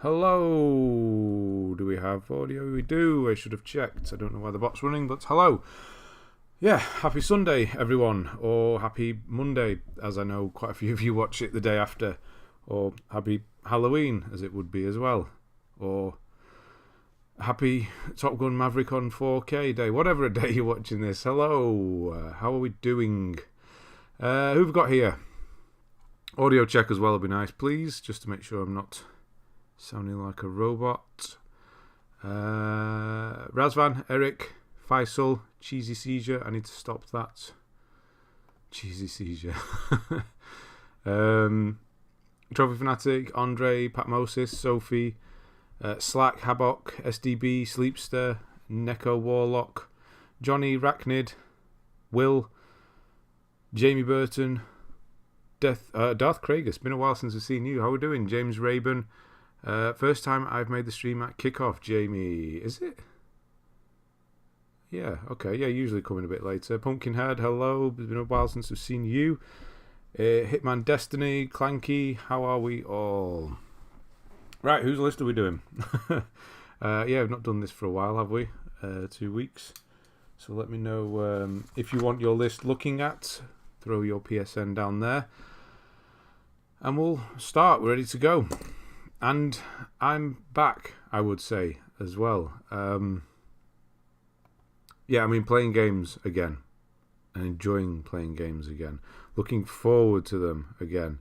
Hello. Do we have audio? We do. I should have checked. I don't know why the bot's running, but hello. Yeah, happy Sunday, everyone. Or happy Monday, as I know quite a few of you watch it the day after. Or happy Halloween, as it would be as well. Or happy Top Gun Maverick on 4K day. Whatever a day you're watching this. Hello. How are we doing? Who've we got here? Audio check as well would be nice, please. Just to make sure I'm not sounding like a robot. Razvan, Eric, Faisal, Cheesy Seizure. I need to stop that. Cheesy Seizure. Trophy Fanatic, Andre, Patmosis, Sophie, Slack, Habok, SDB, Sleepster, Neko Warlock, Johnny, Rachnid, Will, Jamie Burton, Darth Craig. It's been a while since I've seen you. How are we doing? James Rayburn. First time I've made the stream at kickoff, Jamie. Is it? Yeah, okay. Yeah, usually coming a bit later. Pumpkinhead, hello. It's been a while since I've seen you. Hitman Destiny, Clanky, how are we all? Right, whose list are we doing? Yeah, we've not done this for a while, have we? 2 weeks. So let me know if you want your list looking at. Throw your PSN down there. And we'll start. We're ready to go. And I'm back, I would say, as well. Yeah, I mean, playing games again. And enjoying playing games again. Looking forward to them again.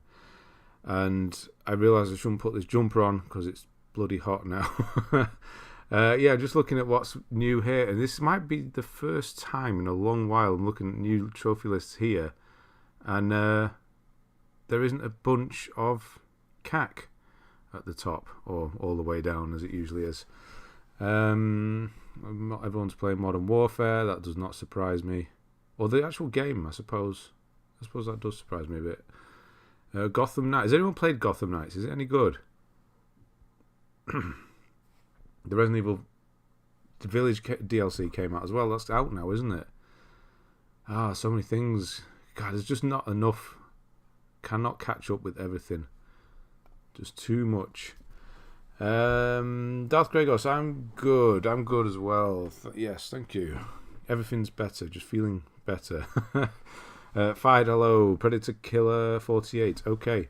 And I realise I shouldn't put this jumper on because it's bloody hot now. Yeah, just looking at what's new here. And this might be the first time in a long while I'm looking at new trophy lists here. And there isn't a bunch of CAC at the top, or all the way down as it usually is. Not everyone's playing Modern Warfare. That does not surprise me. Or the actual game, I suppose. I suppose that does surprise me a bit. Gotham Knights. Has anyone played Gotham Knights? Is it any good? The Resident Evil Village DLC came out as well. That's out now, isn't it? So many things. God, there's just not enough. Cannot catch up with everything. Just too much. Darth Gregos, I'm good. I'm good as well. Yes, thank you. Everything's better. Just feeling better. Fired, hello. Predator Killer 48. Okay.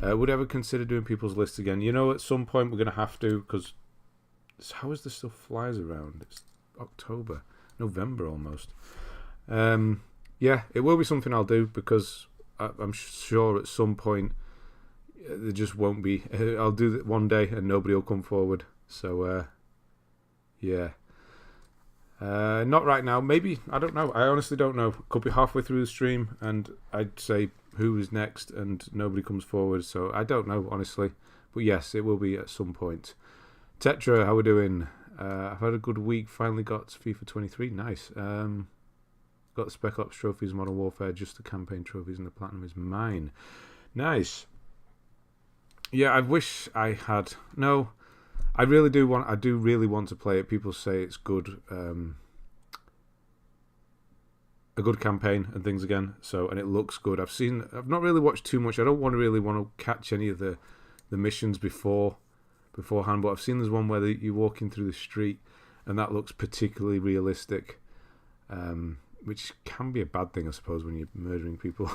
Would ever consider doing people's lists again? You know, at some point we're going to have to, because how is this stuff flies around? It's October. November almost. Yeah, it will be something I'll do, because I'm sure at some point there just won't be. I'll do it one day and nobody will come forward. So, yeah. Not right now. Maybe. I don't know. I honestly don't know. Could be halfway through the stream and I'd say who is next and nobody comes forward. So I don't know, honestly. But yes, it will be at some point. Tetra, how we doing? I've had a good week. Finally got FIFA 23. Nice. Got the Spec Ops trophies, Modern Warfare, just the campaign trophies, and the Platinum is mine. Nice. Yeah, I wish I had. No, I really do want. I do really want to play it. People say it's good, a good campaign and things again. So, and it looks good. I've not really watched too much. I don't really want to catch any of the missions beforehand. But I've seen there's one where you're walking through the street, and that looks particularly realistic. Which can be a bad thing, I suppose, when you're murdering people.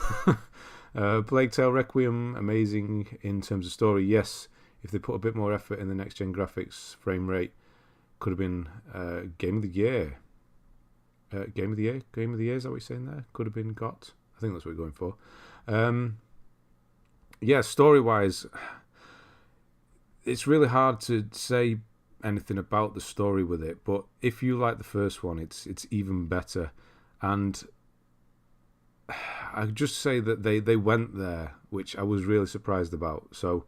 Plague Tale Requiem, amazing in terms of story. Yes, if they put a bit more effort in the next-gen graphics, frame rate, could have been Game of the Year. Game of the Year? Game of the Year, is that what you're saying there? Could have been got. I think that's what we're going for. Yeah, story-wise, it's really hard to say anything about the story with it, but if you like the first one, it's even better. And I just say that they went there, which I was really surprised about. So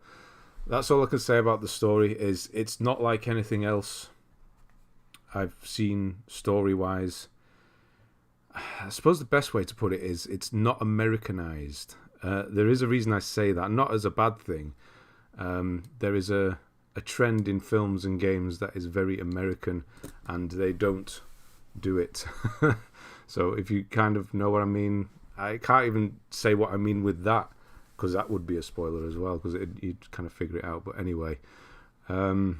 that's all I can say about the story. Is it's not like anything else I've seen story-wise. I suppose the best way to put it is it's not Americanized. There is a reason I say that, not as a bad thing. There is a trend in films and games that is very American, and they don't do it. So if you kind of know what I mean, I can't even say what I mean with that, because that would be a spoiler as well, because you'd kind of figure it out. But anyway, Yeah,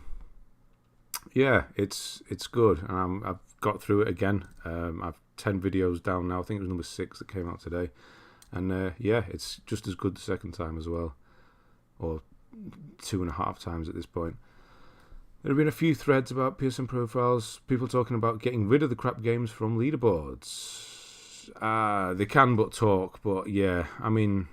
it's good. I've got through it again. I've 10 videos down now. I think it was number 6 that came out today. And yeah, it's just as good the second time as well. Or 2.5 times at this point. There have been a few threads about PSN profiles. People talking about getting rid of the crap games from leaderboards. They can but talk. But yeah, I mean,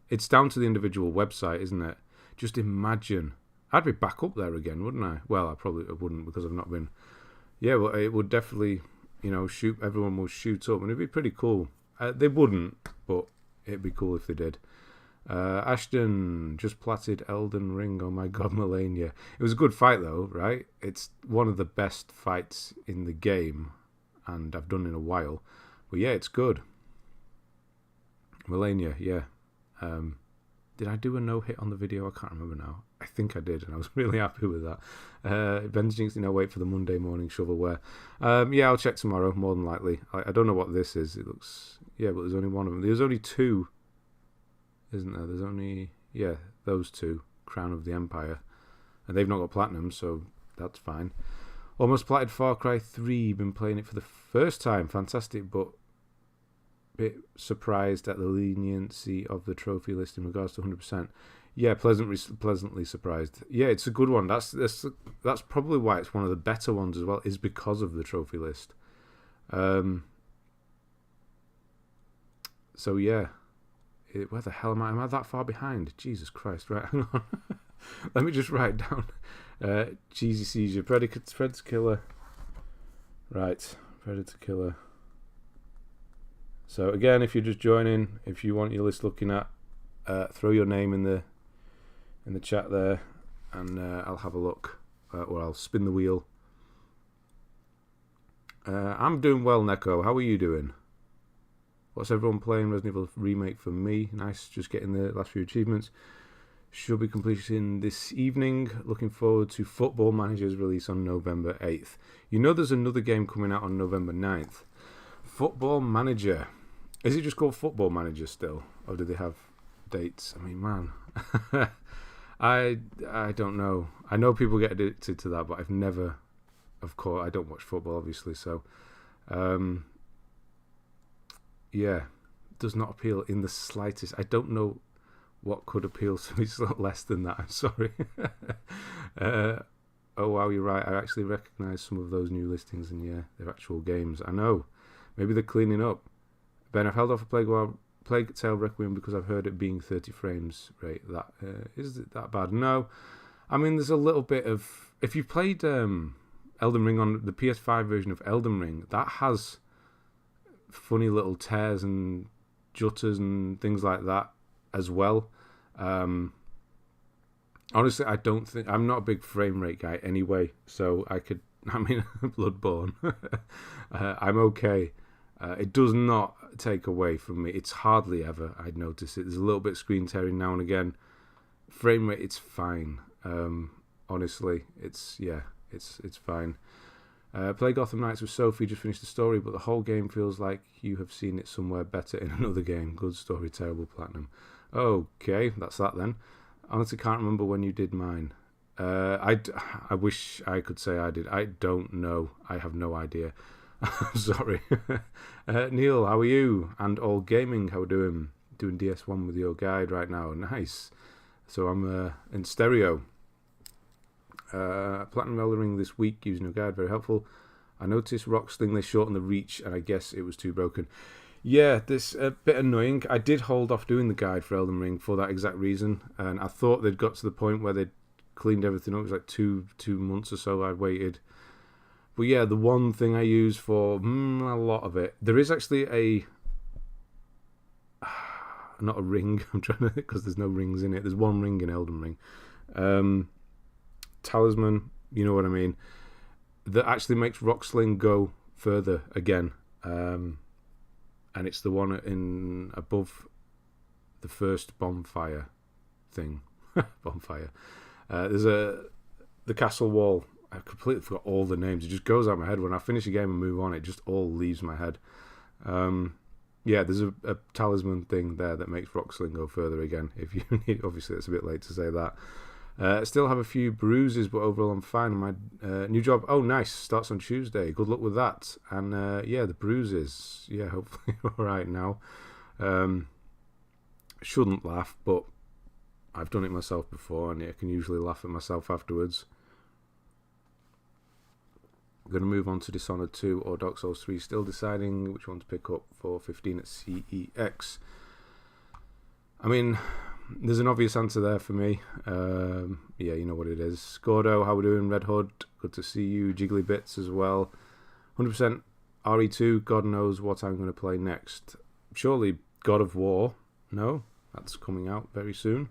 it's down to the individual website, isn't it? Just imagine. I'd be back up there again, wouldn't I? Well, I probably wouldn't because I've not been. Yeah, well, it would definitely, shoot. Everyone will shoot up, and it'd be pretty cool. They wouldn't, but it'd be cool if they did. Ashton just platted Elden Ring. Oh my God, Melania. It was a good fight though, right? It's one of the best fights in the game, and I've done in a while. But yeah, it's good. Melania, yeah. Did I do a no-hit on the video? I can't remember now. I think I did, and I was really happy with that. Ben's jinxing, wait for the Monday morning shovelware. Yeah, I'll check tomorrow, more than likely. I don't know what this is. It looks... Yeah, but there's only one of them. There's only 2, isn't there? There's only... Yeah, those 2. Crown of the Empire. And they've not got platinum, so that's fine. Almost platted Far Cry 3. Been playing it for the first time. Fantastic, but... bit surprised at the leniency of the trophy list in regards to 100%. Yeah, pleasantly surprised. Yeah, it's a good one. That's probably why it's one of the better ones as well, is because of the trophy list. So yeah, where the hell am I? Am I that far behind? Jesus Christ! Right, hang on. Let me just write down. Cheesy seizure, predator killer. Right, predator killer. So again, if you're just joining, if you want your list looking at, throw your name in the chat there, and I'll have a look, or I'll spin the wheel. I'm doing well, Neko. How are you doing? What's everyone playing? Resident Evil Remake for me. Nice, just getting the last few achievements. Should be completing this evening. Looking forward to Football Manager's release on November 8th. There's another game coming out on November 9th. Football Manager. Is it just called Football Manager still? Or do they have dates? I mean, man. I don't know. I know people get addicted to that, but I've never... Of course, I don't watch football, obviously, so... yeah, does not appeal in the slightest. I don't know what could appeal to me less than that. I'm sorry. Oh, wow, you're right. I actually recognise some of those new listings, and yeah, they're actual games. I know. Maybe they're cleaning up. Ben, I've held off a Plague Tale Requiem because I've heard it being 30 frames rate. Is it that bad? No. I mean, there's a little bit of... If you've played Elden Ring on the PS5 version of Elden Ring, that has funny little tears and jutters and things like that as well. Honestly, I don't think... I'm not a big frame rate guy anyway, so I could... I mean, Bloodborne. I'm okay. It does not take away from me. It's hardly ever I'd notice it. There's a little bit of screen tearing now and again. Frame rate, it's fine. Honestly, it's fine. Play Gotham Knights with Sophie, just finished the story, but the whole game feels like you have seen it somewhere better in another game. Good story, terrible platinum. Okay, that's that then. Honestly, can't remember when you did mine. I wish I could say I did. I don't know. I have no idea. I'm sorry. Neil, how are you? And All Gaming, how are we doing? Doing DS1 with your guide right now. Nice. So I'm in stereo. Platinum Elden Ring this week using your guide, very helpful. I noticed Rock Sling, they shortened the reach, and I guess it was too broken. Yeah, this a bit annoying. I did hold off doing the guide for Elden Ring for that exact reason, and I thought they'd got to the point where they'd cleaned everything up. It was like two months or so I'd waited. But yeah, the one thing I use for a lot of it, there is actually not a ring, I'm trying to, because there's no rings in it. There's one ring in Elden Ring. Talisman, you know what I mean, that actually makes Rock Sling go further again. And it's the one in above the first bonfire thing. Bonfire. There's the castle wall. I completely forgot all the names. It just goes out of my head. When I finish a game and move on, it just all leaves my head. Yeah, there's a talisman thing there that makes Rock Sling go further again. If you need, obviously, it's a bit late to say that. Still have a few bruises, but overall I'm fine. My new job, oh nice, starts on Tuesday. Good luck with that. And yeah, the bruises, yeah, hopefully all right now. Shouldn't laugh, but I've done it myself before, and I can usually laugh at myself afterwards. I'm going to move on to Dishonored 2 or Dark Souls 3. Still deciding which one to pick up for 15 at CEX. I mean, there's an obvious answer there for me. Yeah, you know what it is. Gordo, how we doing? Red Hood, good to see you. Jiggly Bits as well. 100% RE2, God knows what I'm going to play next. Surely God of War. No, that's coming out very soon.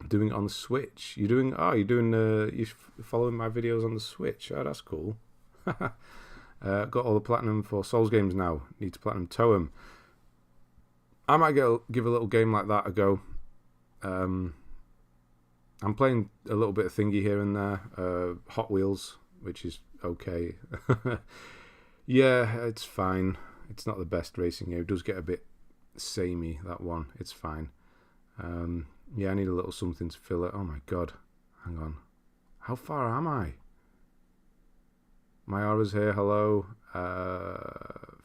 Doing it on the Switch. You're following my videos on the Switch. Oh, that's cool. Got all the platinum for Souls games now. Need to platinum Toem. I might give a little game like that a go. I'm playing a little bit of thingy here and there. Hot Wheels, which is okay. Yeah, it's fine. It's not the best racing game. It does get a bit samey, that one. It's fine. Yeah, I need a little something to fill it. Oh my god. Hang on. How far am I? My aura's here. Hello.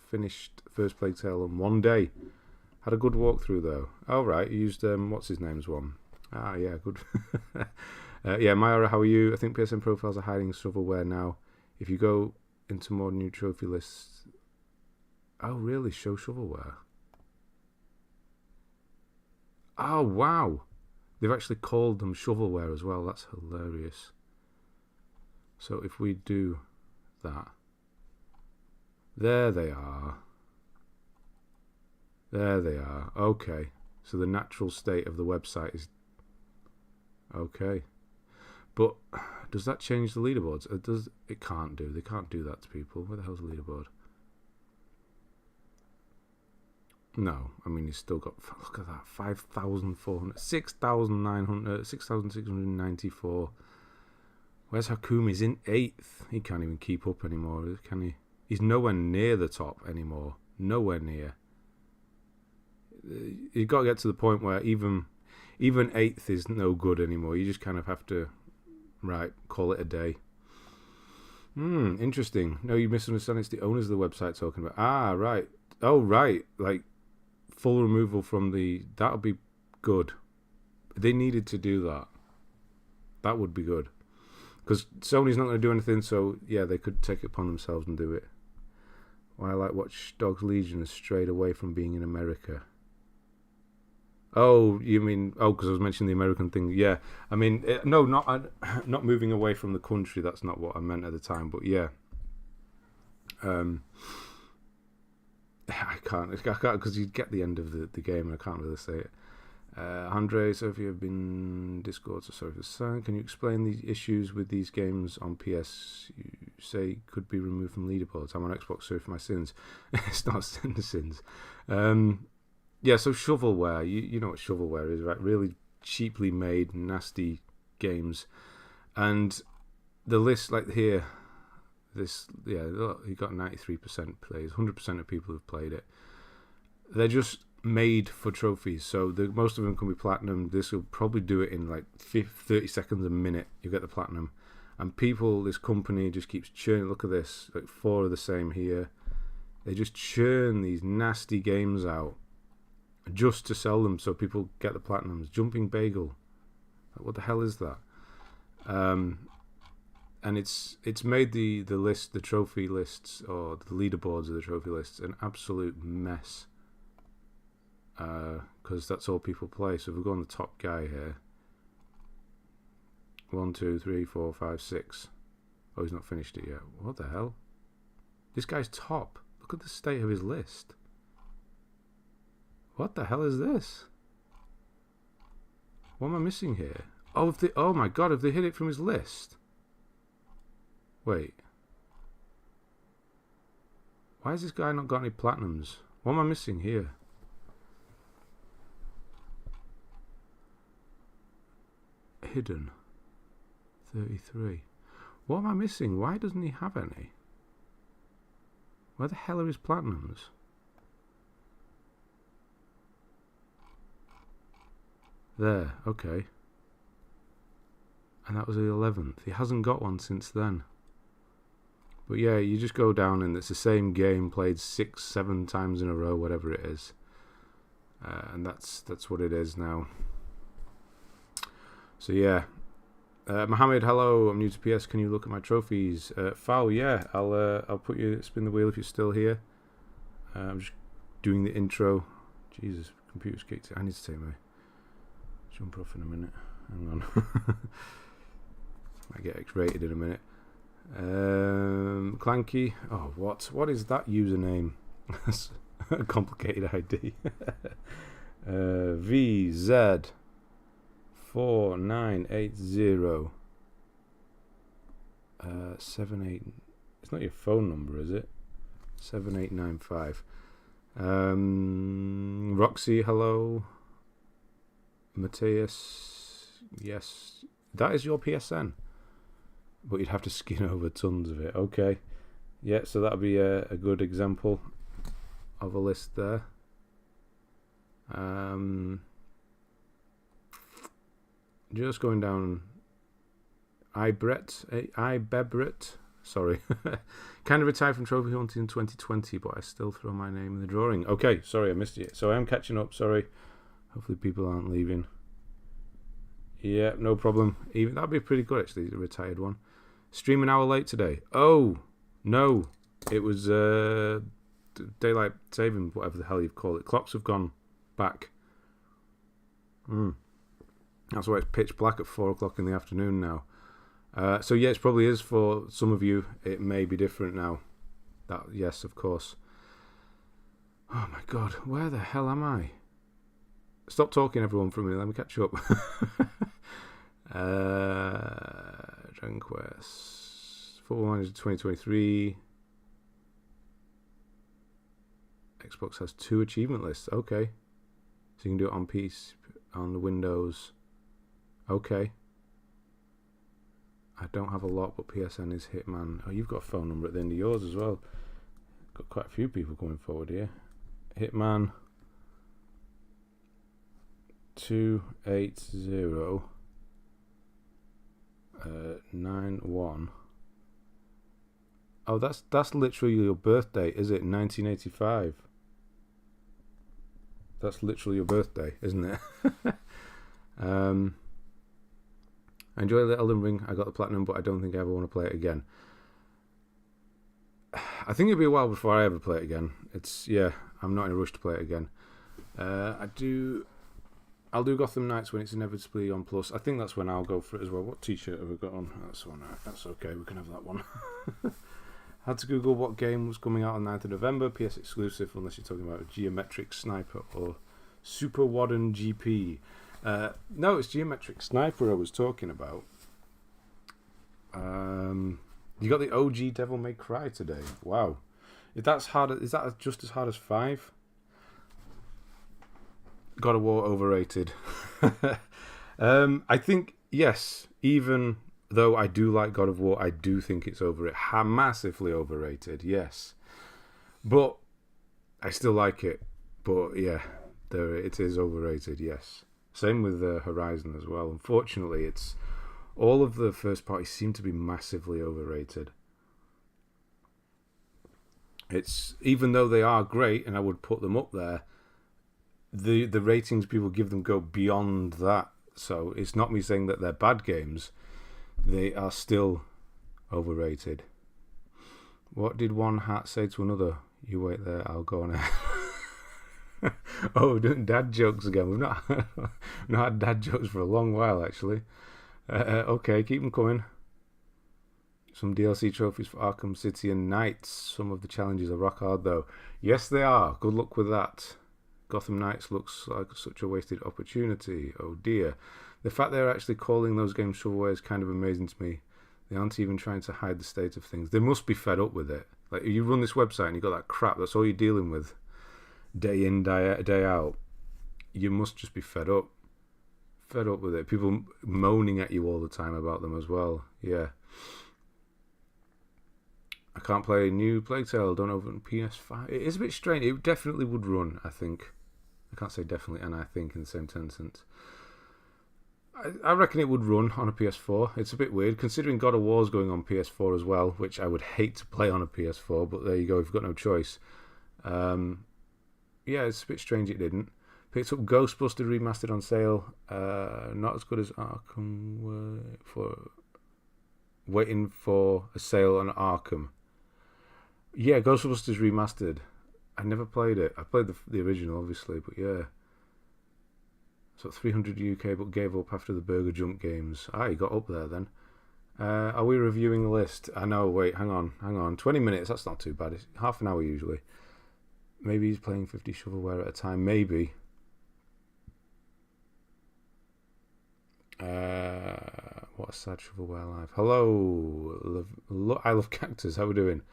Finished First Plague Tale in 1 day. Had a good walkthrough though. Oh right, you used what's his name's one. Ah yeah, good. Yeah, Myra, how are you? I think PSN profiles are hiding shovelware now. If you go into more new trophy lists. Oh really? Show shovelware. Oh wow. They've actually called them shovelware as well. That's hilarious. So if we do that. There they are. There they are. Okay. So the natural state of the website is... Okay. But does that change the leaderboards? It can't do. They can't do that to people. Where the hell's the leaderboard? No. I mean, he's still got... Look at that. 5,400... 6,900... 6,694. Where's Hakum? He's in 8th. He can't even keep up anymore, can he? He's nowhere near the top anymore. Nowhere near. You've got to get to the point where even 8th is no good anymore. You just kind of have to, right, call it a day. Interesting. No, you misunderstand. It's the owners of the website talking about. Ah, right. Oh, right. Like, full removal from the... That would be good. They needed to do that. That would be good. Because Sony's not going to do anything, so, yeah, they could take it upon themselves and do it. Why I like Watch Dogs Legion has strayed away from being in America. Oh, you mean... Oh, because I was mentioning the American thing. Yeah. I mean, no, not moving away from the country. That's not what I meant at the time. But, yeah. I can't because you get the end of the game and I can't really say it. Andre, Sophie have been Discord, so sorry for the sound. Can you explain the issues with these games on PS? You say could be removed from leaderboards. I'm on Xbox, sorry for my sins. It's not sins. Yeah, so shovelware, you know what shovelware is, right? Really cheaply made, nasty games. And the list, like here, this, yeah, look, you got 93% plays, 100% of people who've played it. They're just made for trophies, so most of them can be platinum. This will probably do it in like 30 seconds a minute. You get the platinum. And people, this company just keeps churning. Look at this, like 4 of the same here. They just churn these nasty games out just to sell them so people get the platinums. Jumping Bagel, what the hell is that? And it's made the list, the trophy lists, or the leaderboards of the trophy lists, an absolute mess. Because that's all people play. So if we go on the top guy here, 1, 2, 3, 4, 5, 6. Oh, he's not finished it yet. What the hell? This guy's top. Look at the state of his list. What the hell is this? What am I missing here? Oh my god, have they hit it from his list? Wait. Why has this guy not got any platinums? What am I missing here? Hidden. 33. What am I missing? Why doesn't he have any? Where the hell are his platinums? There, okay. And that was the 11th. He hasn't got one since then. But yeah, you just go down and it's the same game played 6, 7 times in a row, whatever it is. And that's what it is now. So yeah. Mohammed, hello. I'm new to PS. Can you look at my trophies? Foul, yeah. I'll put you spin the wheel if you're still here. I'm just doing the intro. Jesus, computer's kicked it. I need to take my jump off in a minute. Hang on. Might get X-rated in a minute. Clanky. Oh, what is that username? That's a complicated ID. VZ 4980 78. It's not your phone number, is it? 7895. Roxy, hello. Matthias, yes, that is your PSN, but you'd have to skin over tons of it. Okay, yeah, so that'll be a good example of a list there. Just going down. Ibebret, sorry. Kind of retired from trophy hunting in 2020, but I still throw my name in the drawing. Okay, sorry, I missed it. So I am catching up, sorry. Hopefully people aren't leaving. Yeah, no problem. Even that'd be pretty good actually, a retired one. Stream an hour late today. Oh, no. It was daylight saving, whatever the hell you call it. Clocks have gone back. That's why it's pitch black at 4 o'clock in the afternoon now. So yeah, it probably is for some of you. It may be different now. That, yes, of course. Oh my god, where the hell am I? Stop talking, everyone, for a minute. Let me catch up. Dragon Quest. Football Manager 2023. Xbox has 2 achievement lists. Okay. So you can do it on PC, on the Windows. Okay. I don't have a lot, but PSN is Hitman. Oh, you've got a phone number at the end of yours as well. Got quite a few people coming forward here. Hitman 280 91. Oh, that's literally your birthday, is it? 1985. That's literally your birthday, isn't it? I enjoy the Elden Ring. I got the platinum, but I don't think I ever want to play it again. I think it'll be a while before I ever play it again. I'm not in a rush to play it again. I'll do Gotham Knights when it's inevitably on Plus. I think that's when I'll go for it as well. What t-shirt have we got on? That's one. That's okay. We can have that one. Had to Google what game was coming out on 9th of November. PS exclusive, unless you're talking about Geometric Sniper or Super Warden GP. No, it's Geometric Sniper I was talking about. You got the OG Devil May Cry today. Wow. If that's hard, is that just as hard as 5? God of War overrated. I think, yes, even though I do like God of War, I do think it's massively overrated, yes. But I still like it. But yeah, it is overrated, yes. Same with Horizon as well. Unfortunately, all of the first parties seem to be massively overrated. Even though they are great, and I would put them up there, the ratings people give them go beyond that. So it's not me saying that they're bad games. They are still overrated. What did one hat say to another? You wait there, I'll go on ahead. Oh, doing dad jokes again. We've not had dad jokes for a long while, actually. Okay, keep them coming. Some DLC trophies for Arkham City and Knights. Some of the challenges are rock hard, though. Yes, they are. Good luck with that. Gotham Knights looks like such a wasted opportunity. Oh dear. The fact they're actually calling those games shovelware is kind of amazing to me. They aren't even trying to hide the state of things. They must be fed up with it. Like, you run this website and you got that crap, that's all you're dealing with day in, day out. You must just be fed up. Fed up with it. People moaning at you all the time about them as well. Yeah. I can't play new Plague Tale. Don't open PS5. It is a bit strange. It definitely would run, I think. I can't say definitely and I think in the same sentence. I reckon it would run on a PS4. It's a bit weird, considering God of War's going on PS4 as well, which I would hate to play on a PS4, but there you go, if you've got no choice. Yeah, it's a bit strange it didn't. Picked up Ghostbusters Remastered on sale. Not as good as Arkham. Waiting for a sale on Arkham. Yeah, Ghostbusters Remastered. I never played it. I played the original, obviously, but yeah. So 300 UK, but gave up after the Burger Jump games. You got up there then. Are we reviewing the list? I know, wait, hang on. 20 minutes, that's not too bad. It's half an hour usually. Maybe he's playing 50 shovelware at a time, maybe. What a sad shovelware life. Hello, I love Cactus, how are we doing?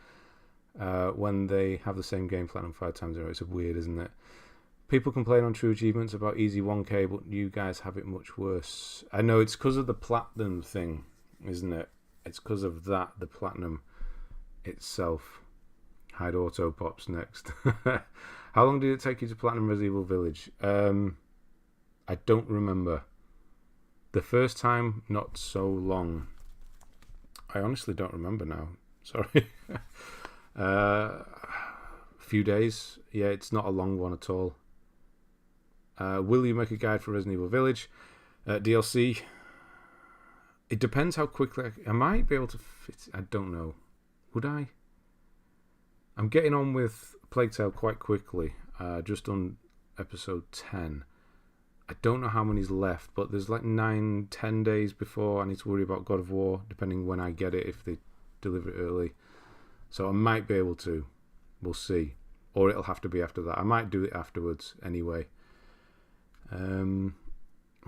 When they have the same game platinum 5 times in a row, it's weird, isn't it? People complain on True Achievements about easy 1K, but you guys have it much worse. I know, it's because of the platinum thing, isn't it? It's because of that, the platinum itself. Hide auto pops next. How long did it take you to platinum Resident Evil Village? I don't remember. The first time, not so long. I honestly don't remember now. Sorry. Few days. Yeah, it's not a long one at all. Will you make a guide for Resident Evil Village? DLC. It depends how quickly I might be able to fit. I don't know. Would I? I'm getting on with Plague Tale quite quickly. Just on episode 10. I don't know how many's left, but there's like 9-10 days before I need to worry about God of War, depending when I get it, if they deliver it early. So I might be able to. We'll see. Or it'll have to be after that. I might do it afterwards anyway.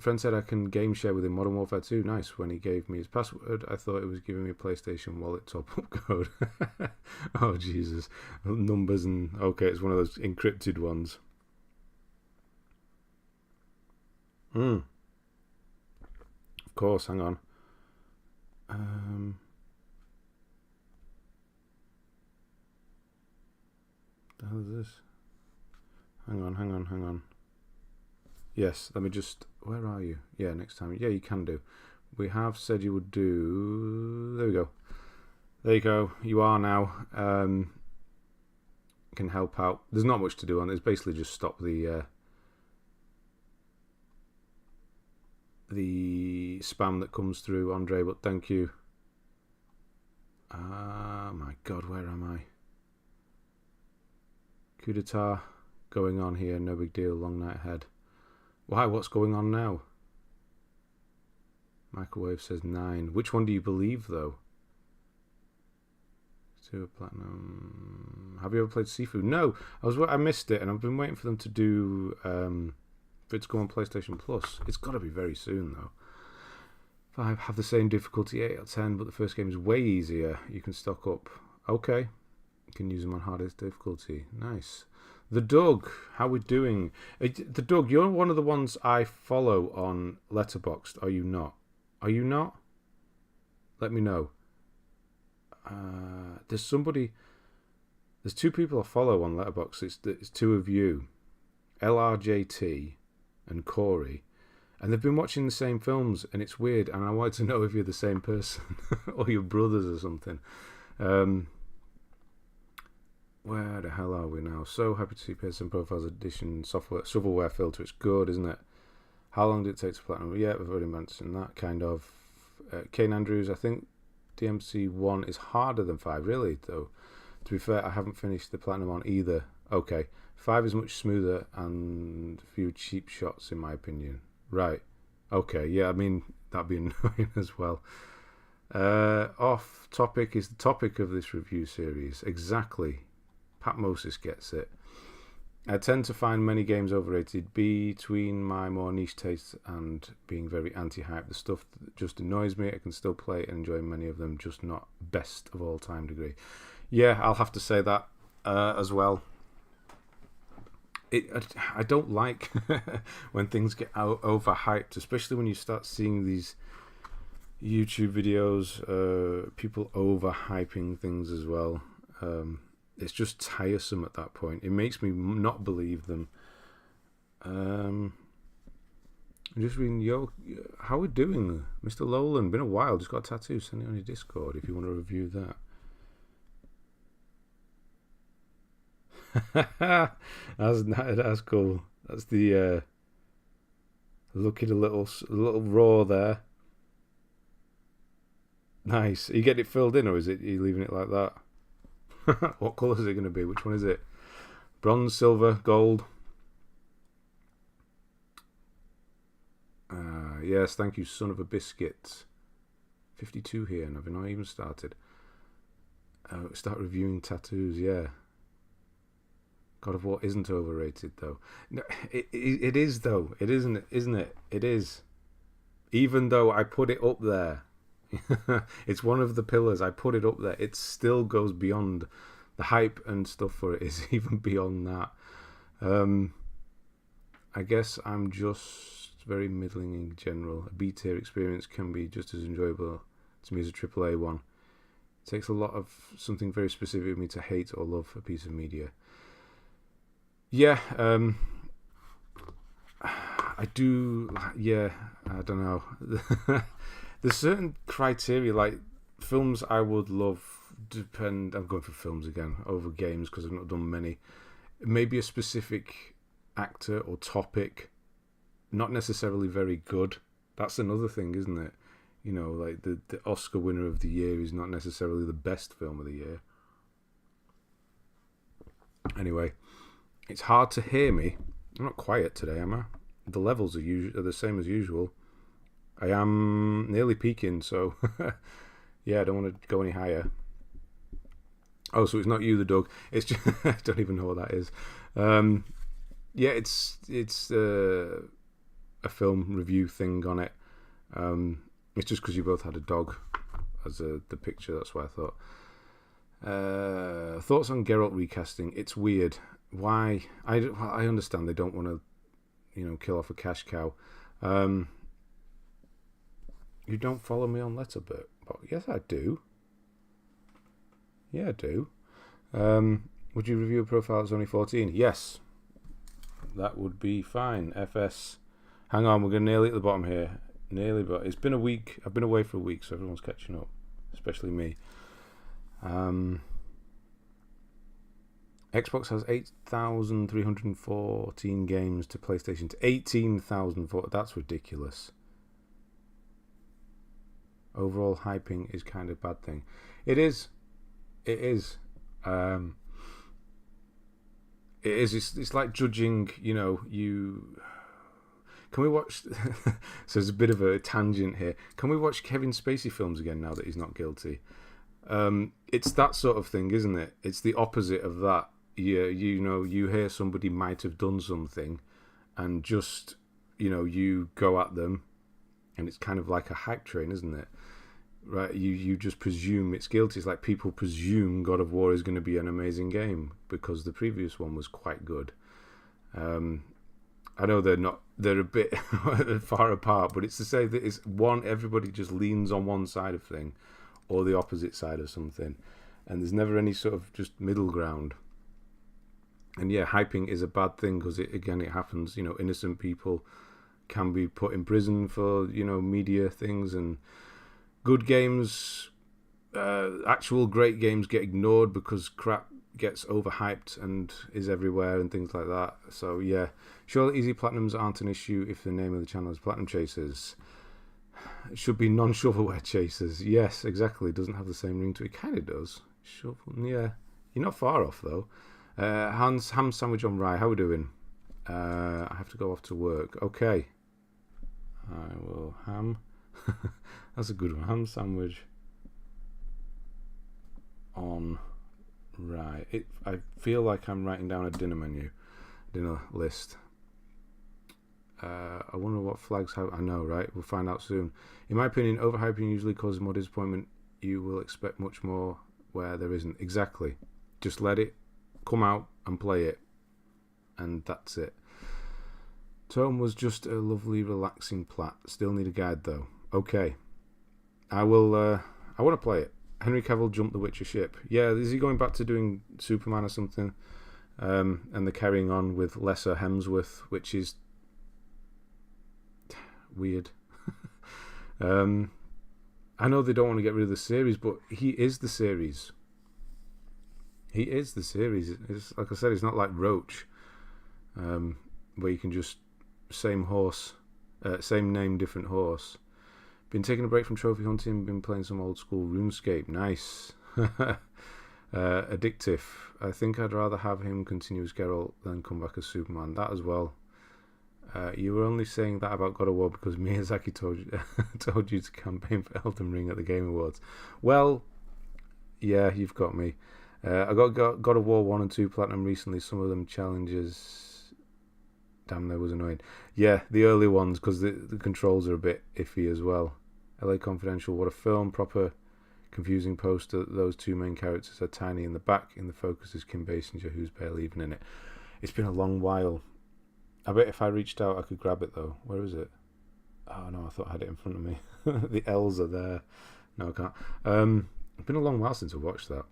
Friend said I can game share with him Modern Warfare 2. Nice. When he gave me his password, I thought it was giving me a PlayStation Wallet top-up code. Oh, Jesus. Numbers and... Okay, it's one of those encrypted ones. Of course, hang on. The hell is this? Hang on. Yes, let me just... Where are you? Yeah, next time. Yeah, you can do. We have said you would do... There we go. There you go. You are now. Can help out. There's not much to do on it. It's basically just stop the spam that comes through, Andre, but thank you. My God, where am I? Coup d'etat going on here. No big deal. Long night ahead. Why? What's going on now? Microwave says 9. Which one do you believe, though? 2 platinum. Have you ever played Seafood? No, I missed it, and I've been waiting for them to do for it to go on PlayStation Plus. It's got to be very soon, though. 5 have the same difficulty, 8 out of 10, but the first game is way easier. You can stock up. Okay, you can use them on hardest difficulty. Nice. The Doug, how we doing? The Doug, you're one of the ones I follow on Letterboxd. Are you not? Are you not? Let me know. There's 2 people I follow on Letterboxd. It's 2 of you, LRJT and Corey, and they've been watching the same films, and it's weird. And I wanted to know if you're the same person or your brothers or something. Where the hell are we now? So happy to see Pearson Profiles Edition shovelware filter. It's good, isn't it? How long did it take to platinum? Yeah, we've already mentioned that. Kind of. Kane Andrews, I think DMC 1 is harder than 5, really, though. To be fair, I haven't finished the platinum on either. Okay. 5 is much smoother and few cheap shots, in my opinion. Right. Okay, yeah, I mean, that'd be annoying as well. Off topic is the topic of this review series. Exactly. Pat Moses gets it. I tend to find many games overrated between my more niche tastes and being very anti-hype. The stuff that just annoys me, I can still play and enjoy many of them, just not best of all time degree. Yeah, I'll have to say that as well. I don't like when things get overhyped, especially when you start seeing these YouTube videos, people overhyping things as well. It's just tiresome at that point. It makes me not believe them. I'm just reading, how we doing, Mr. Lowland? Been a while, just got a tattoo. Send it on your Discord if you want to review that. That's cool. That's the look at a little raw there. Nice. Are you getting it filled in, or are you leaving it like that? What colour is it going to be? Which one is it? Bronze, silver, gold. Yes, thank you, son of a biscuit. 52 here, and I've not even started. Start reviewing tattoos, yeah. God of War isn't overrated, though. No, it is, though. It isn't it? It is. Even though I put it up there. It's one of the pillars. I put it up there. It still goes beyond the hype and stuff for it is even beyond that. I guess I'm just very middling in general. A B tier experience can be just as enjoyable to me as a AAA one. It takes a lot of something very specific of me to hate or love a piece of media. Yeah, I do. Yeah, I don't know. There's certain criteria, like films I would love. I'm going for films again over games because I've not done many. Maybe a specific actor or topic, not necessarily very good. That's another thing, isn't it? You know, like the Oscar winner of the year is not necessarily the best film of the year. Anyway, it's hard to hear me. I'm not quiet today, am I? The levels are the same as usual. I am nearly peaking, so yeah, I don't want to go any higher. Oh, so it's not you, the dog. It's just I don't even know what that is. Yeah, it's a film review thing on it. It's just because you both had a dog as the picture. That's why I thought. Thoughts on Geralt recasting? It's weird. Why? I understand they don't want to, kill off a cash cow. You don't follow me on Letterboxd? But yes, I do. Yeah, I do. Would you review a profile that's only 14? Yes. That would be fine. FS. Hang on, we're going to nearly at the bottom here. Nearly, but it's been a week. I've been away for a week, so everyone's catching up. Especially me. Xbox has 8,314 games to PlayStation to 18,000. That's ridiculous. Overall hyping is kind of a bad thing. It is. It is. It's like judging, Can we watch... So there's a bit of a tangent here. Can we watch Kevin Spacey films again now that he's not guilty? It's that sort of thing, isn't it? It's the opposite of that. Yeah, you hear somebody might have done something and just, you go at them and it's kind of like a hype train, isn't it? Right, you just presume it's guilty. It's like people presume God of War is going to be an amazing game because the previous one was quite good. I know they're a bit far apart, but it's to say that it's one, everybody just leans on one side of thing or the opposite side of something, and there's never any sort of just middle ground. And yeah, hyping is a bad thing because it happens. Innocent people can be put in prison for media things, and good games, actual great games get ignored because crap gets overhyped and is everywhere and things like that. So yeah, surely easy platinums aren't an issue if the name of the channel is Platinum Chasers. It should be non-shovelware chasers. Yes, exactly. It doesn't have the same ring to it. It kind of does. Yeah. You're not far off though. Ham sandwich on rye. How are we doing? I have to go off to work. Okay. I will ham. That's a good one. Ham sandwich on rye. I feel like I'm writing down a dinner list. I wonder what flags have. I know, right? We'll find out soon. In my opinion, overhyping usually causes more disappointment. You will expect much more where there isn't. Exactly. Just let it come out and play it, and that's it. Tome was just a lovely, relaxing plat. Still need a guide though. Okay. I will. I want to play it. Henry Cavill jumped the Witcher ship. Yeah, is he going back to doing Superman or something? And they're carrying on with lesser Hemsworth, which is... weird. I know they don't want to get rid of the series, but he is the series. He is the series. It's, like I said, it's not like Roach, where you can just same horse, same name, different horse. Been taking a break from trophy hunting. Been playing some old school RuneScape. Nice. Addictive. I think I'd rather have him continue as Geralt than come back as Superman. That as well. You were only saying that about God of War because Miyazaki told you to campaign for Elden Ring at the Game Awards. Well, yeah, you've got me. I got God of War 1 and 2 Platinum recently. Some of them challenges, damn, that was annoying. Yeah, the early ones, because the controls are a bit iffy as well. LA Confidential, what a film. Proper confusing poster. Those two main characters are tiny in the back. In the focus is Kim Basinger, who's barely even in it. It's been a long while. I bet if I reached out I could grab it though. Where is it? Oh no, I thought I had it in front of me. The L's are there. No, I can't. It's been a long while since I watched that.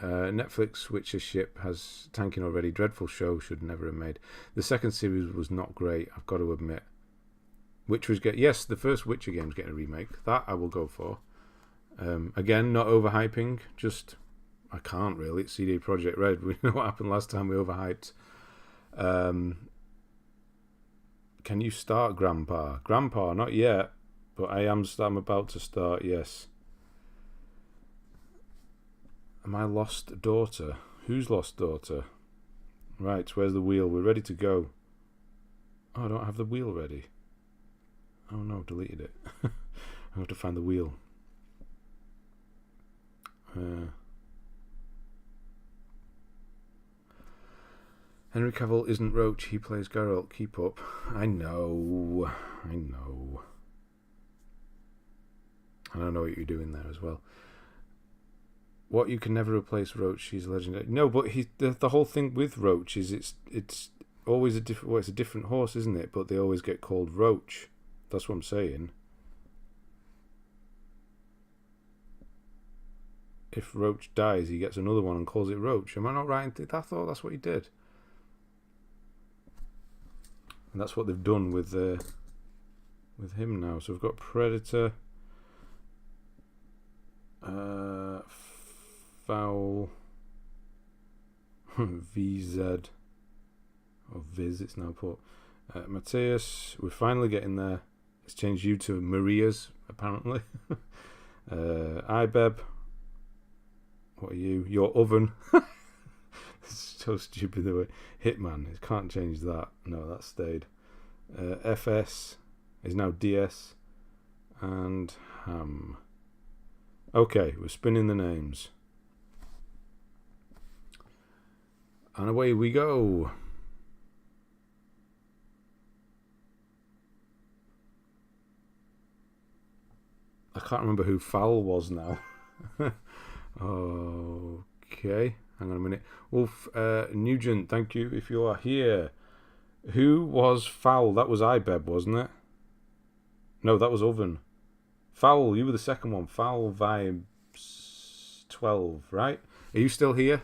Netflix Witcher ship has tanking already. Dreadful show, should never have made. The second series was not great, I've got to admit. Yes, the first Witcher game's getting a remake. That I will go for. Again, not overhyping. Just I can't really. It's CD Projekt Red. We know what happened last time we overhyped. Can you start, Grandpa? Grandpa, not yet, but I'm about to start. Yes. My lost daughter. Whose lost daughter? Right, where's the wheel? We're ready to go. Oh, I don't have the wheel ready. Oh no, deleted it. I have to find the wheel. Henry Cavill isn't Roach, he plays Geralt. Keep up. I know. I don't know what you're doing there as well. What, you can never replace Roach, he's legendary. No, but the whole thing with Roach is it's always a different, well, it's a different horse, isn't it? But they always get called Roach. That's what I'm saying. If Roach dies, he gets another one and calls it Roach. Am I not right? I thought that's what he did. And that's what they've done with him now. So we've got Predator, Foul, VZ, or Viz it's now put. Matthias, we're finally getting there. It's changed you to Maria's, apparently. Ibeb, what are you? Your oven. It's so stupid the way. Hitman, it can't change that. No, that stayed. FS is now DS. And Ham. Okay, we're spinning the names. And away we go. I can't remember who Foul was now. Okay, hang on a minute. Wolf Nugent, thank you if you are here. Who was Foul? That was Ibeb, wasn't it? No, that was Oven. Foul, you were the second one. Foul Vibes 12, right? Are you still here?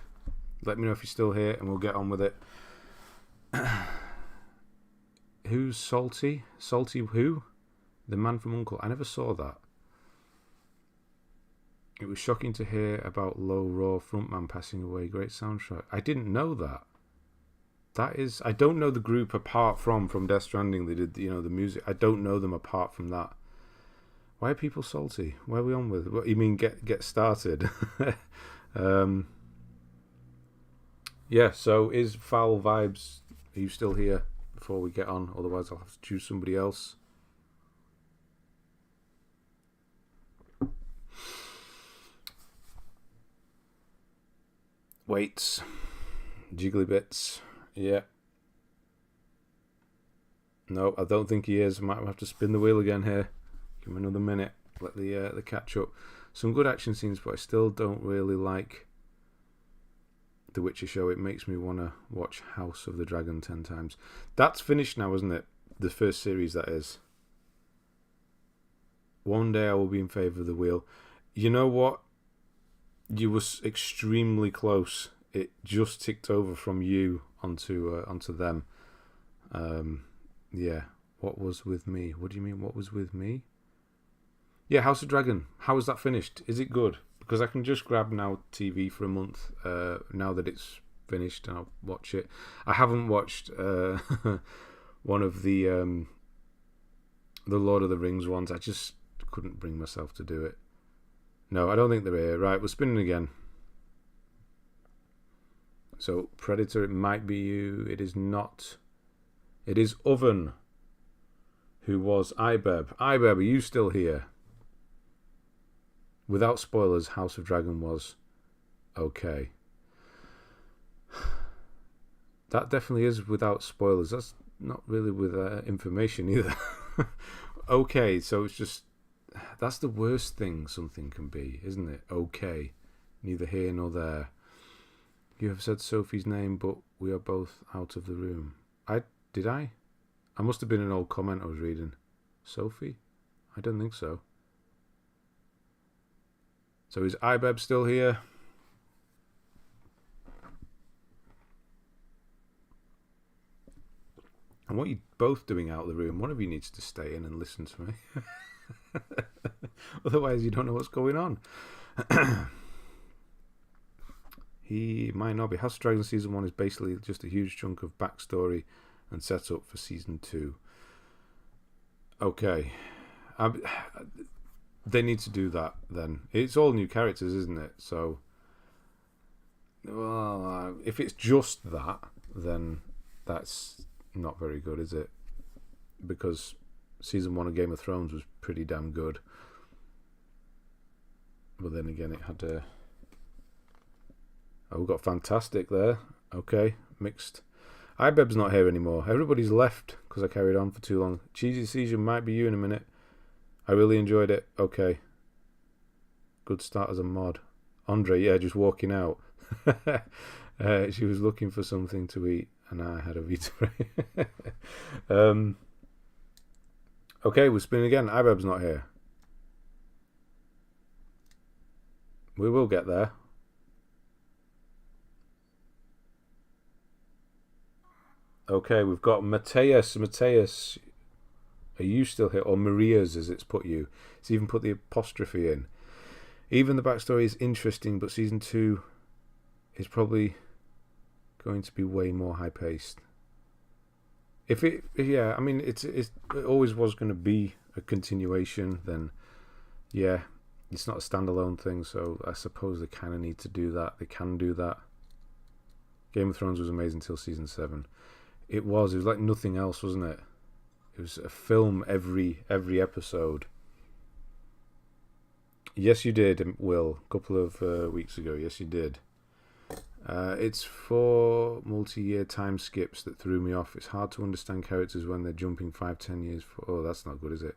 Let me know if you're still here and we'll get on with it. Who's Salty? Salty who? The Man from U.N.C.L.E. I never saw that. It was shocking to hear about Low Raw frontman passing away. Great soundtrack. I didn't know that. That is, I don't know the group apart from Death Stranding. They did, the music. I don't know them apart from that. Why are people salty? Where are we on with? What you mean? Get started. Yeah. So is Foul Vibes? Are you still here? Before we get on, otherwise I'll have to choose somebody else. Weights, jiggly bits. Yeah. No, I don't think he is. I might have to spin the wheel again here. Give him another minute. Let the catch up. Some good action scenes, but I still don't really like The Witcher show. It makes me want to watch House of the Dragon 10 times. That's finished now, isn't it? The first series, that is. One day I will be in favour of the wheel. You know what? You were extremely close. It just ticked over from you onto them. Yeah. What was with me? What do you mean, what was with me? Yeah, House of Dragon. How is that finished? Is it good? Because I can just grab now TV for a month now that it's finished, and I'll watch it. I haven't watched one of the Lord of the Rings ones. I just couldn't bring myself to do it. No, I don't think they're here. Right, we're spinning again. So, Predator, it might be you. It is not. It is Oven, who was Ibeb. Ibeb, are you still here? Without spoilers, House of Dragon was okay. That definitely is without spoilers. That's not really with information either. Okay, so it's just... That's the worst thing something can be, isn't it? Okay. Neither here nor there. You have said Sophie's name, but we are both out of the room. Did I? I must have been an old comment I was reading. Sophie? I don't think so. So is Ibeb still here? And what are you both doing out of the room? One of you needs to stay in and listen to me. Otherwise you don't know what's going on. He might not be. House of Dragon Season 1 is basically just a huge chunk of backstory and setup for Season 2. Okay. They need to do that then. It's all new characters, isn't it? So, well, if it's just that, then that's not very good, is it? Because Season 1 of Game of Thrones was pretty damn good. But then again, it had... Oh, we've got Fantastic there. Okay, mixed. Ibeb's not here anymore. Everybody's left because I carried on for too long. Cheesy Seizure might be you in a minute. I really enjoyed it. Okay. Good start as a mod. Andre, yeah, just walking out. She was looking for something to eat, and I had a Vita Ray. Okay, we're spinning again. Ibeb's not here. We will get there. Okay, we've got Mateus. Mateus, are you still here? Or Maria's, as it's put you. It's even put the apostrophe in. Even the backstory is interesting, but Season 2 is probably going to be way more high-paced. Yeah, I mean, it always was going to be a continuation, then, yeah, it's not a standalone thing, so I suppose they kind of need to do that. They can do that. Game of Thrones was amazing until Season 7. It was like nothing else, wasn't it? It was a film every episode. Yes, you did, Will. A couple of weeks ago. Yes, you did. It's 4 multi-year time skips that threw me off. It's hard to understand characters when they're jumping 5-10 years. Oh, that's not good, is it?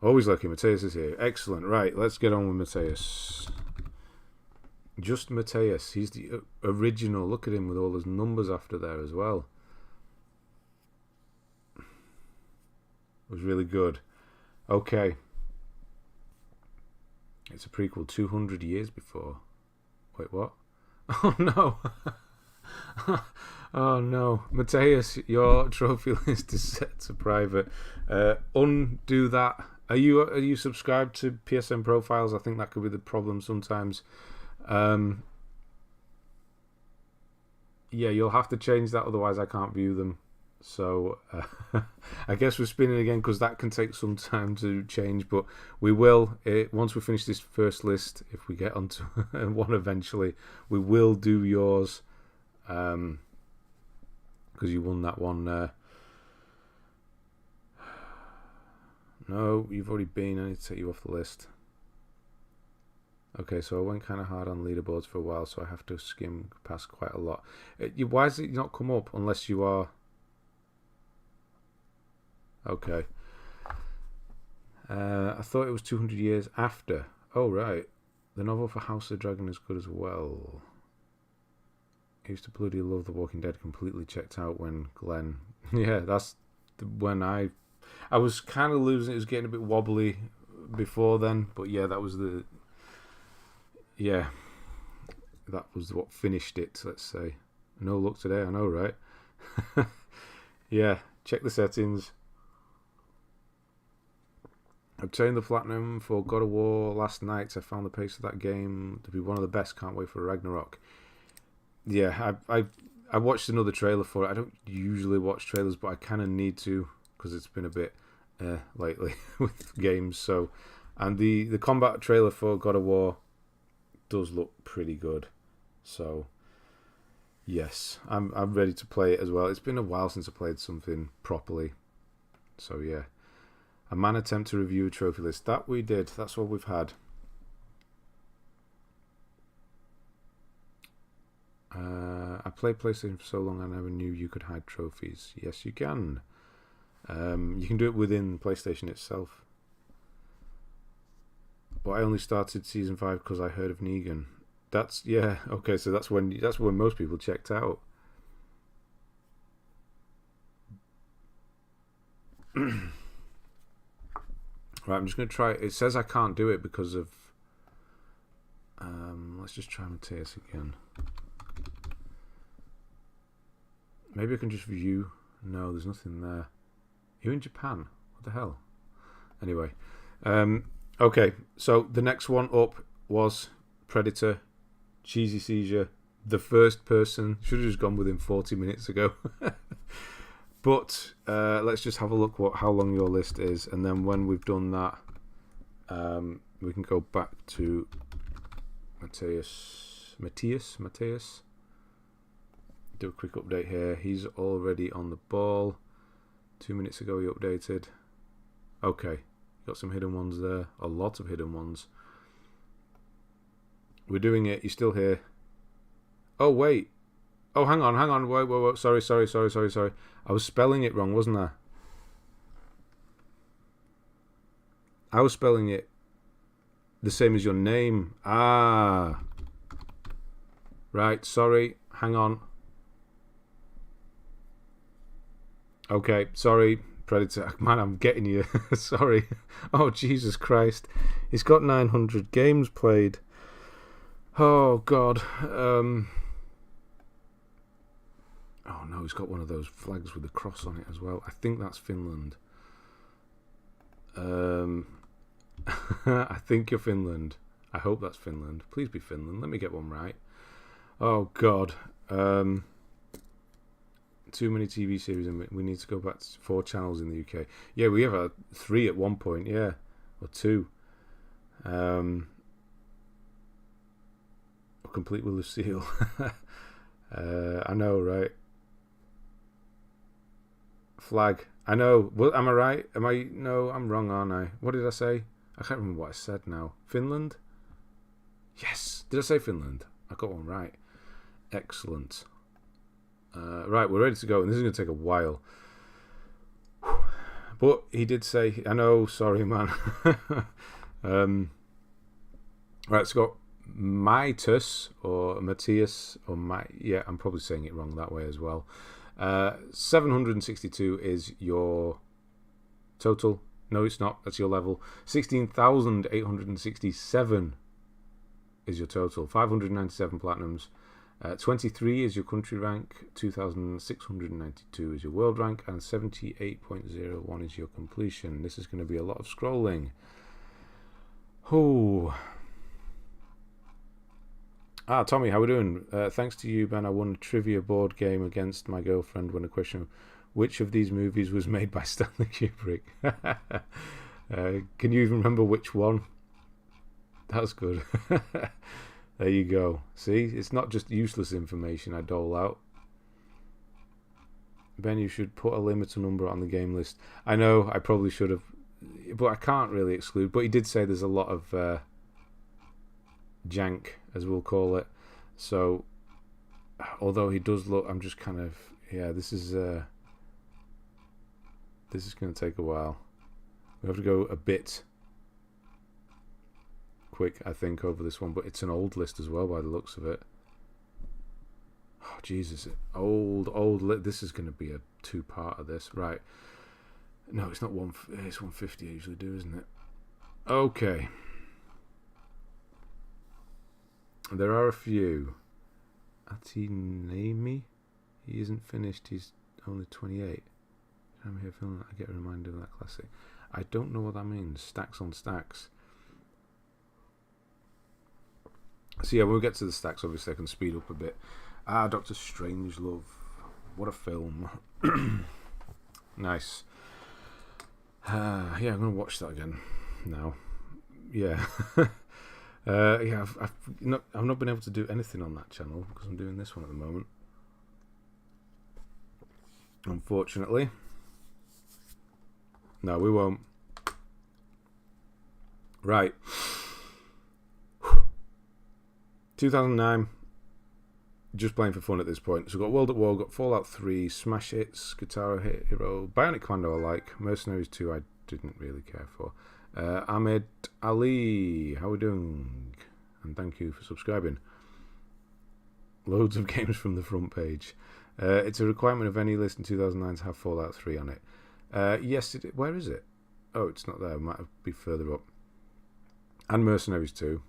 Always lucky. Mateus is here. Excellent. Right, let's get on with Mateus. Just Mateus. He's the original. Look at him with all his numbers after there as well. It was really good. Okay. It's a prequel 200 years before. Wait, what? Oh no. Oh no. Mateus, your trophy list is set to private. Undo that. Are you subscribed to PSN profiles? I think that could be the problem sometimes. Yeah, you'll have to change that, otherwise I can't view them. So I guess we're spinning again because that can take some time to change, but we will, once we finish this first list, if we get onto one eventually, we will do yours, because you won that one. No, you've already been. I need to take you off the list. Okay, so I went kind of hard on leaderboards for a while, so I have to skim past quite a lot. Why does it not come up unless you are... Okay. I thought it was 200 years after. Oh, right. The novel for House of the Dragon is good as well. I used to bloody love The Walking Dead. Completely checked out when Glenn... Yeah, that's when I was kind of losing. It was getting a bit wobbly before then, but yeah, that was the... Yeah, that was what finished it, let's say. No luck today, I know, right? Yeah, Check the settings. Obtained the platinum for God of War last night. I found the pace of that game to be one of the best. Can't wait for Ragnarok. Yeah, I watched another trailer for it. I don't usually watch trailers, but I kind of need to because it's been a bit lately with games. So, and the combat trailer for God of War does look pretty good. So, yes, I'm ready to play it as well. It's been a while since I played something properly. So yeah. A man attempt to review a trophy list. That we did. That's what we've had. I played PlayStation for so long I never knew you could hide trophies. Yes, you can. You can do it within PlayStation itself. But I only started Season 5 because I heard of Negan. Yeah, okay, so that's when most people checked out. Right, I'm just going to try. It says I can't do it because of... let's just try Matthias again. Maybe I can just view. No, there's nothing there. You're in Japan. What the hell? Anyway. Okay, so the next one up was Predator, Cheesy Seizure, the first person. Should have just gone within 40 minutes ago. But let's just have a look how long your list is, and then when we've done that, we can go back to Matthias. Do a quick update here. He's already on the ball. 2 minutes ago he updated. Okay, got some hidden ones there. A lot of hidden ones. We're doing it. You're still here. Oh, wait. Oh, hang on. Wait. Sorry. I was spelling it wrong, wasn't I? I was spelling it the same as your name. Ah. Right, sorry. Hang on. Okay, sorry, Predator. Man, I'm getting you. Sorry. Oh, Jesus Christ. He's got 900 games played. Oh, God. Oh no, he's got one of those flags with a cross on it as well. I think that's Finland. I think you're Finland. I hope that's Finland. Please be Finland. Let me get one right. Oh God. Too many TV series, and we need to go back to 4 channels in the UK. Yeah, we have 3 at one point. Yeah, or 2. Complete with Lucille. I know, right? Flag. I know. Well, am I right? No, I'm wrong, aren't I? What did I say? I can't remember what I said now. Finland? Yes. Did I say Finland? I got one right. Excellent. Right, we're ready to go, and this is going to take a while. But he did say, I know, sorry, man. Right, so got Matthias, or Matthias, or yeah, I'm probably saying it wrong that way as well. 762 is your total. No, it's not. That's your level. 16,867 is your total. 597 platinums. 23 is your country rank. 2,692 is your world rank. And 78.01 is your completion. This is going to be a lot of scrolling. Oh. Tommy, how we doing? Thanks to you, Ben, I won a trivia board game against my girlfriend when a question, which of these movies was made by Stanley Kubrick? Can you even remember which one? That's good. There you go. See, it's not just useless information I dole out. Ben, you should put a limiter number on the game list. I know, I probably should have, but I can't really exclude. But he did say there's a lot of jank, as we'll call it. So, although he does look, I'm just kind of, yeah, this is going to take a while. We have to go a bit quick, I think, over this one, but it's an old list as well by the looks of it. Oh, Jesus, old. This is going to be a 2-part of this, right? No, it's not one. It's 150 I usually do, isn't it? Okay. There are a few. Atinami, he isn't finished. He's only 28. I'm here feeling that I get a reminder of that classic. I don't know what that means. Stacks on stacks. So yeah, when we get to the stacks, obviously I can speed up a bit. Doctor Strangelove. What a film. Nice. Yeah, I'm going to watch that again now. Yeah. Yeah, I've not been able to do anything on that channel because I'm doing this one at the moment. Unfortunately. No, we won't. Right. 2009. Just playing for fun at this point. So we've got World at War, got Fallout 3, Smash Hits, Guitar Hero, Bionic Commando I like, Mercenaries 2 I didn't really care for. Ahmed Ali, how are we doing? And thank you for subscribing. Loads of games from the front page. It's a requirement of any list in 2009 to have Fallout 3 on it. Yes, where is it? Oh, it's not there. It might be further up. And Mercenaries 2.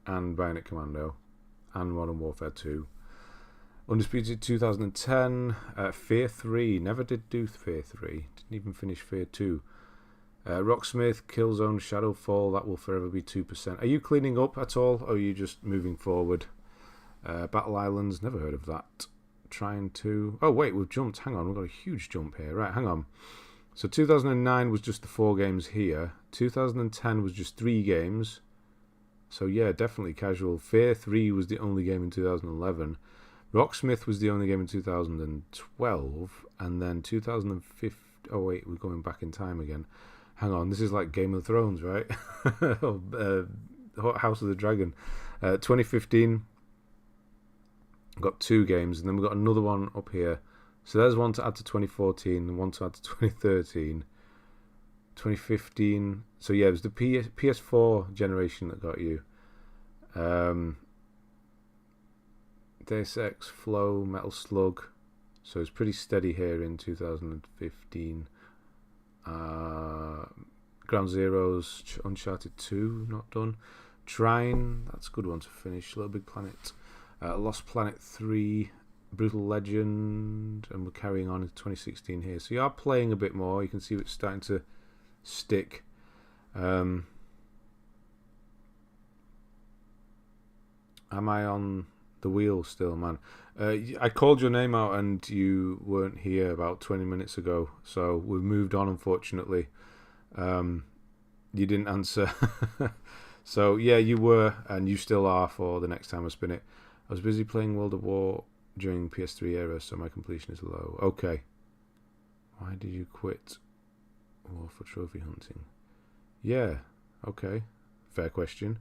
And Bionic Commando. And Modern Warfare 2. Undisputed 2010. Fear 3. Never did do Fear 3. Didn't even finish Fear 2. Rocksmith, Killzone, Shadowfall. That will forever be 2%. Are you cleaning up at all? Or are you just moving forward? Battle Islands. Never heard of that. Trying to... Oh, wait. We've jumped. Hang on. We've got a huge jump here. Right, hang on. So 2009 was just the 4 games here. 2010 was just 3 games. So yeah, definitely casual. Fear 3 was the only game in 2011. Rocksmith was the only game in 2012. And then 2015... Oh wait, we're going back in time again. Hang on, this is like Game of Thrones, right? House of the Dragon. 2015, got 2 games. And then we've got another one up here. So there's one to add to 2014 and one to add to 2013. 2015. So yeah, it was the PS4 generation that got you. Deus Ex, Flow, Metal Slug. So it's pretty steady here in 2015. Ground Zeroes, Uncharted 2, not done. Trine, that's a good one to finish. Little Big Planet. Lost Planet 3. Brutal Legend. And we're carrying on in 2016 here. So you are playing a bit more. You can see it's starting to stick. Am I on the wheel still, man? I called your name out and you weren't here about 20 minutes ago, so we've moved on, unfortunately. You didn't answer. So yeah, you were, and you still are for the next time I spin it. I was busy playing World of War during PS3 era, so my completion is low. Okay. Why did you quit War for trophy hunting? Yeah, okay. Fair question.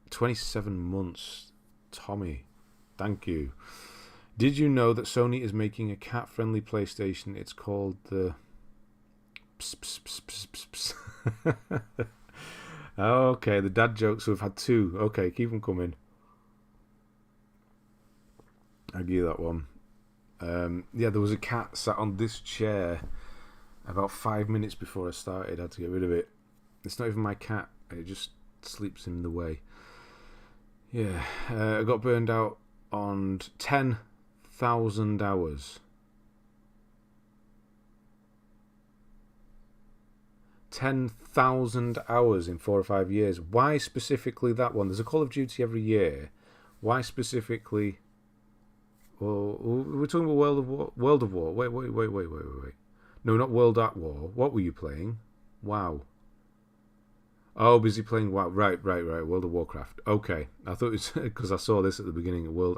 27 months. Tommy, thank you. Did you know that Sony is making a cat-friendly PlayStation? It's called the... Okay, the dad jokes. We've had 2. Okay, keep them coming. I'll give you that one. Yeah, there was a cat sat on this chair about 5 minutes before I started. I had to get rid of it. It's not even my cat. It just sleeps in the way. Yeah, I got burned out on 10,000 hours. 10,000 hours in 4 or 5 years. Why specifically that one? There's a Call of Duty every year. Why specifically? Well, we're talking about World of War. World of War. Wait. No, not World at War. What were you playing? WoW. Oh, busy playing WoW. Right. World of Warcraft. Okay. I thought it was because I saw this at the beginning of World.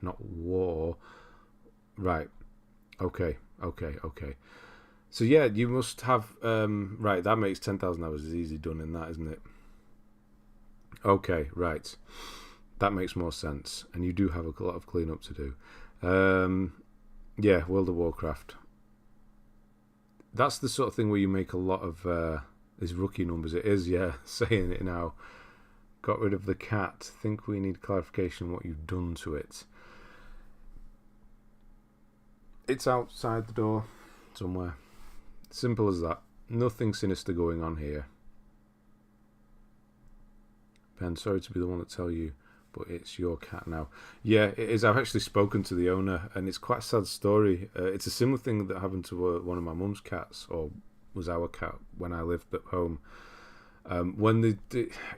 Not War. Right. Okay. So yeah, you must have, right, that makes 10,000 hours is easy done in that, isn't it? Okay, right. That makes more sense. And you do have a lot of cleanup to do. Yeah, World of Warcraft. That's the sort of thing where you make a lot of these rookie numbers. It is, yeah, saying it now. Got rid of the cat. Think we need clarification what you've done to it. It's outside the door somewhere. Simple as that. Nothing sinister going on here. Ben, sorry to be the one to tell you but it's your cat now. Yeah, it is. I've actually spoken to the owner, and it's quite a sad story. It's a similar thing that happened to one of my mum's cats, or was our cat when I lived at home.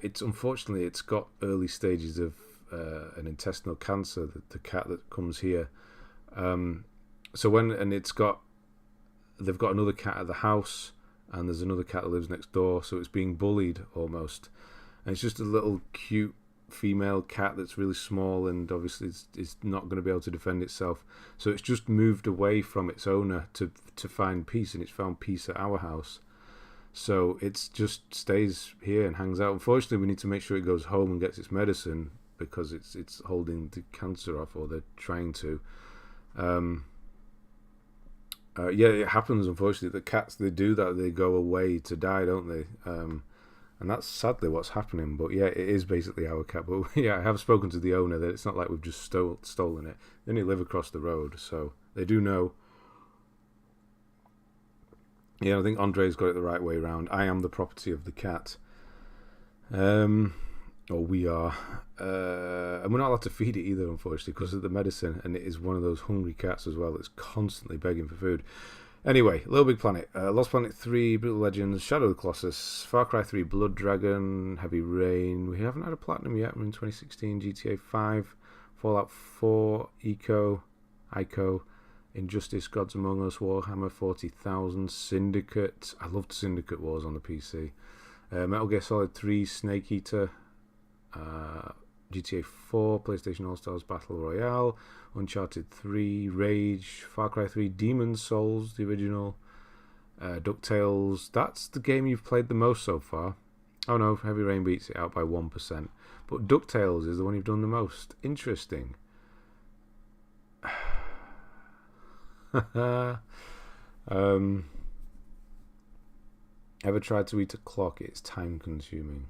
It's unfortunately it's got early stages of an intestinal cancer. The cat that comes here. They've got another cat at the house, and there's another cat that lives next door, so it's being bullied almost. And it's just a little cute female cat that's really small, and obviously it's not going to be able to defend itself. So it's just moved away from its owner to find peace, and it's found peace at our house. So it just stays here and hangs out. Unfortunately, we need to make sure it goes home and gets its medicine, because it's holding the cancer off, or they're trying to. Yeah, it happens, unfortunately. The cats, they do that. They go away to die, don't they? And that's sadly what's happening. But yeah, it is basically our cat. But yeah, I have spoken to the owner that it's not like we've just stolen it. They only live across the road, so they do know. Yeah, I think Andre's got it the right way around. I am the property of the cat. Or we are. And we're not allowed to feed it either, unfortunately, because of the medicine. And it is one of those hungry cats as well that's constantly begging for food. Anyway, Little Big Planet. Lost Planet 3, Brutal Legends, Shadow of the Colossus, Far Cry 3, Blood Dragon, Heavy Rain. We haven't had a platinum yet. We're in 2016. GTA 5, Fallout 4, Ico, Injustice, Gods Among Us, Warhammer 40,000, Syndicate. I loved Syndicate Wars on the PC. Metal Gear Solid 3, Snake Eater, GTA 4, PlayStation All-Stars Battle Royale, Uncharted 3, Rage, Far Cry 3, Demon's Souls, the original, DuckTales. That's the game you've played the most so far. Oh no, Heavy Rain beats it out by 1%. But DuckTales is the one you've done the most. Interesting. Ever tried to eat a clock? It's time consuming.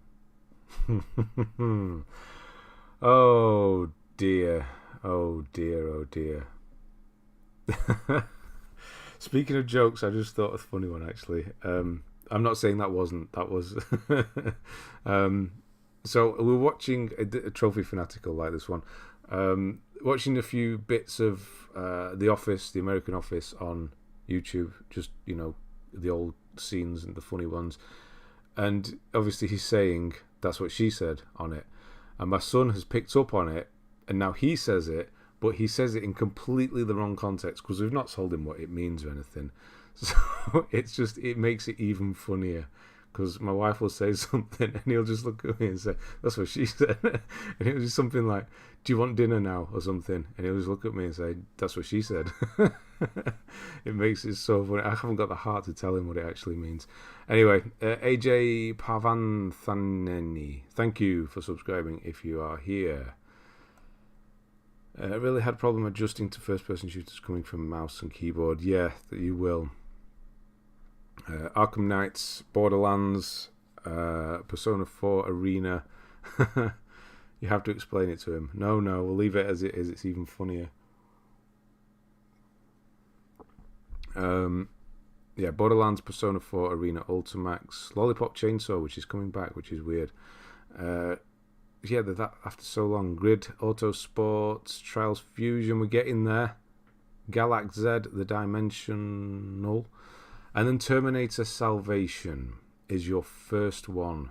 Oh dear. Oh dear, oh dear. Speaking of jokes, I just thought of a funny one actually. I'm not saying that wasn't. That was. So we're watching a Trophy Fanatical like this one. Watching a few bits of The Office, the American Office on YouTube. Just, the old scenes and the funny ones. And obviously he's saying, "That's what she said" on it. And my son has picked up on it, and now he says it, but he says it in completely the wrong context, because we've not told him what it means or anything. So it makes it even funnier, because my wife will say something and he'll just look at me and say, "That's what she said." And it'll be something like, "Do you want dinner now?" or something. And he'll just look at me and say, "That's what she said." It makes it so funny. I haven't got the heart to tell him what it actually means. Anyway, AJ Pavanthaneni, thank you for subscribing if you are here. I really had a problem adjusting to first-person shooters coming from mouse and keyboard. Yeah, that you will. Arkham Knights, Borderlands, Persona 4 Arena. You have to explain it to him. No, we'll leave it as it is. It's even funnier. Yeah, Borderlands, Persona 4 Arena, Ultimax, Lollipop Chainsaw, which is coming back, which is weird. Yeah, that after so long. Grid, Autosports, Trials Fusion, we're getting there. Galax Z, The Dimensional. And then Terminator Salvation is your first one.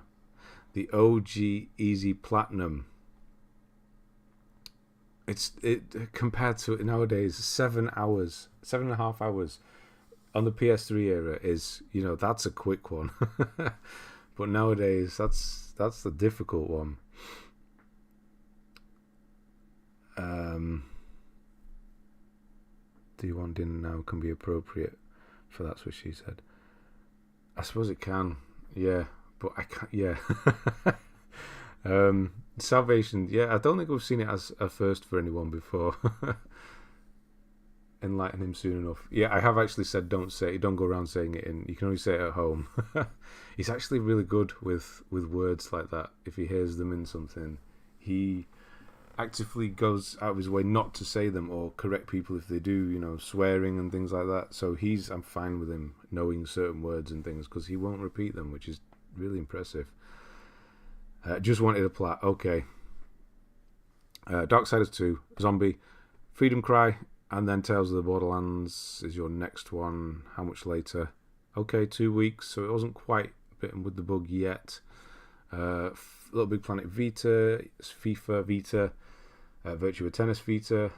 The OG Easy Platinum. It compared to nowadays, 7.5 hours on the PS3 era is, that's a quick one. But nowadays, that's the difficult one. Do you want dinner now? Can be appropriate for That's What She Said. I suppose it can, yeah, but I can't. Yeah. Salvation, yeah, I don't think we've seen it as a first for anyone before. Enlighten him soon enough. Yeah, I have actually said don't go around saying it, and you can only say it at home. He's actually really good with words like that. If he hears them in something, he actively goes out of his way not to say them or correct people if they do, swearing and things like that. So I'm fine with him knowing certain words and things, because he won't repeat them, which is really impressive. Just wanted a plat. Okay. Darksiders 2, Zombie, Freedom Cry, and then Tales of the Borderlands is your next one. How much later? Okay, 2 weeks, so it wasn't quite bitten with the bug yet. Little Big Planet Vita, FIFA Vita, Virtua Tennis Vita,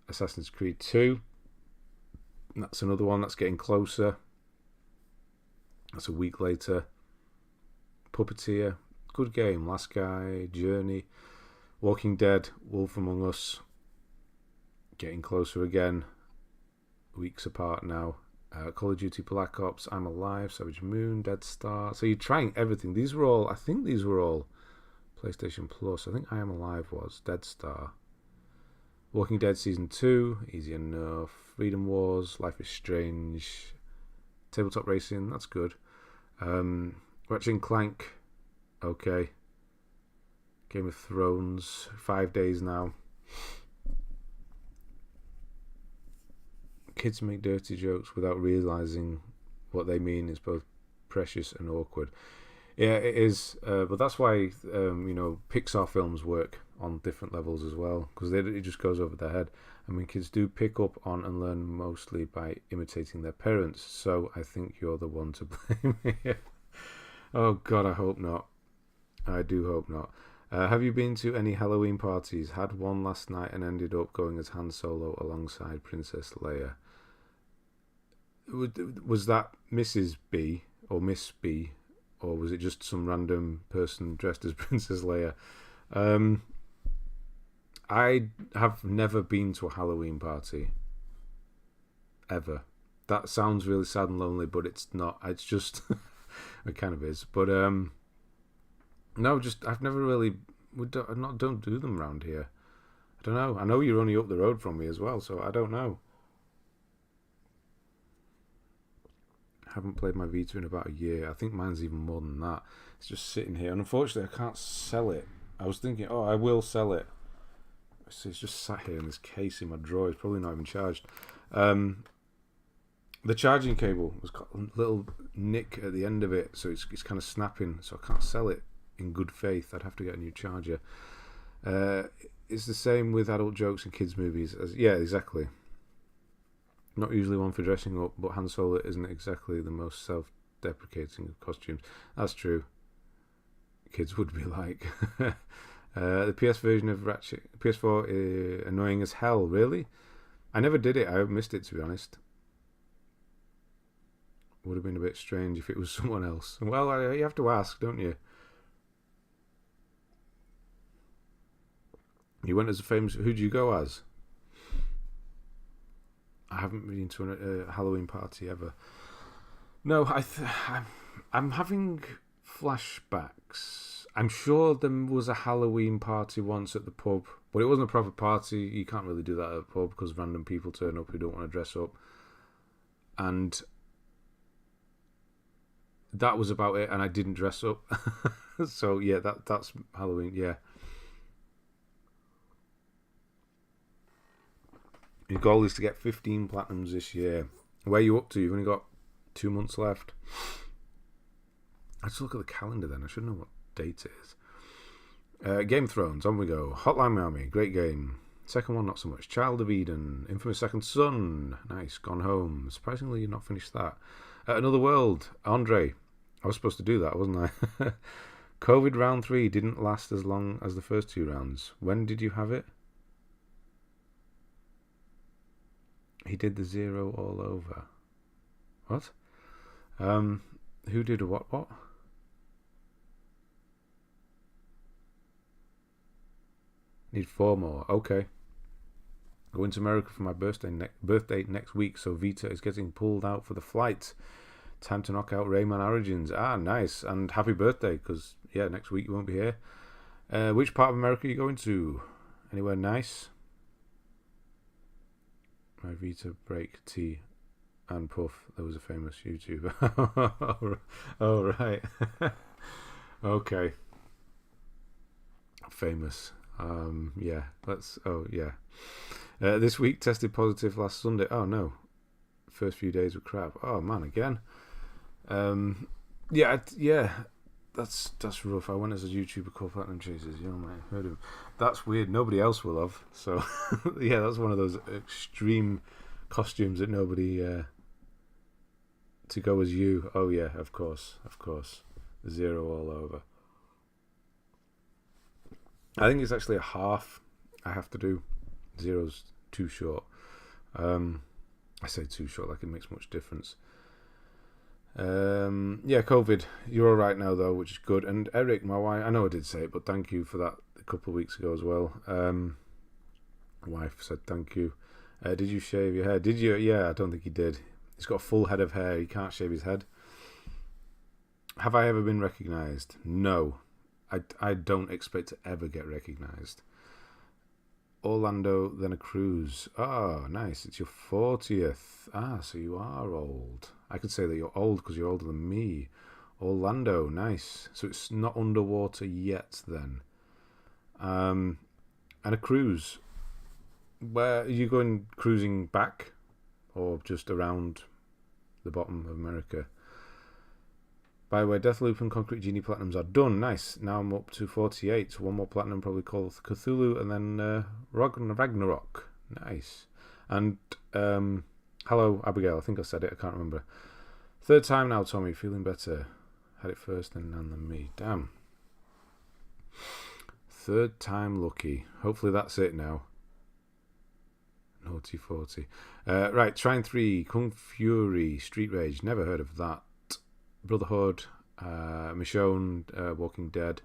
Assassin's Creed 2. That's another one that's getting closer. That's a week later. Puppeteer, good game. Last Guy, Journey, Walking Dead, Wolf Among Us, getting closer again. Weeks apart now. Call of Duty Black Ops, I'm Alive, Savage Moon, Dead Star. So you're trying everything. I think these were all PlayStation Plus. I think I Am Alive was. Dead Star. Walking Dead Season 2, easy enough. Freedom Wars, Life is Strange. Tabletop Racing, that's good. Ratchet and Clank, okay. Game of Thrones, 5 days now. Kids make dirty jokes without realising what they mean is both precious and awkward. Yeah, it is, but that's why Pixar films work on different levels as well, because it just goes over their head. I mean, kids do pick up on and learn mostly by imitating their parents, so I think you're the one to blame here. Oh God, I hope not. I do hope not. Have you been to any Halloween parties? Had one last night and ended up going as Han Solo alongside Princess Leia. Was that Mrs. B or Miss B, or was it just some random person dressed as Princess Leia? I have never been to a Halloween party. Ever. That sounds really sad and lonely, but it's not. It's just... it kind of is. But, no, I've never really... don't do them around here. I don't know. I know you're only up the road from me as well, so I don't know. I haven't played my Vita in about a year. I think mine's even more than that. It's just sitting here. And unfortunately, I can't sell it. I was thinking, I will sell it. So it's just sat here in this case in my drawer. It's probably not even charged. The charging cable has got a little nick at the end of it, so it's kind of snapping. So I can't sell it in good faith. I'd have to get a new charger. It's the same with adult jokes and kids' movies. Yeah, exactly. Not usually one for dressing up, but Han Solo isn't exactly the most self-deprecating of costumes. That's true. Kids would be like. The PS version of Ratchet, PS4, annoying as hell. Really? I never did it. I missed it, to be honest. Would have been a bit strange if it was someone else. Well, you have to ask, don't you? You went as a famous... Who'd you go as? I haven't been to a Halloween party ever. No, I'm having flashbacks. I'm sure there was a Halloween party once at the pub, but it wasn't a proper party. You can't really do that at a pub because random people turn up who don't want to dress up. And that was about it, and I didn't dress up. So, yeah, that's Halloween, yeah. Your goal is to get 15 platinums this year. Where are you up to? You've only got 2 months left. I just look at the calendar then. I should know what date it is. Game of Thrones, on we go. Hotline Miami, great game. Second one, not so much. Child of Eden, Infamous Second Son, nice. Gone Home, surprisingly you've not finished that. Another World, Andre. I was supposed to do that, wasn't I? COVID round 3 didn't last as long as the first 2 rounds. When did you have it? He did the 0 all over. What? Who did what? Need 4 more. Okay. Going to America for my birthday next week, so Vita is getting pulled out for the flight. Time to knock out Rayman Origins. Ah, nice. And happy birthday, because, yeah, next week you won't be here. Which part of America are you going to? Anywhere nice? My Vita break tea and puff. There was a famous YouTuber. Oh, right. Okay. Famous. Yeah. This week tested positive last Sunday. Oh no. First few days were crap. Oh man, again. Yeah. That's rough. I went as a YouTuber called Platinum Chasers. You might have heard of him. That's weird. Nobody else will have. So yeah, that's one of those extreme costumes that nobody to go as you. Oh yeah, of course. Zero all over. I think it's actually a half I have to do. Zero's too short. I say too short like it makes much difference. Yeah, COVID. You're all right now though, which is good. And Eric, my wife, I know I did say it, but thank you for that a couple of weeks ago as well. Wife said thank you. Did you shave your hair? Did you? Yeah, I don't think he did. He's got a full head of hair. He can't shave his head. Have I ever been recognised? No. I don't expect to ever get recognised. Orlando, then a cruise. Oh, nice. It's your 40th. Ah, so you are old. I could say that you're old because you're older than me. Orlando, nice. So it's not underwater yet then. And a cruise. Where are you going cruising back? Or just around the bottom of America? By the way, Deathloop and Concrete Genie Platinums are done. Nice. Now I'm up to 48. So one more Platinum, probably called Cthulhu, and then Ragnarok. Nice. And hello, Abigail. I think I said it. I can't remember. Third time now, Tommy. Feeling better. Had it first, then Nan, then me. Damn. Third time lucky. Hopefully that's it now. Naughty 40. Right, Trine 3, Kung Fury, Street Rage. Never heard of that. Brotherhood, Michonne, Walking Dead,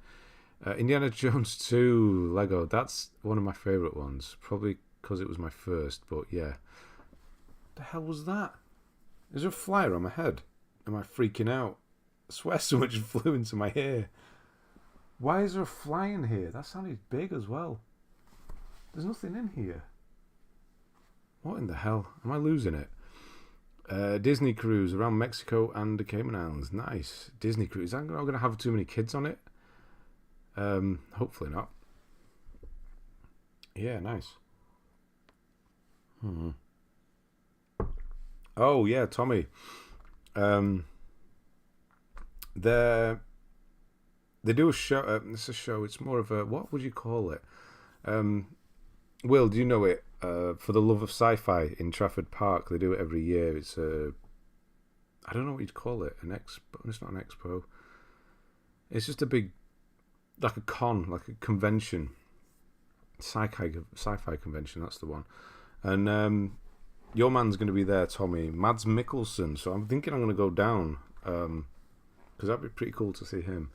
Indiana Jones 2, Lego. That's one of my favourite ones. Probably because it was my first, but yeah. The hell was that? Is there a flyer on my head? Am I freaking out? I swear so much flew into my ear. Why is there a fly in here? That sounded big as well. There's nothing in here. What in the hell? Am I losing it? Disney cruise around Mexico and the Cayman Islands. Nice. Disney cruise. I'm not going to have too many kids on it. Hopefully not. Yeah, nice. Oh, yeah, Tommy. They do a show. It's a show. It's more of a, what would you call it? Will, do you know it? For the Love of Sci-Fi in Trafford Park. They do it every year. It's a, I don't know what you'd call it. An expo. It's not an expo. It's just a big, like a con, like a convention. Sci-fi convention. That's the one. And your man's going to be there, Tommy. Mads Mikkelsen. So I'm thinking I'm going to go down. Because that'd be pretty cool to see him.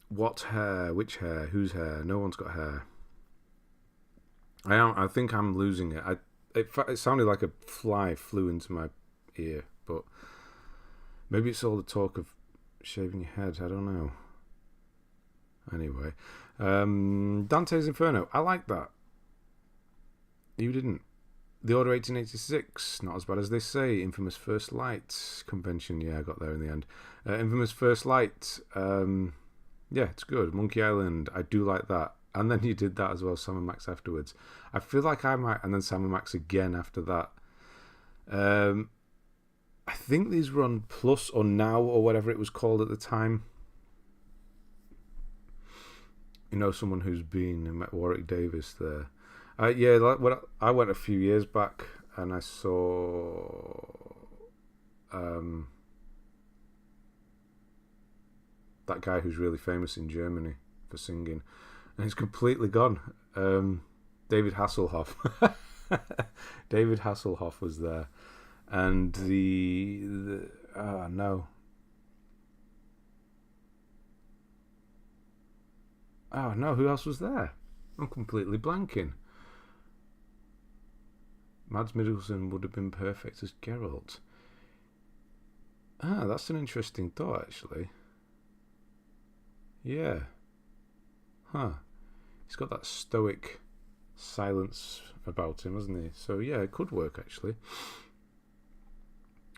What hair? Which hair? Whose hair? No one's got hair. I think I'm losing it. It sounded like a fly flew into my ear, but maybe it's all the talk of shaving your head. I don't know. Anyway, Dante's Inferno. I like that. You didn't. The Order 1886. Not as bad as they say. Infamous First Light convention. Yeah, I got there in the end. Infamous First Light. Yeah, it's good. Monkey Island. I do like that. And then you did that as well, Sam and Max afterwards. I feel like I might, and then Sam and Max again after that. I think these were on Plus or Now or whatever it was called at the time. You know, someone who's been and met Warwick Davis there. Yeah, like when I went a few years back and I saw that guy who's really famous in Germany for singing. And he's completely gone. David Hasselhoff. David Hasselhoff was there. And no. Oh, no, who else was there? I'm completely blanking. Mads Mikkelsen would have been perfect as Geralt. Ah, that's an interesting thought, actually. Yeah. Huh. He's got that stoic silence about him, hasn't he? So yeah, it could work actually.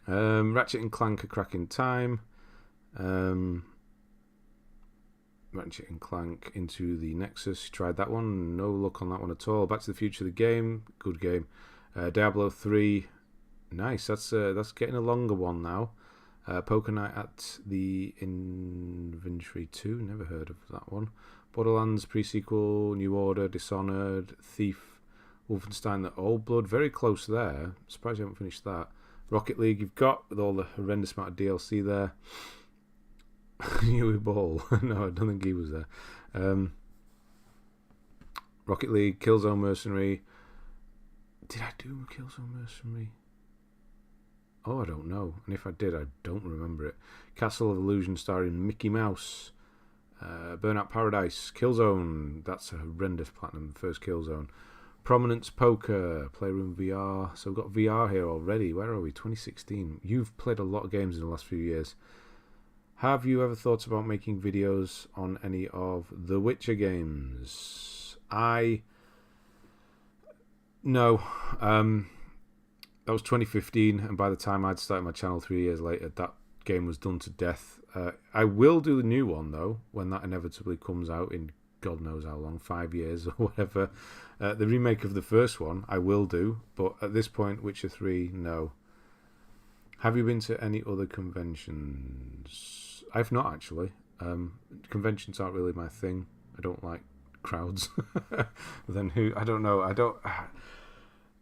Ratchet and Clank: A Crack in Time. Ratchet and Clank Into the Nexus. Tried that one. No luck on that one at all. Back to the Future, the game. Good game. Diablo 3. Nice. That's getting a longer one now. Poker Night at the Inventory 2, never heard of that one. Borderlands pre-sequel, New Order, Dishonored, Thief, Wolfenstein: The Old Blood, very close there. Surprised you haven't finished that. Rocket League you've got, with all the horrendous amount of DLC there. Huey Ball, no, I don't think he was there. Rocket League, Killzone Mercenary. Did I do Killzone Mercenary? Oh, I don't know. And if I did, I don't remember it. Castle of Illusion starring Mickey Mouse. Burnout Paradise. Killzone. That's a horrendous platinum. First Killzone. Prominence Poker. Playroom VR. So we've got VR here already. Where are we? 2016. You've played a lot of games in the last few years. Have you ever thought about making videos on any of the Witcher games? No. That was 2015, and by the time I'd started my channel 3 years later, that game was done to death. I will do the new one, though, when that inevitably comes out in God knows how long, 5 years or whatever. The remake of the first one, I will do, but at this point, Witcher 3, no. Have you been to any other conventions? I've not, actually. Conventions aren't really my thing. I don't like crowds. Then who? I don't know. I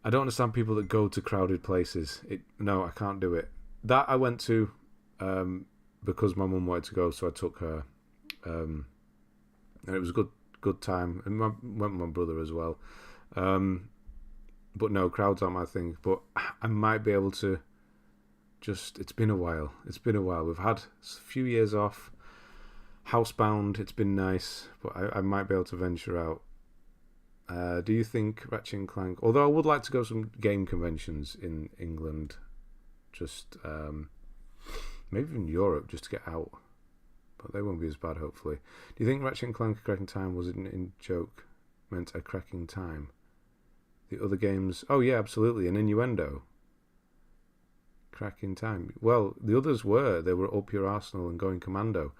don't understand people that go to crowded places. No, I can't do it. That I went to because my mum wanted to go, so I took her. And it was a good time. And went with my brother as well. But no, crowds aren't my thing. But I might be able to it's been a while. We've had a few years off. Housebound, it's been nice. But I might be able to venture out. Do you think Ratchet & Clank... Although I would like to go to some game conventions in England. Just... maybe in Europe, just to get out. But they won't be as bad, hopefully. Do you think Ratchet & Clank A Cracking Time was in joke meant a cracking time? The other games... Oh, yeah, absolutely. An innuendo. Cracking time. Well, the others were. They were up your arsenal and going commando.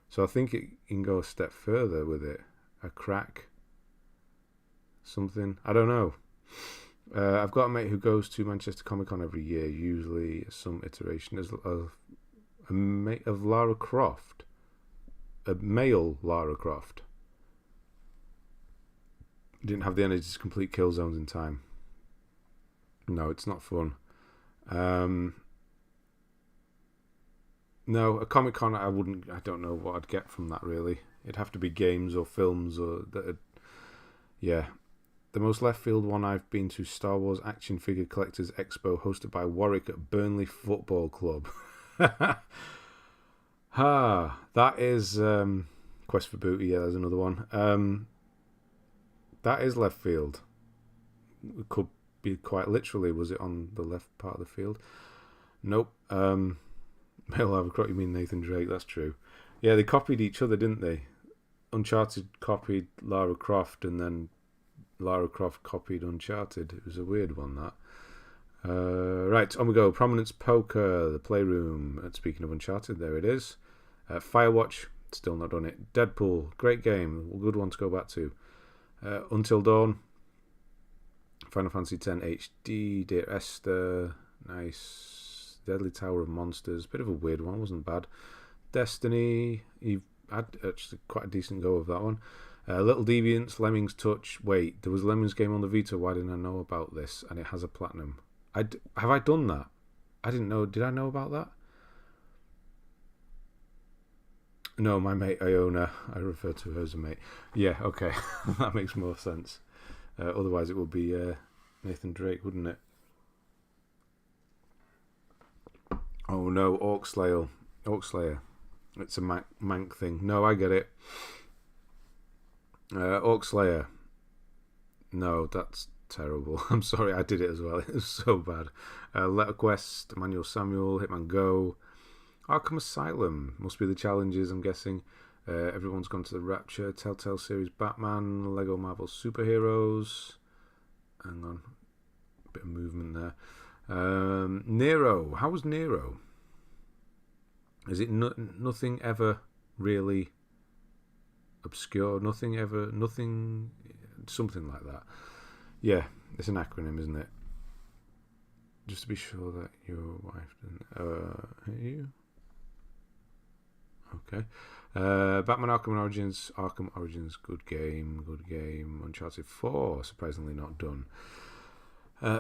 So I think it can go a step further with it. A crack... something. I don't know. I've got a mate who goes to Manchester Comic Con every year, usually some iteration of Lara Croft. A male Lara Croft. Didn't have the energy to complete kill zones in time. No, it's not fun. No, a Comic Con I don't know what I'd get from that really. It'd have to be games or films or yeah. The most left field one I've been to, Star Wars Action Figure Collectors Expo, hosted by Warwick at Burnley Football Club. That is Quest for Booty. Yeah, there's another one. That is left field. It could be quite literally. Was it on the left part of the field? Nope. Male Abercrombie, you mean Nathan Drake? That's true. Yeah, they copied each other, didn't they? Uncharted copied Lara Croft, and then Lara Croft copied Uncharted. It was a weird one, that. Right, on we go. Prominence Poker, The Playroom. And speaking of Uncharted, there it is. Firewatch, still not done it. Deadpool, great game. Good one to go back to. Until Dawn. Final Fantasy X HD. Dear Esther, nice. Deadly Tower of Monsters, bit of a weird one, wasn't bad. Destiny, you've had actually quite a decent go of that one. Little Deviants, Lemmings Touch. Wait, there was a Lemmings game on the Vita. Why didn't I know about this? And it has a platinum. Have I done that? I didn't know. Did I know about that? No, my mate Iona. I refer to her as a mate. Yeah, okay. That makes more sense. Otherwise it would be Nathan Drake, wouldn't it? Oh no, Orc Slayer. It's a mank thing. No, I get it. Orc Slayer. No, that's terrible. I'm sorry, I did it as well. It was so bad. Letter Quest, Emmanuel Samuel, Hitman Go, Arkham Asylum. Must be the challenges, I'm guessing. Everyone's Gone to the Rapture, Telltale series, Batman, Lego Marvel Superheroes. Hang on, bit of movement there. Nero. How was Nero? Is it nothing ever really obscure? Nothing, something like that. Yeah, it's an acronym, isn't it? Just to be sure that your wife didn't hit you. Okay. Batman Arkham Origins, good game. Uncharted 4, surprisingly not done.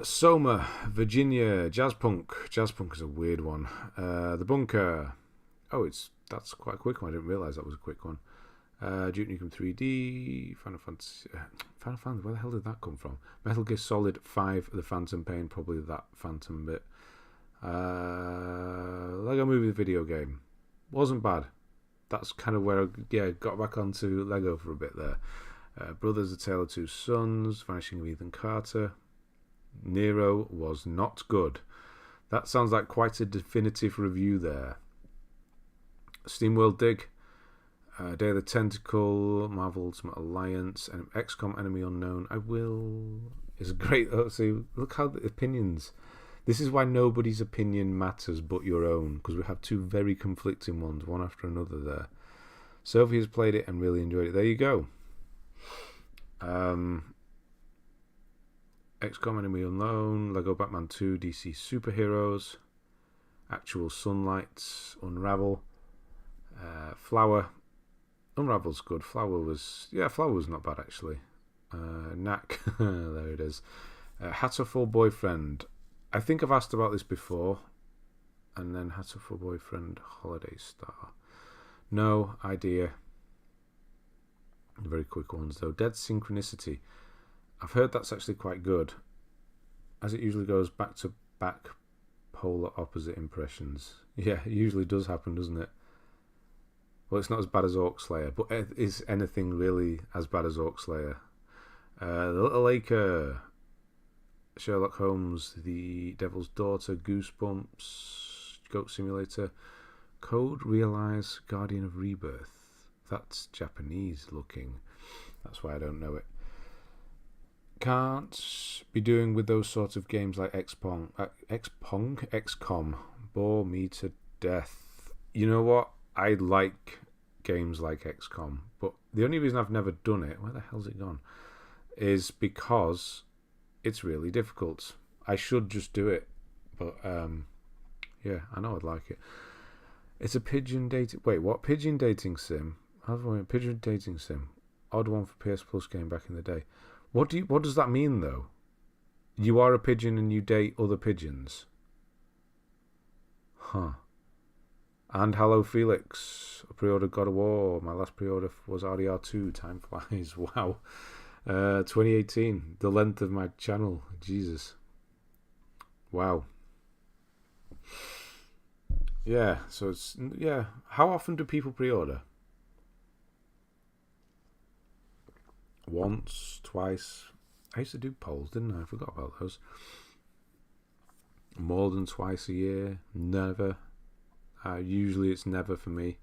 Soma, Virginia, Jazzpunk is a weird one. The Bunker, that's quite a quick one. I didn't realise that was a quick one. Duke Nukem 3D, Final Fantasy, where the hell did that come from? Metal Gear Solid 5, The Phantom Pain, probably that Phantom bit. Lego Movie video game, wasn't bad. That's kind of where I got back onto Lego for a bit there. Brothers: A Tale of Two Sons, Vanishing of Ethan Carter. Nero was not good. That sounds like quite a definitive review there. SteamWorld Dig, Day of the Tentacle, Marvel Ultimate Alliance, and XCOM Enemy Unknown. It's great. See, look how the opinions. This is why nobody's opinion matters but your own, because we have two very conflicting ones, one after another there. Sophie has played it and really enjoyed it. There you go. XCOM Enemy Unknown, Lego Batman 2, DC Superheroes, Actual Sunlight, Unravel, Flower. Unravel's good. Flower was not bad actually. Knack, there it is. Hatterful Boyfriend. I think I've asked about this before. And then Hatterful Boyfriend, Holiday Star. No idea. Very quick ones though. Dead Synchronicity. I've heard that's actually quite good, as it usually goes back to back polar opposite impressions. Yeah, it usually does happen, doesn't it? Well, it's not as bad as Orc Slayer, but is anything really as bad as Orc Slayer? The Little Acre, Sherlock Holmes, The Devil's Daughter, Goosebumps, Goat Simulator, Code Realize, Guardian of Rebirth. That's Japanese looking. That's why I don't know it. Can't be doing with those sorts of games like XCOM. Bore me to death. You know what? I like games like XCOM, but the only reason I've never done it, where the hell's it gone, is because it's really difficult. I should just do it, but yeah, I know I'd like it. It's a pigeon dating. Wait, what? Pigeon dating sim? Pigeon dating sim. Odd one for PS Plus game back in the day. What does that mean though? You are a pigeon and you date other pigeons. Huh. And hello Felix. I pre-ordered God of War. My last pre-order was RDR2. Time flies. Wow. 2018. The length of my channel. Jesus. Wow. Yeah, so it's how often do people pre-order? Once, twice. I used to do polls, didn't I? I forgot about those. More than twice a year? Never. Usually it's never for me.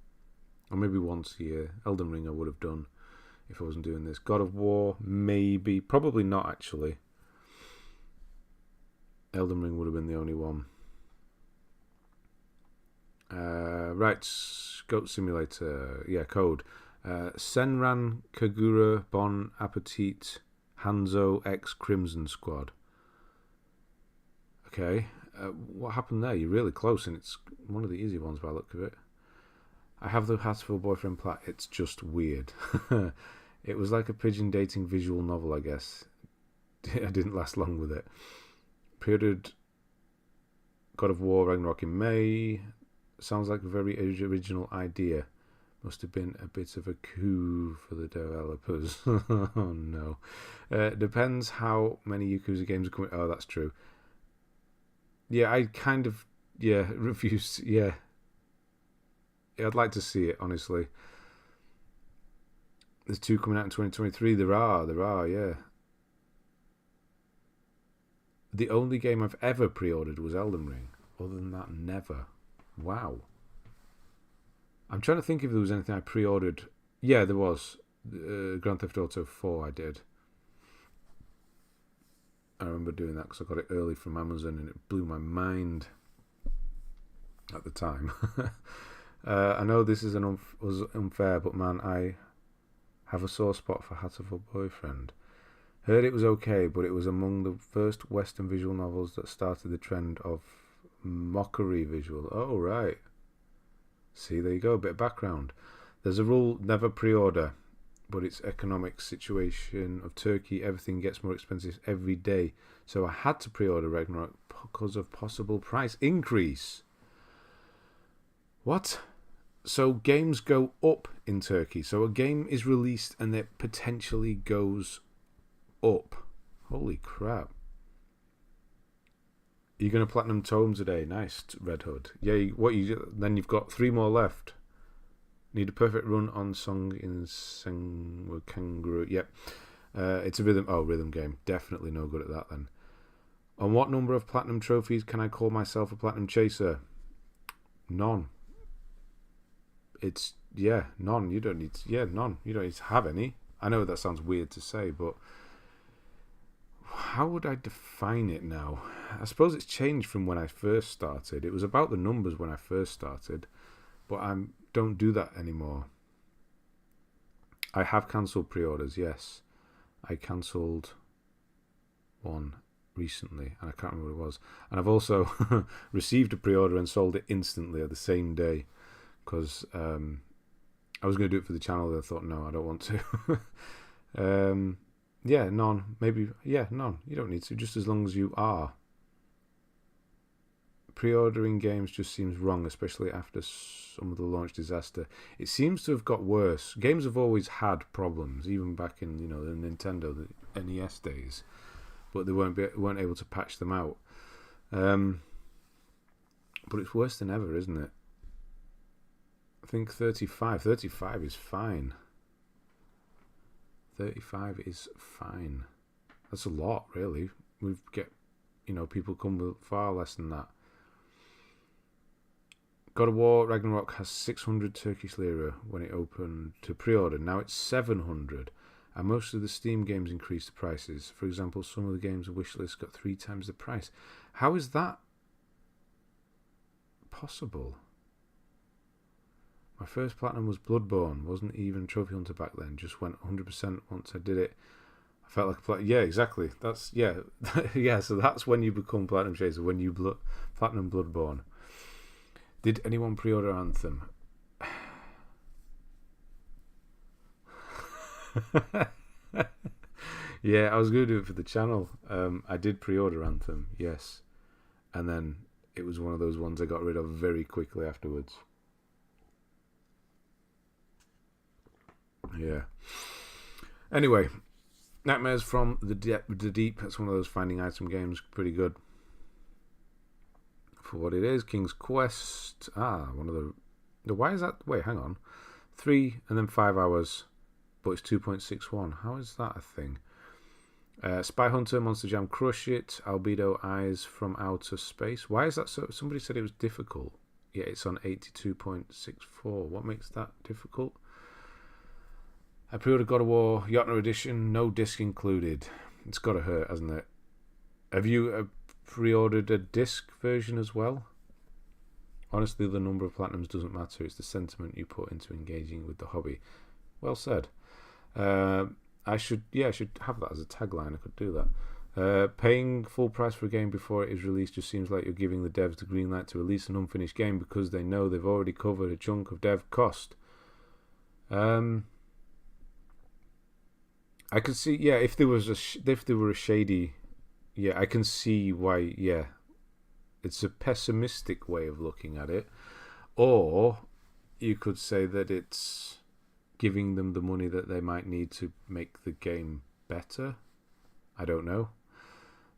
Or maybe once a year. Elden Ring I would have done if I wasn't doing this. God of War, maybe. Probably not, actually. Elden Ring would have been the only one. Right. Goat Simulator. Yeah, Code. Senran Kagura Bon Appetit Hanzo X Crimson Squad. Okay, what happened there? You're really close, and it's one of the easy ones by the look of it. I have the Hatterful Boyfriend plat. It's just weird. It was like a pigeon dating visual novel, I guess. I didn't last long with it. Period. God of War Ragnarok in May. Sounds like a very original idea. Must have been a bit of a coup for the developers. Oh no. Depends how many Yakuza games are coming. Oh, that's true. Yeah, I kind of refuse. Yeah, I'd like to see it, honestly. There's 2 coming out in 2023. There are, yeah. The only game I've ever pre-ordered was Elden Ring. Other than that, never. Wow. I'm trying to think if there was anything I pre-ordered. Yeah, there was. Grand Theft Auto 4 I did. I remember doing that because I got it early from Amazon and it blew my mind at the time. I know this is was unfair, but man, I have a sore spot for Hatterful Boyfriend. Heard it was okay, but it was among the first Western visual novels that started the trend of mockery visual. Oh, right. See, there you go, a bit of background. There's a rule, never pre-order, but it's economic situation of Turkey. Everything gets more expensive every day. So I had to pre-order Ragnarok because of possible price increase. What? So games go up in Turkey. So a game is released and it potentially goes up. Holy crap. You're going to platinum tome today. Nice, Red Hood. Yeah, then you've got 3 more left. Need a perfect run on Song in Kangaroo. Yep. It's a rhythm game. Definitely no good at that then. On what number of platinum trophies can I call myself a platinum chaser? None. None. You don't need to have any. I know that sounds weird to say, but how would I define it now? I suppose it's changed from when I first started. It was about the numbers when I first started, but I don't do that anymore. I have cancelled pre-orders, yes. I cancelled one recently, and I can't remember what it was. And I've also received a pre-order and sold it instantly at the same day, because I was going to do it for the channel, and I thought, no, I don't want to. Yeah, none. Maybe, yeah, none. You don't need to, just as long as you are. Pre-ordering games just seems wrong, especially after some of the launch disaster. It seems to have got worse. Games have always had problems, even back in the Nintendo, the NES days, but they weren't able to patch them out. But it's worse than ever, isn't it? I think 35. 35 is fine. 35 is fine. That's a lot, really. We get, people come with far less than that. God of War Ragnarok has 600 Turkish lira when it opened to pre-order. Now it's 700. And most of the Steam games increased the prices. For example, some of the games' wishlist got 3 times the price. How is that possible? My first platinum was Bloodborne. Wasn't even Trophy Hunter back then. Just went 100% once I did it. I felt like a platinum. Yeah, exactly. That's, yeah. Yeah, so that's when you become Platinum Chaser, when you Platinum Bloodborne. Did anyone pre-order Anthem? Yeah, I was going to do it for the channel. I did pre-order Anthem, yes. And then it was one of those ones I got rid of very quickly afterwards. Yeah. Anyway, Nightmares from the Deep. That's one of those finding item games. Pretty good for what it is. King's Quest. One of the. Why is that? Wait, hang on. 3 and then 5 hours, but it's 2.61. How is that a thing? Spy Hunter, Monster Jam, Crush It, Albedo Eyes from Outer Space. Why is that so? Somebody said it was difficult. Yeah, it's on 82.64. What makes that difficult? I pre-ordered God of War Jotner Edition, no disc included. It's got to hurt, hasn't it? Have you pre-ordered a disc version as well? Honestly, the number of platinums doesn't matter. It's the sentiment you put into engaging with the hobby. Well said. I should have that as a tagline. I could do that. Paying full price for a game before it is released just seems like you're giving the devs the green light to release an unfinished game because they know they've already covered a chunk of dev cost. I could see, yeah, if there were a shady, yeah, I can see why, yeah, it's a pessimistic way of looking at it, or you could say that it's giving them the money that they might need to make the game better. I don't know.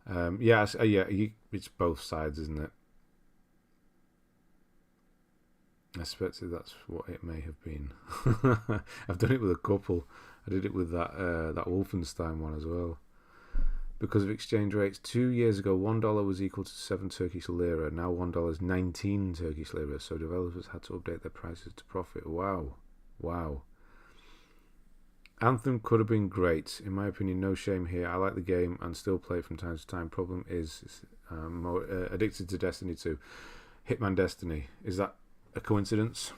It's both sides, isn't it? I suspect that's what it may have been. I've done it with a couple. I did it with that Wolfenstein one as well. Because of exchange rates, 2 years ago, $1 was equal to 7 Turkish lira. Now $1 is 19 Turkish lira. So developers had to update their prices to profit. Wow. Anthem could have been great. In my opinion, no shame here. I like the game and still play it from time to time. Problem is, more addicted to Destiny 2. Hitman Destiny. Is that a coincidence?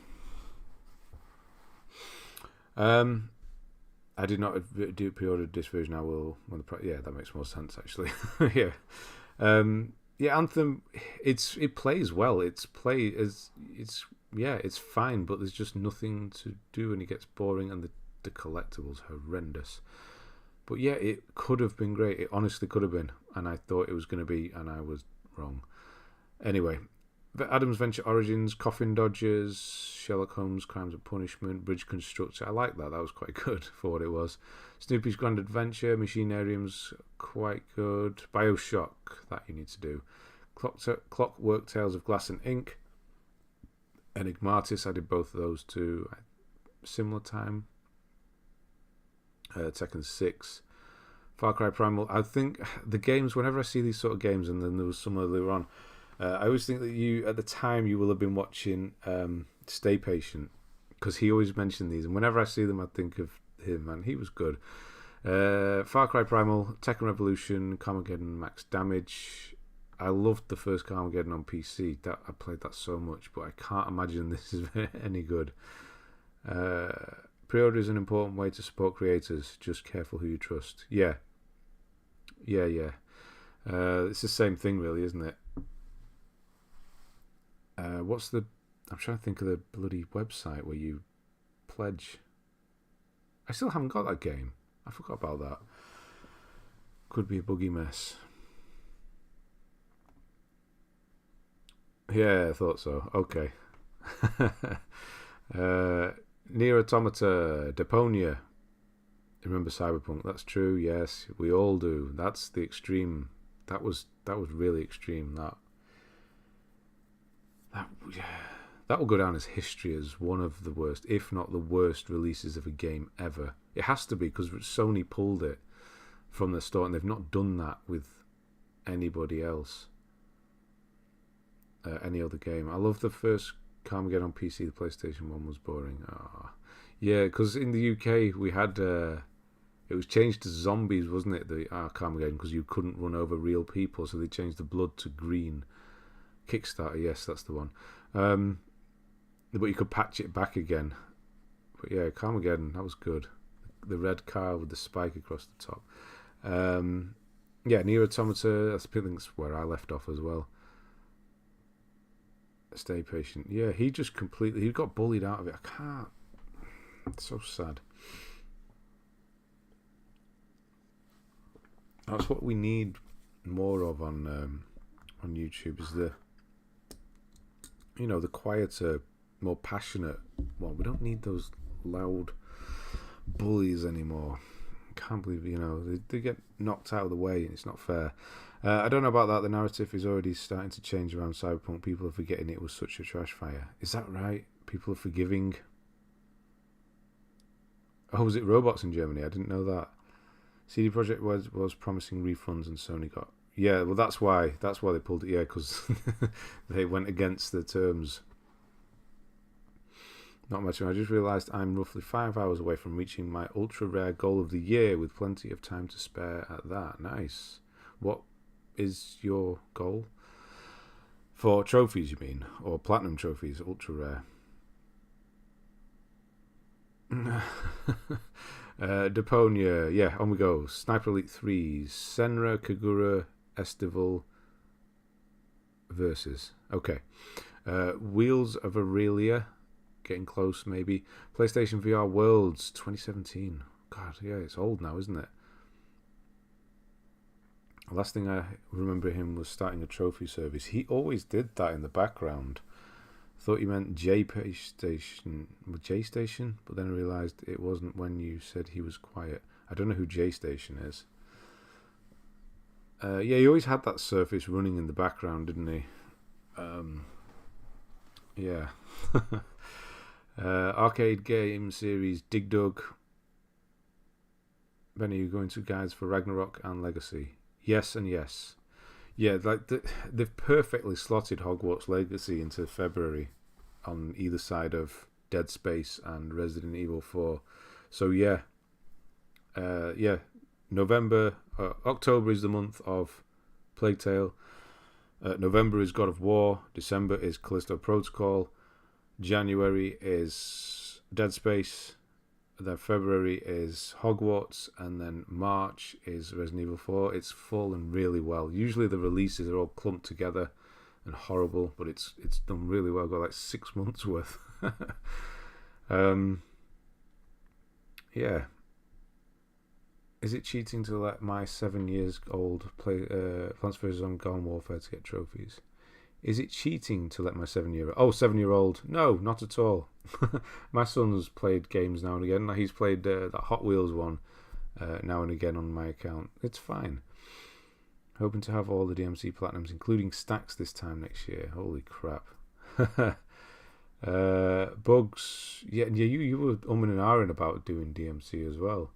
I did not do pre-order this version. I will when that makes more sense actually. Yeah. Anthem. It plays well. It's yeah, it's fine, but there's just nothing to do, and it gets boring, and the collectibles horrendous. But yeah, it could have been great. It honestly could have been, and I thought it was going to be, and I was wrong. Anyway, the Adam's Venture Origins, Coffin Dodgers, Sherlock Holmes, Crimes and Punishment, Bridge Constructor. I like that. That was quite good for what it was. Snoopy's Grand Adventure, Machinarium's quite good. Bioshock, that you need to do. Clockwork Tales of Glass and Ink. Enigmatis, I did both of those too. Similar time. Tekken 6. Far Cry Primal. I think the games, whenever I see these sort of games, and then there was some earlier on, I always think that you, at the time, you will have been watching Stay Patient, because he always mentioned these, and whenever I see them, I think of him, and he was good. Far Cry Primal, Tekken Revolution, Carmageddon, Max Damage. I loved the first Carmageddon on PC. I played that so much, but I can't imagine this is any good. Pre-order is an important way to support creators. Just careful who you trust. Yeah. It's the same thing, really, isn't it? I'm trying to think of the bloody website where you pledge. I still haven't got that game. I forgot about that. Could be a buggy mess. Yeah, I thought so. Okay. Nier Automata, Deponia. Remember Cyberpunk? That's true. Yes, we all do. That's the extreme. That was really extreme. That will go down as history as one of the worst, if not the worst, releases of a game ever. It has to be, because Sony pulled it from the start, and they've not done that with anybody else. Any other game. I love the first Carmageddon on PC. The PlayStation 1 was boring. Yeah, because in the UK we had it was changed to zombies, wasn't it? The Carmageddon, because you couldn't run over real people, so they changed the blood to green. Kickstarter, yes, that's the one. But you could patch it back again. But yeah, Carmageddon, that was good. The red car with the spike across the top. Yeah, Nier Automata, I think that's where I left off as well. Stay Patient. Yeah, he got bullied out of it. I can't. It's so sad. That's what we need more of on YouTube, is the quieter, more passionate one. We don't need those loud bullies anymore. I can't believe, they get knocked out of the way, and it's not fair. I don't know about that. The narrative is already starting to change around Cyberpunk. People are forgetting it was such a trash fire. Is that right? People are forgiving. Oh, was it robots in Germany? I didn't know that. CD Projekt was promising refunds, and Sony got. Yeah, well, that's why they pulled it. Yeah, because they went against the terms. Not much. I just realised I'm roughly 5 hours away from reaching my ultra rare goal of the year, with plenty of time to spare at that. Nice. What is your goal? For trophies, you mean? Or platinum trophies, ultra rare? Deponia, yeah, on we go. Sniper Elite 3, Senra, Kagura, Estival versus. Okay. Wheels of Aurelia, getting close maybe. PlayStation VR Worlds 2017. God, yeah, it's old now, isn't it? The last thing I remember him was starting a trophy service. He always did that in the background. Thought you meant J-Station, but then I realised it wasn't when you said he was quiet. I don't know who J-Station is. Yeah, he always had that surface running in the background, didn't he? Yeah. Arcade game series Dig Dug. Ben, are you going to guides for Ragnarok and Legacy? Yes and yes. Yeah, they've perfectly slotted Hogwarts Legacy into February on either side of Dead Space and Resident Evil 4. So yeah, October is the month of Plague Tale. November is God of War. December is Callisto Protocol. January is Dead Space. Then February is Hogwarts, and then March is Resident Evil 4. It's fallen really well. Usually the releases are all clumped together and horrible, but it's done really well. I've got like 6 months worth. Yeah. Is it cheating to let my 7 years old play Plants vs. Zombie Garden Warfare to get trophies? Is it cheating to let my 7-year-old? No, not at all. My son's played games now and again. He's played that Hot Wheels one now and again on my account. It's fine. Hoping to have all the DMC Platinums, including stacks this time next year. Holy crap. Bugs. Yeah, you were umming and ahhing about doing DMC as well.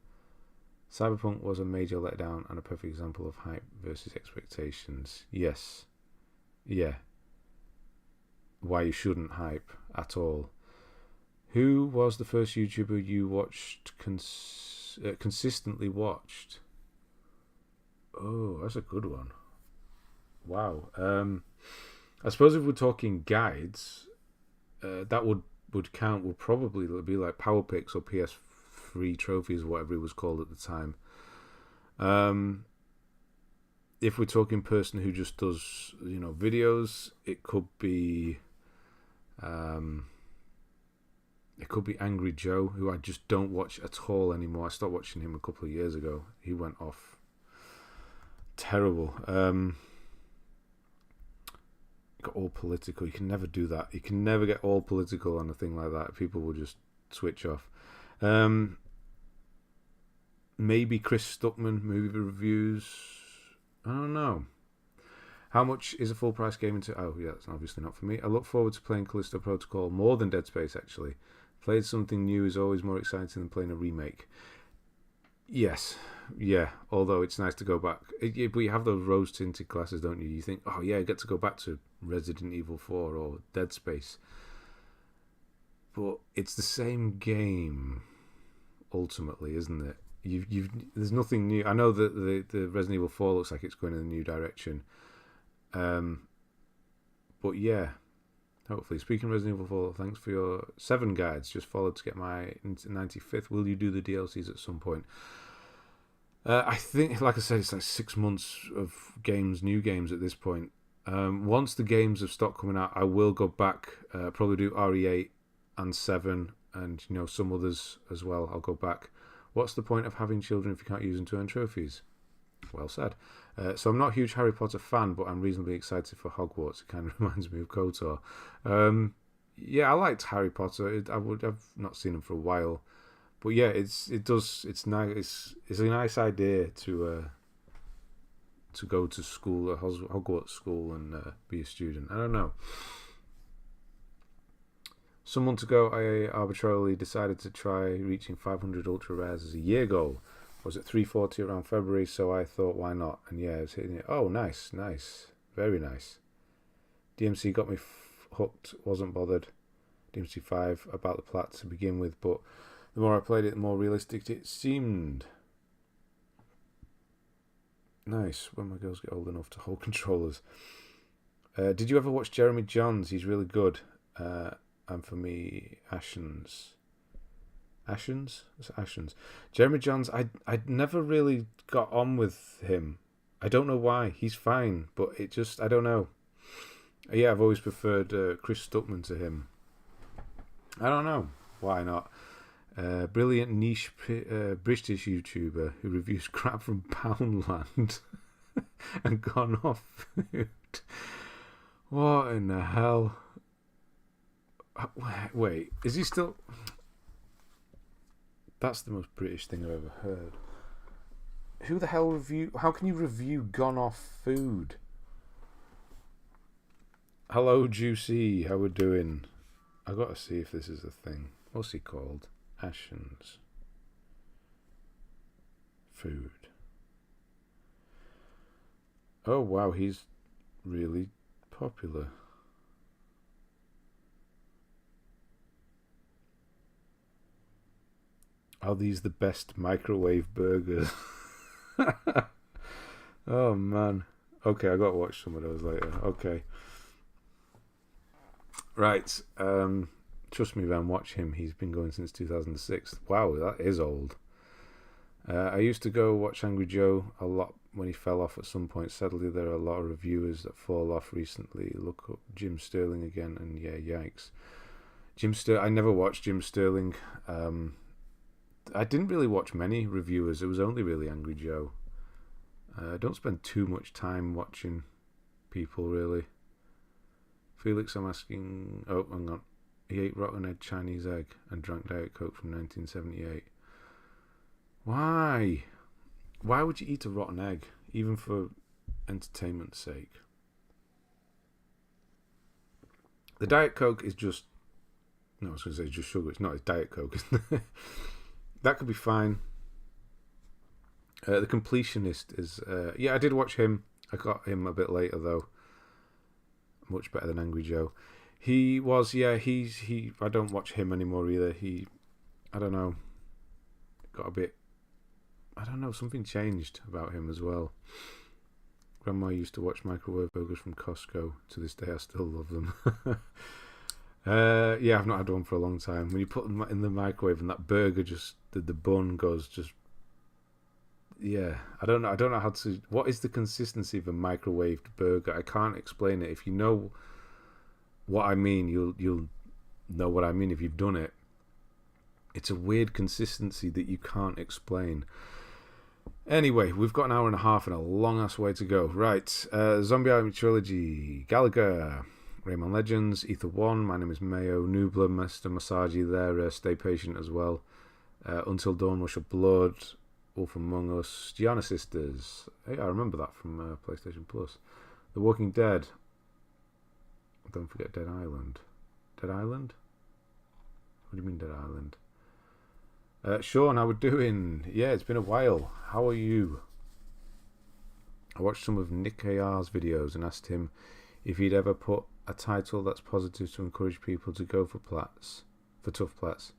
Cyberpunk was a major letdown and a perfect example of hype versus expectations. Yes. Yeah. Why you shouldn't hype at all. Who was the first YouTuber you watched consistently watched? Oh, that's a good one. Wow. I suppose if we're talking guides, that would count. Would probably be like Power Picks or PS3 trophies, or whatever it was called at the time. If we're talking person who just does, videos, it could be Angry Joe, who I just don't watch at all anymore. I stopped watching him a couple of years ago. He went off terrible. Got all political. You can never do that. You can never get all political on a thing like that. People will just switch off. Maybe Chris Stuckman, movie reviews. I don't know. How much is a full price game into? Oh, yeah, that's obviously not for me. I look forward to playing Callisto Protocol more than Dead Space, actually. Played something new is always more exciting than playing a remake. Yes, yeah. Although it's nice to go back. But you have those rose-tinted glasses, don't you? You think, oh yeah, I get to go back to Resident Evil 4 or Dead Space. But it's the same game, ultimately, isn't it? There's nothing new. I know that the Resident Evil 4 looks like it's going in a new direction. But yeah, hopefully. Speaking of Resident Evil 4, thanks for your 7 guides. Just followed to get my 95th. Will you do the DLCs at some point? I think, like I said, it's like 6 months of new games at this point. Once the games have stopped coming out, I will go back, probably do RE8 and 7 and some others as well. I'll go back. What's the point of having children if you can't use them to earn trophies? Well said. So I'm not a huge Harry Potter fan, but I'm reasonably excited for Hogwarts. It kind of reminds me of KOTOR. Yeah, I liked Harry Potter. I've not seen him for a while, but yeah, it's nice. It's a nice idea to go to school, a Hogwarts school, and be a student. I don't know. Some months ago, I arbitrarily decided to try reaching 500 ultra rares as a year goal. I was at 340 around February, so I thought, why not? And yeah, I was hitting it. Oh, nice. Very nice. DMC got me hooked, wasn't bothered. DMC 5 about the plat to begin with, but the more I played it, the more realistic it seemed. Nice. When my girls get old enough to hold controllers. Did you ever watch Jeremy Johns? He's really good. And for me, Ashens. Jeremy Johns, I'd never really got on with him. I don't know why. He's fine, but it just, I don't know. Yeah, I've always preferred Chris Stuckman to him. I don't know. Why not? Brilliant niche British YouTuber who reviews crap from Poundland and gone off food. What in the hell? Wait, is he still... That's the most British thing I've ever heard. Who the hell How can you review gone off food? Hello, Juicy. How we doing? I got to see if this is a thing. What's he called? Ashens. Food. Oh, wow. He's really popular. Are these the best microwave burgers? Oh, man. Okay, I got to watch some of those later. Okay. Right. Trust me, Van, watch him. He's been going since 2006. Wow, that is old. I used to go watch Angry Joe a lot when he fell off at some point. Sadly, there are a lot of reviewers that fall off recently. Look up Jim Sterling again, and yeah, yikes. I never watched Jim Sterling. I didn't really watch many reviewers. It was only really Angry Joe. I don't spend too much time watching people, really. Felix, I'm asking... Oh, hang on. He ate rotten egg Chinese egg and drank Diet Coke from 1978. Why? Why would you eat a rotten egg, even for entertainment's sake? The Diet Coke is just... No, I was going to say just sugar. It's not. It's Diet Coke, isn't it? That could be fine. The Completionist is... yeah, I did watch him. I got him a bit later, though. Much better than Angry Joe. He was... Yeah, he. I don't watch him anymore, either. I don't know. Got a bit... I don't know, something changed about him as well. Grandma used to watch microwave burgers from Costco. To this day, I still love them. Yeah, I've not had one for a long time. When you put them in the microwave and that burger just... The bun goes just... Yeah, I don't know how to... What is the consistency of a microwaved burger? I can't explain it. If you know what I mean, you'll know what I mean if you've done it. It's a weird consistency that you can't explain. Anyway, we've got an hour and a half and a long-ass way to go. Right, Zombie Army Trilogy, Gallagher, Rayman Legends, Ether 1, my name is Mayo, Noobler, Master Masagi there, Stay Patient as well, Until Dawn, Rush of Blood, Wolf Among Us, Gianna Sisters, hey, I remember that from PlayStation Plus, The Walking Dead, don't forget Dead Island. Dead Island? What do you mean Dead Island? Sean, how we doing? Yeah, it's been a while. How are you? I watched some of Nick AR's videos and asked him if he'd ever put a title that's positive to encourage people to go for tough plats.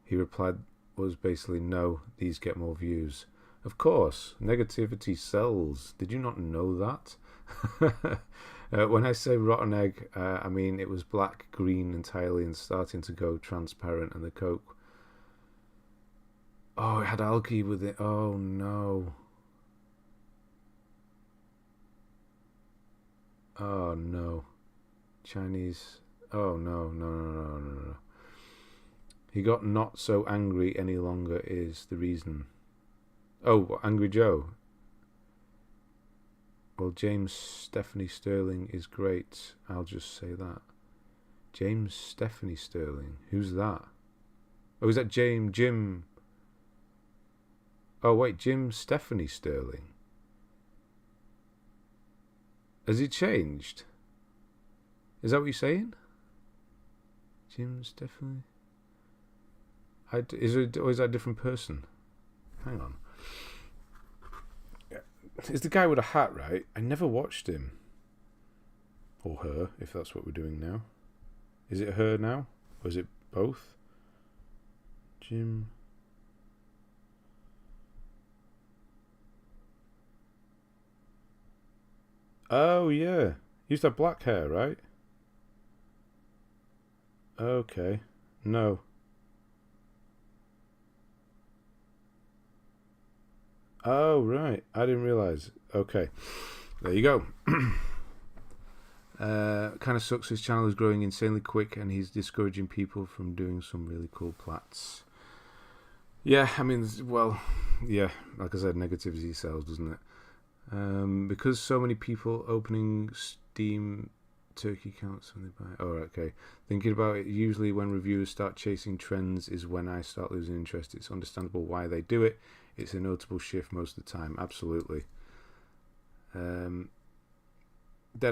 He replied was basically, no, these get more views. Of course, negativity sells. Did you not know that? When I say rotten egg, I mean it was black, green entirely and starting to go transparent, and the Coke... Oh, it had algae with it. Oh, no. Oh, no. Chinese... Oh, no. He got not so angry any longer is the reason. Oh, Angry Joe. Well, James Stephanie Sterling is great. I'll just say that. James Stephanie Sterling. Who's that? Oh, is that Jim... Oh, wait, Jim Stephanie Sterling. Has he changed? Is that what you're saying? Jim Stephanie? Is that a different person? Hang on. It's the guy with a hat, right? I never watched him. Or her, if that's what we're doing now. Is it her now? Or is it both? Jim... Oh, yeah. He used to have black hair, right? Okay. No. Oh, right. I didn't realise. Okay. There you go. Kind of sucks. His channel is growing insanely quick and he's discouraging people from doing some really cool plats. Yeah, I mean, well, yeah, like I said, negativity sells, doesn't it? Because so many people opening Steam turkey counts when they buy. Oh, okay. Thinking about it, usually when reviewers start chasing trends is when I start losing interest. It's understandable why they do it. It's a notable shift most of the time. Absolutely. Dead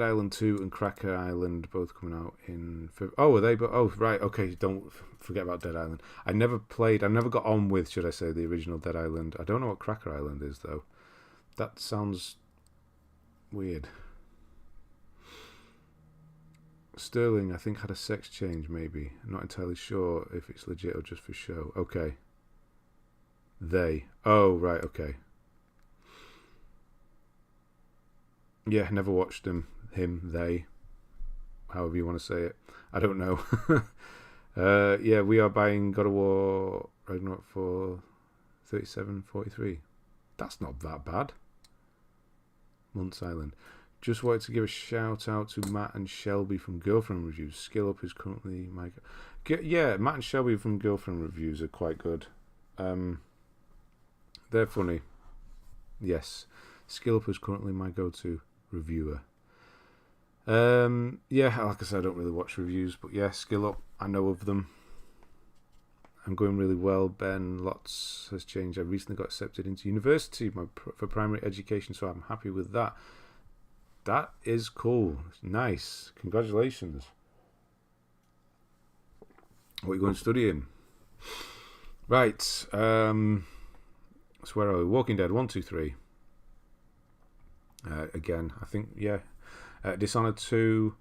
Island 2 and Cracker Island both coming out in... Oh, are they? Oh, right. Okay, don't forget about Dead Island. I never got on with, should I say, the original Dead Island. I don't know what Cracker Island is, though. That sounds weird. Sterling, I think, had a sex change, maybe. I'm not entirely sure if it's legit or just for show. Okay. They. Oh, right, okay. Yeah, never watched him, they. However you want to say it. I don't know. Yeah, we are buying God of War Ragnarok for $37.43. That's not that bad. Muntz Island. Just wanted to give a shout out to Matt and Shelby from Girlfriend Reviews. Skill Up is currently my... Yeah, Matt and Shelby from Girlfriend Reviews are quite good. They're funny. Yes. Skill Up is currently my go-to reviewer. Yeah, like I said, I don't really watch reviews, but yeah, Skill Up, I know of them. I'm going really well. Ben, lots has changed. I recently got accepted into university for primary education, so I'm happy with that. That is cool. Nice. Congratulations. What are you going to study in? Right. So where are we? Walking Dead 1, 2, 3. Again, I think, yeah. Dishonored 2,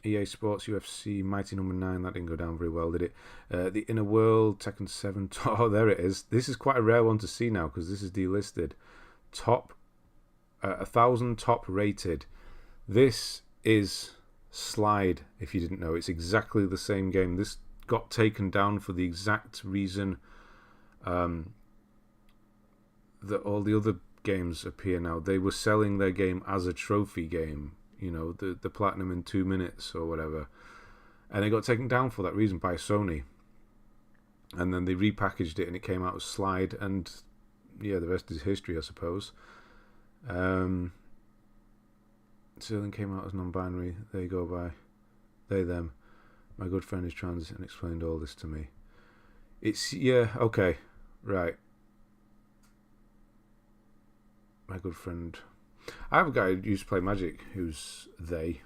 EA Sports, UFC, Mighty Number 9. That didn't go down very well, did it? The Inner World, Tekken 7. Oh, there it is. This is quite a rare one to see now because this is delisted. Top 1,000 top rated. This is Slide, if you didn't know. It's exactly the same game. This got taken down for the exact reason that all the other games appear now. They were selling their game as a trophy game, you know, the platinum in 2 minutes or whatever, and it got taken down for that reason by Sony, and then they repackaged it and it came out as Slide, and yeah, the rest is history, I suppose. Sterling came out as non-binary. There you go, by they, them. My good friend is trans and explained all this to me. It's, yeah, okay, right. My good friend. I have a guy who used to play Magic who's they.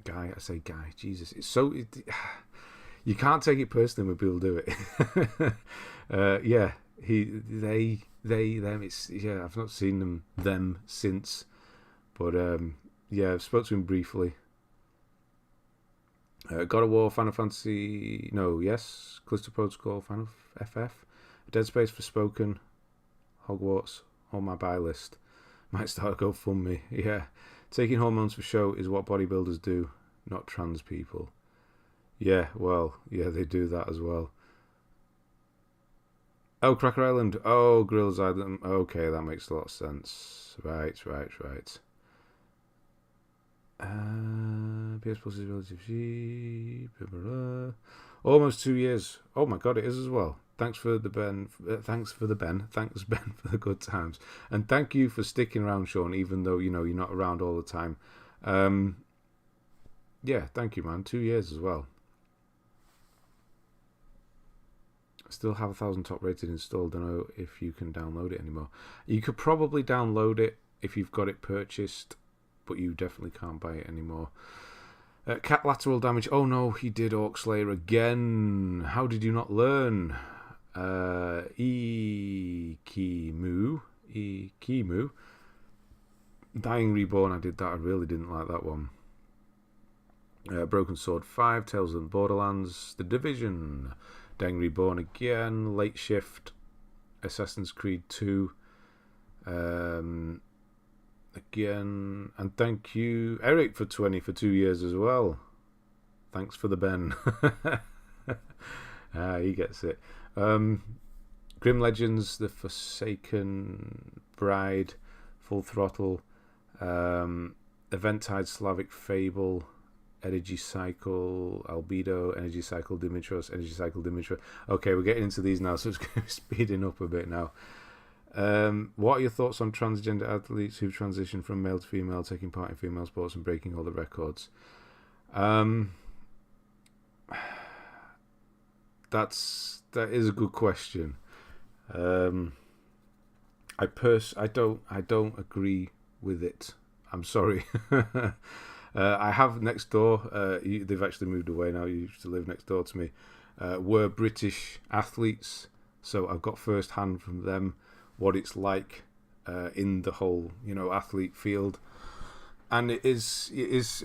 Guy, I say guy, Jesus. It's so... you can't take it personally when people do it. Yeah, they, them. It's, yeah, I've not seen them since. But, yeah, I've spoke to him briefly. God of War, Final Fantasy... No, yes. Callisto Protocol, Final FF. Dead Space, Forspoken, Hogwarts, on my buy list. Might start a GoFundMe. Yeah. Taking hormones for show is what bodybuilders do, not trans people. Yeah, well, yeah, they do that as well. Oh, Cracker Island. Oh, Grills Island. Okay, that makes a lot of sense. Right. PS Plus is relative. Almost 2 years. Oh my god, it is as well. Thanks Ben for the good times, and thank you for sticking around, Sean, even though you know you're not around all the time. Yeah, thank you, man. 2 years as well. Still have 1,000 top rated installed. Don't know if you can download it anymore. You could probably download it if you've got it purchased, but you definitely can't buy it anymore. Cat lateral damage. Oh no, he did Orc Slayer again. How did you not learn? Ikimu. Dying Reborn, I did that. I really didn't like that one. Broken Sword 5, Tales of the Borderlands, The Division, Dying Reborn again, Late Shift, Assassin's Creed 2, again, and thank you, Eric, for 2 years as well. Thanks for the Ben. He gets it. Grim Legends, The Forsaken Bride, Full Throttle, Eventide, Slavic Fable, Energy Cycle, Albedo, Energy Cycle Dimitros, Energy Cycle Dimitra. Okay, we're getting into these now, so it's speeding up a bit now. What are your thoughts on transgender athletes who transition from male to female, taking part in female sports and breaking all the records? That is a good question. I don't agree with it. I'm sorry. I have next door. They've actually moved away now. You used to live next door to me. Were British athletes, so I've got first hand from them what it's like in the whole, athlete field. And it is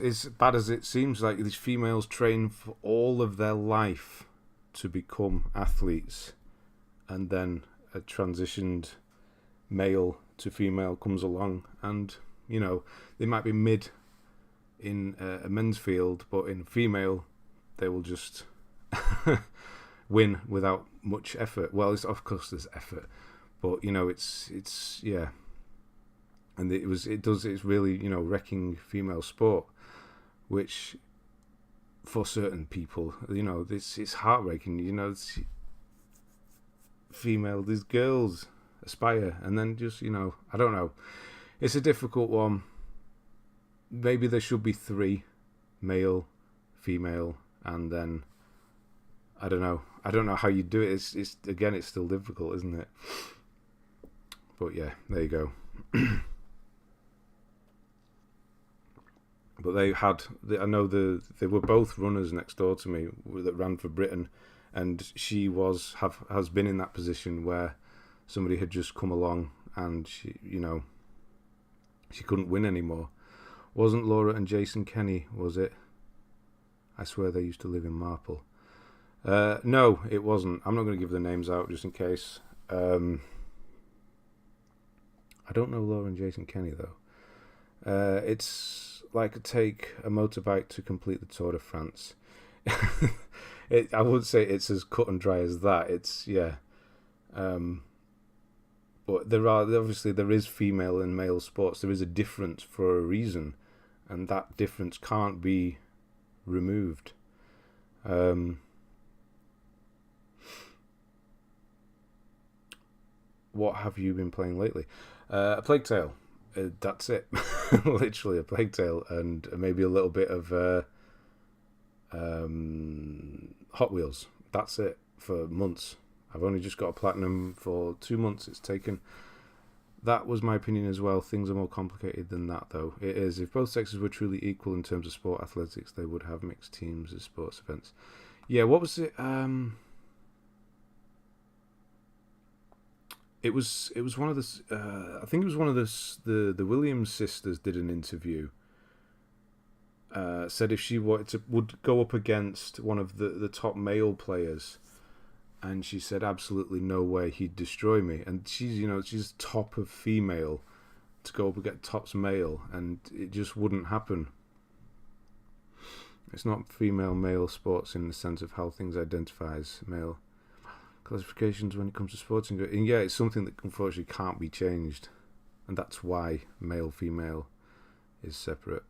as bad as it seems. Like, these females train for all of their life to become athletes, and then a transitioned male to female comes along, and they might be mid in a men's field, but in female they will just win without much effort. Well, of course there's effort, But it's yeah, and it's really wrecking female sport, which for certain people, it's heartbreaking. These girls aspire, and then just I don't know. It's a difficult one. Maybe there should be 3, male, female, and then I don't know. I don't know how you do it. It's again, it's still difficult, isn't it? But yeah, there you go. But I know they were both runners next door to me that ran for Britain, and she has been in that position where somebody had just come along and she couldn't win anymore. Wasn't Laura and Jason Kenny, was it? I swear they used to live in Marple. No, it wasn't. I'm not going to give the names out just in case. I don't know Laura and Jason Kenny though. It's like take a motorbike to complete the Tour de France. I would say it's as cut and dry as that. It's yeah. But there is female and male sports. There is a difference for a reason, and that difference can't be removed. What have you been playing lately? A Plague Tale. That's it. Literally a Plague Tale, and maybe a little bit of Hot Wheels. That's it for months. I've only just got a platinum for 2 months. It's taken. That was my opinion as well. Things are more complicated than that, though. It is. If both sexes were truly equal in terms of sport athletics, they would have mixed teams as sports events. Yeah, what was it? It was one of the. I think it was one of the Williams sisters did an interview. Said if she would go up against one of the top male players. And she said, absolutely no way, he'd destroy me. And she's top of female to go up against tops male, and it just wouldn't happen. It's not female-male sports in the sense of how things identify as male classifications when it comes to sports. And yeah, it's something that unfortunately can't be changed. And that's why male-female is separate.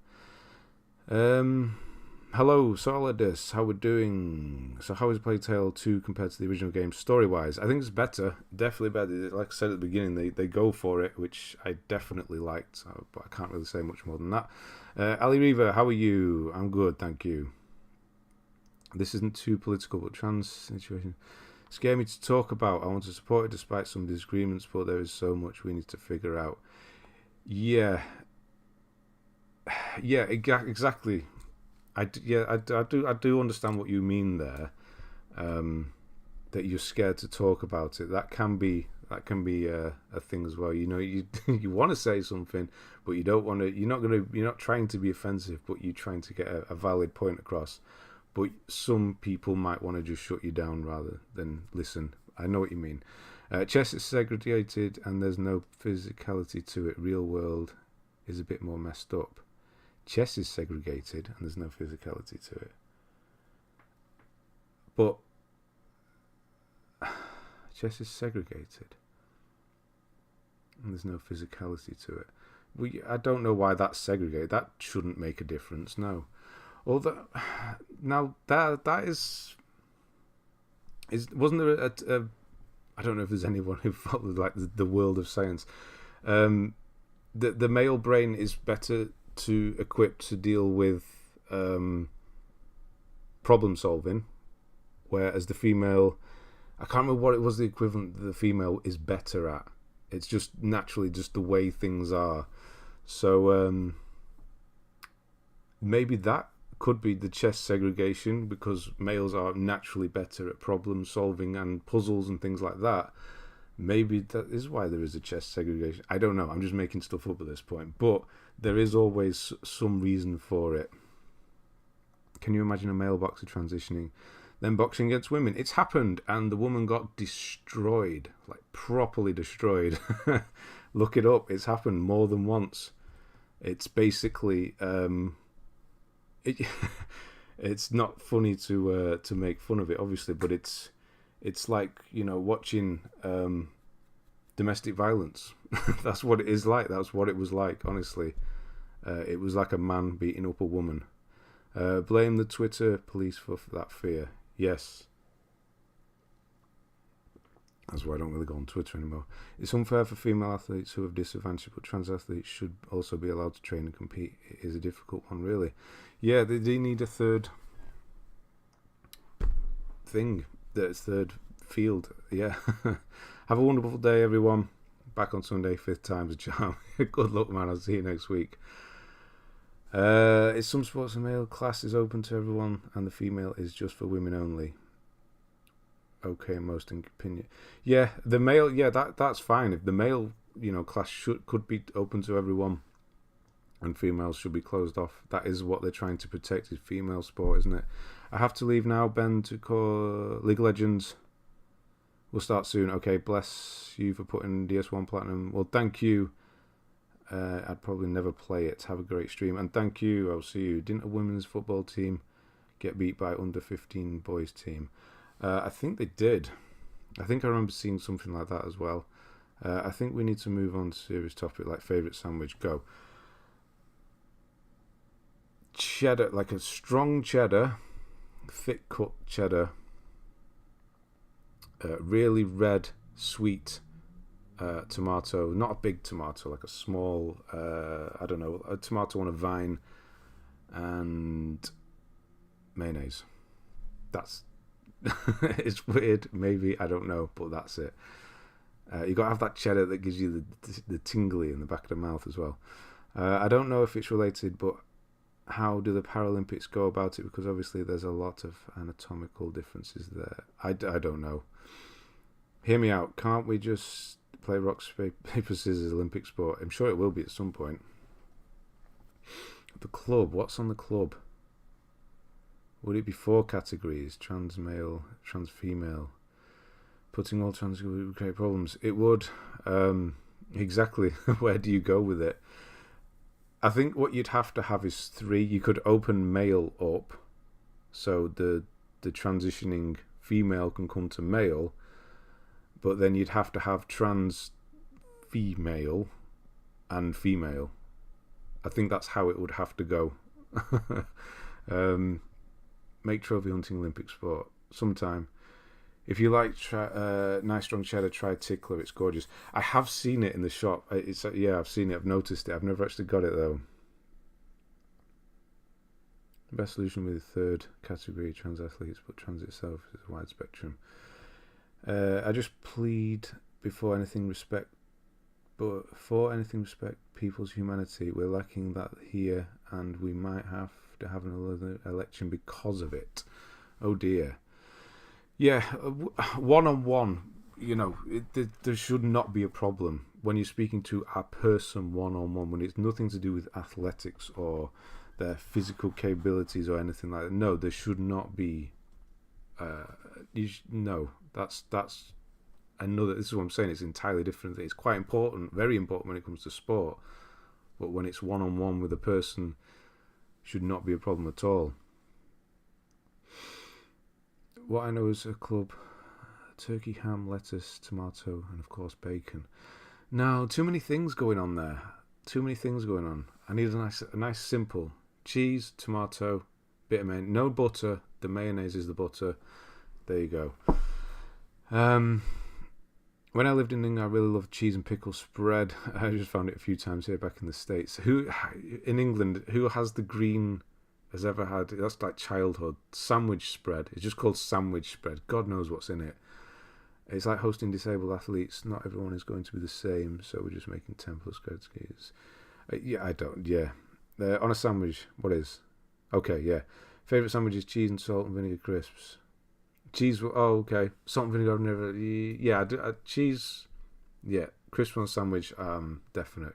Hello, Solidus. How we're doing? So, how is Plague Tale 2 compared to the original game story-wise? I think it's better. Definitely better. Like I said at the beginning, they go for it, which I definitely liked. But I can't really say much more than that. Ali Reaver, how are you? I'm good, thank you. This isn't too political, but trans situation scare me to talk about. I want to support it despite some disagreements, but there is so much we need to figure out. Yeah, exactly. I do understand what you mean there. That you're scared to talk about it. That can be a thing as well. You want to say something, but you don't want to. You're not trying to be offensive, but you're trying to get a valid point across. But some people might want to just shut you down rather than listen. I know what you mean. Chess is segregated and there's no physicality to it. Real world is a bit more messed up. Chess is segregated and there's no physicality to it. But chess is segregated and there's no physicality to it. I don't know why that's segregated. That shouldn't make a difference, no. Although, now that is wasn't there a I don't know if there's anyone who followed like the world of science. The male brain is better to equipped to deal with problem solving, whereas the female, I can't remember what it was the equivalent the female is better at. It's just naturally just the way things are. So maybe that could be the chess segregation, because males are naturally better at problem solving and puzzles and things like that. Maybe that is why there is a chess segregation. I don't know. I'm just making stuff up at this point. But there is always some reason for it. Can you imagine a male boxer transitioning, then boxing against women? It's happened, and the woman got destroyed, like properly destroyed. Look it up. It's happened more than once. It's basically... it's not funny to make fun of it, obviously, but it's like, watching domestic violence. That's what it is like. That's what it was like, honestly. It was like a man beating up a woman. Blame the Twitter police for that fear. Yes. That's why I don't really go on Twitter anymore. It's unfair for female athletes who have disadvantage, but trans athletes should also be allowed to train and compete. It is a difficult one, really. Yeah, they do need a third thing. That's third field. Yeah. Have a wonderful day, everyone. Back on Sunday, 5th time's a charm. Good luck, man. I'll see you next week. Is some sports and male class is open to everyone, and the female is just for women only? Okay, most opinion. Yeah, the male. Yeah, that's fine. If the male, class could be open to everyone, and females should be closed off. That is what they're trying to protect. Is female sport, isn't it? I have to leave now, Ben, to call League of Legends. We'll start soon. Okay, bless you for putting DS1 Platinum. Well, thank you. I'd probably never play it. Have a great stream. And thank you. I'll see you. Didn't a women's football team get beat by under 15 boys team? I think they did. I think I remember seeing something like that as well. I think we need to move on to serious topic like favourite sandwich. Go. Cheddar, like a strong cheddar, thick cut cheddar. Really red, sweet tomato. Not a big tomato, like a small, I don't know, a tomato on a vine, and mayonnaise. That's it's weird, maybe, I don't know, but that's it. You got to have that cheddar that gives you the tingly in the back of the mouth as well. I don't know if it's related, but how do the Paralympics go about it? Because obviously there's a lot of anatomical differences there. I don't know. Hear me out. Can't we just play rock, paper, scissors Olympic sport? I'm sure it will be at some point. The club. What's on the club? Would it be 4 categories? Trans male, trans female. Putting all trans would create problems. It would. Exactly. Where do you go with it? I think what you'd have to have is 3. You could open male up, so the transitioning female can come to male, but then you'd have to have trans female and female. I think that's how it would have to go. Make trophy hunting Olympic sport sometime. If you like nice strong cheddar, try Tickler. It's gorgeous. I have seen it in the shop. I've seen it. I've noticed it. I've never actually got it though. Best solution with the 3rd category, trans athletes, but trans itself is a wide spectrum. I just plead before anything respect people's humanity. We're lacking that here, and we might have to have another election because of it. Oh dear. Yeah, one-on-one, there should not be a problem when you're speaking to a person one-on-one, when it's nothing to do with athletics or their physical capabilities or anything like that. No, there should not be. That's another. This is what I'm saying. It's entirely different. It's quite important, very important when it comes to sport, but when it's one-on-one with a person, should not be a problem at all. What I know is a club: turkey, ham, lettuce, tomato, and of course bacon. Now, too many things going on there. Too many things going on. I need a nice simple cheese, tomato, bit of mayonnaise. No butter. The mayonnaise is the butter. There you go. When I lived in England, I really loved cheese and pickle spread. I just found it a few times here back in the States. Who in England? Who has the green? Has ever had? That's like childhood sandwich spread. It's just called sandwich spread. God knows what's in it. It's like hosting disabled athletes. Not everyone is going to be the same, so we're just making 10 plus categories. I don't. Yeah, on a sandwich, what is? Okay, yeah. Favorite sandwich is cheese and salt and vinegar crisps. Cheese. Oh, okay. Salt and vinegar. I've never. Yeah, cheese. Yeah, crisp on a sandwich. Definite.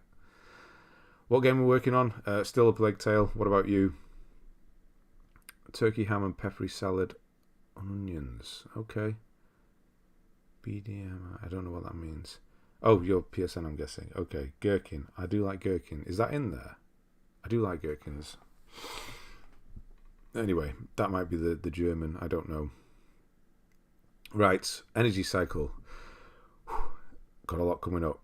What game we're working on? Still a plague tale. What about you? Turkey, ham and peppery salad, onions. Okay. BDM. I don't know what that means. Oh, your PSN, I'm guessing. Okay. Gherkin. I do like gherkin. Is that in there? I do like gherkins. Anyway, that might be the German. I don't know. Right. Energy cycle. Got a lot coming up.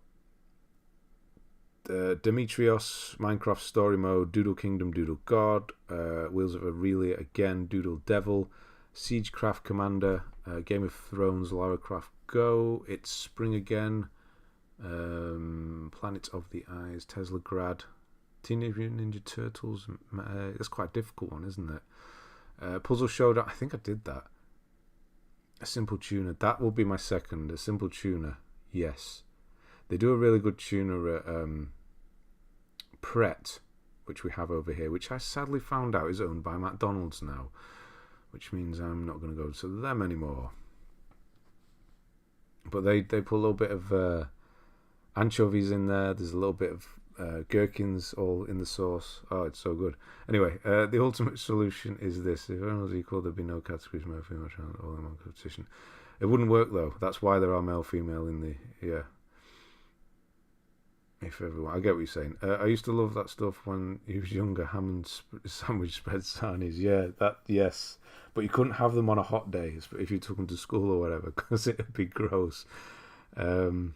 Demetrios, Minecraft Story Mode, Doodle Kingdom, Doodle God, Wheels of Aurelia again, Doodle Devil, Siegecraft Commander, Game of Thrones, Lara Croft Go, It's Spring Again, Planet of the Eyes, Tesla Grad, Teenage Mutant Ninja Turtles. That's quite a difficult one, isn't it? Puzzle Showdown. I think I did that. A Simple Tuner. That will be my second. A Simple Tuner. Yes. They do a really good tuner at Pret, which we have over here, which I sadly found out is owned by McDonald's now, which means I'm not going to go to them anymore. But they put a little bit of anchovies in there. There's a little bit of gherkins all in the sauce. Oh, it's so good. Anyway, the ultimate solution is this. If everyone was equal, there'd be no categories, male, female, child, all in one competition. It wouldn't work, though. That's why there are male, female in the... Yeah. If everyone... I get what you're saying. I used to love that stuff when he was younger. Ham and sandwich spread sarnies. Yeah, that... Yes. But you couldn't have them on a hot day if you took them to school or whatever, because it would be gross. Grade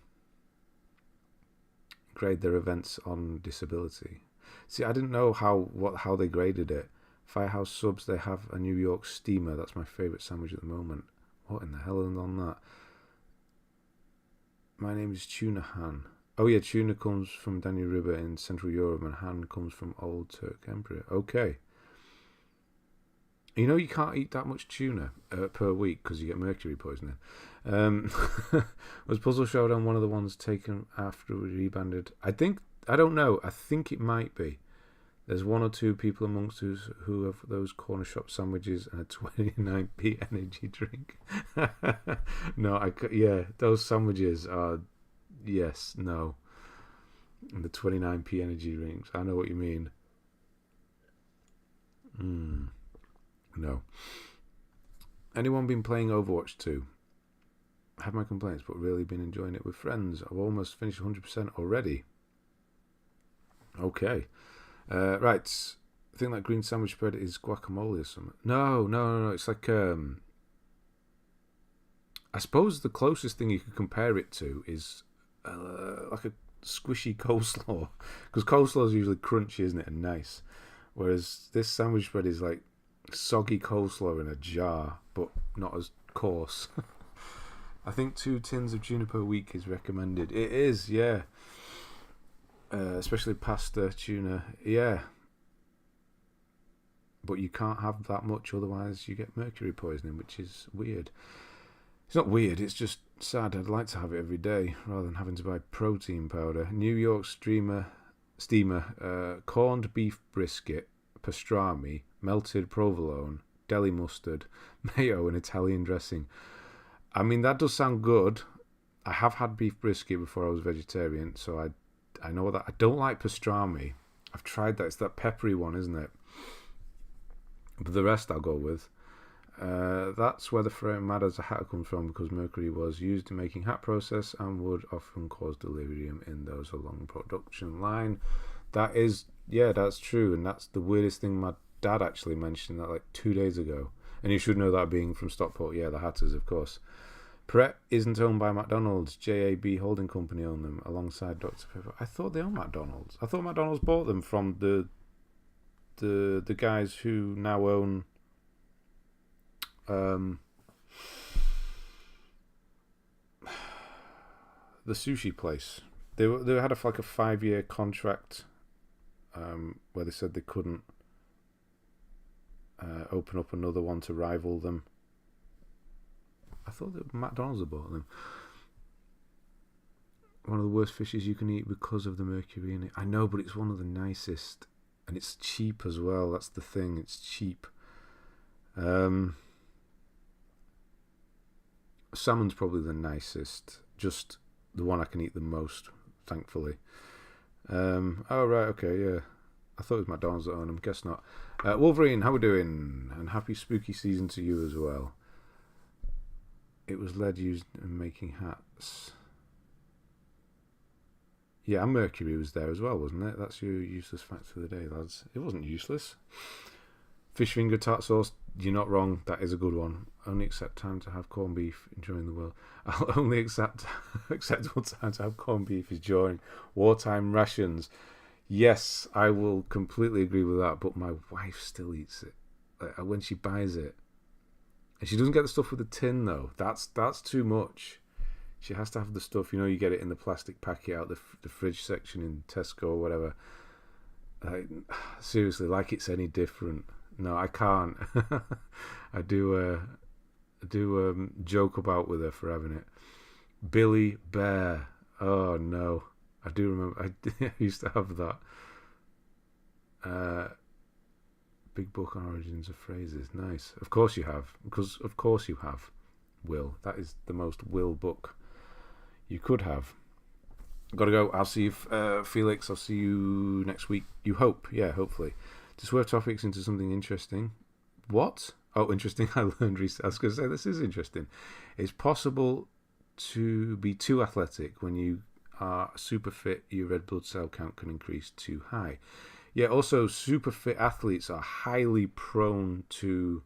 their events on disability. See, I didn't know how they graded it. Firehouse Subs, they have a New York steamer. That's my favourite sandwich at the moment. What in the hell is on that? My name is Tuna Han. Oh yeah, tuna comes from Danube River in Central Europe, and Han comes from Old Turk Emperor. Okay. You know you can't eat that much tuna per week because you get mercury poisoning. Was Puzzle Showdown one of the ones taken after we rebanded? I don't know. I think it might be. There's one or two people amongst us who have those corner shop sandwiches and a 29p energy drink. No, yeah, those sandwiches are, yes, no. And the 29p energy drinks, I know what you mean. No. Anyone been playing Overwatch 2? I have my complaints, but really been enjoying it with friends. I've almost finished 100% already. Okay. Right. I think that green sandwich spread is guacamole or something. No. It's like, I suppose the closest thing you could compare it to is like a squishy coleslaw. Because coleslaw is usually crunchy, isn't it, and nice. Whereas this sandwich spread is like soggy coleslaw in a jar, but not as coarse. I think 2 tins of tuna per week is recommended. It is, yeah. Especially pasta, tuna, yeah. But you can't have that much, otherwise you get mercury poisoning, which is weird. It's not weird, it's just sad. I'd like to have it every day rather than having to buy protein powder. New York steamer, corned beef brisket, pastrami, melted provolone, deli mustard, mayo, and Italian dressing. I mean, that does sound good. I have had beef brisket before I was vegetarian, so I know that. I don't like pastrami. I've tried that. It's that peppery one, isn't it? But the rest I'll go with. That's where the frame matters a hat comes from, because mercury was used in making hat process and would often cause delirium in those along production line. That is, yeah, that's true, and that's the weirdest thing. My dad actually mentioned that like 2 days ago, and you should know that being from Stockport. Yeah, the Hatters, of course. Pret isn't owned by McDonald's. JAB Holding Company own them alongside Dr. Pepper. I thought they owned McDonald's. I thought McDonald's bought them from the guys who now own the sushi place. They had like a 5-year contract where they said they couldn't open up another one to rival them. I thought that McDonald's had bought them. One of the worst fishes you can eat because of the mercury in it. I know, but it's one of the nicest. And it's cheap as well. That's the thing. It's cheap. Salmon's probably the nicest. Just the one I can eat the most, thankfully. Oh, right. Okay, yeah. I thought it was McDonald's that owned them. Guess not. Wolverine, how we doing? And happy spooky season to you as well. It was lead used in making hats. Yeah, and mercury was there as well, wasn't it? That's your useless fact for the day, lads. It wasn't useless. Fish finger tart sauce, you're not wrong. That is a good one. Only accept time to have corned beef enjoying the world. I'll only accept acceptable time to have corned beef is during wartime rations. Yes, I will completely agree with that. But my wife still eats it when she buys it, and she doesn't get the stuff with the tin though. That's too much. She has to have the stuff. You know, you get it in the plastic packet out the fridge section in Tesco or whatever. Seriously, like it's any different. No, I can't. I do joke about with her for having it. Billy Bear. Oh no, I do remember. I used to have that. Big book on origins of phrases. Nice. Of course you have. Because of course you have. Will. That is the most Will book you could have. Gotta go. I'll see you, Felix. I'll see you next week. You hope. Yeah, hopefully. To swerve topics into something interesting. What? Oh, interesting. I learned recently. I was going to say, this is interesting. It's possible to be too athletic. When you are super fit, your red blood cell count can increase too high. Yeah, also, super fit athletes are highly prone to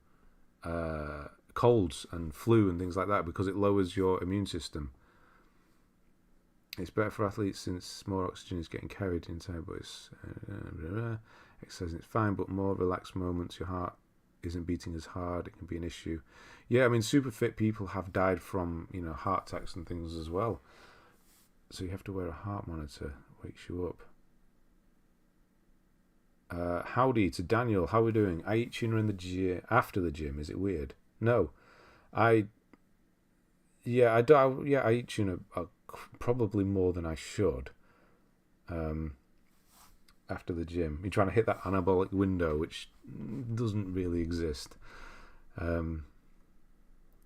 colds and flu and things like that because it lowers your immune system. It's better for athletes since more oxygen is getting carried inside, but it's exercising it's fine, but more relaxed moments, your heart isn't beating as hard, it can be an issue. Yeah, I mean, super fit people have died from, heart attacks and things as well. So you have to wear a heart monitor, wakes you up. Howdy to Daniel, how are we doing? I eat tuna in the gym, after the gym, is it weird? No. I eat tuna probably more than I should. After the gym, you're trying to hit that anabolic window, which doesn't really exist. But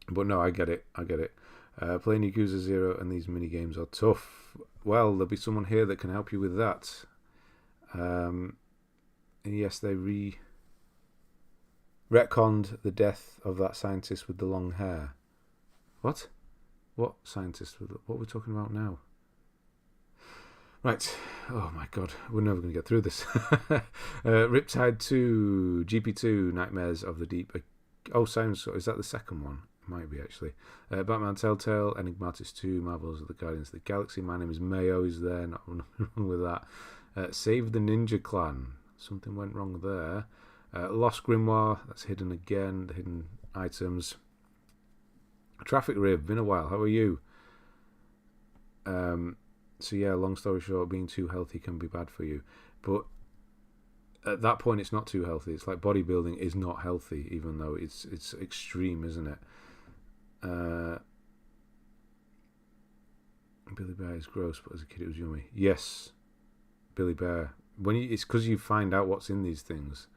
no, I get it. Playing Yakuza 0 and these mini games are tough. Well, there'll be someone here that can help you with that. And yes, they retconned the death of that scientist with the long hair. What? What scientist? What are we talking about now? Right. Oh my god, we're never going to get through this. Riptide 2, GP2, Nightmares of the Deep. Sounds. Is that the second one? It might be actually. Batman Telltale, Enigmatis 2, Marvels of the Guardians of the Galaxy. My name is Mayo. Is there? Not wrong with that. Save the Ninja Clan. Something went wrong there. Lost Grimoire. That's hidden again. The hidden items. Traffic Rib. Been a while. How are you? So yeah, long story short, being too healthy can be bad for you. But at that point, it's not too healthy. It's like bodybuilding is not healthy, even though it's extreme, isn't it? Billy Bear is gross, but as a kid it was yummy. Yes, Billy Bear. It's because you find out what's in these things.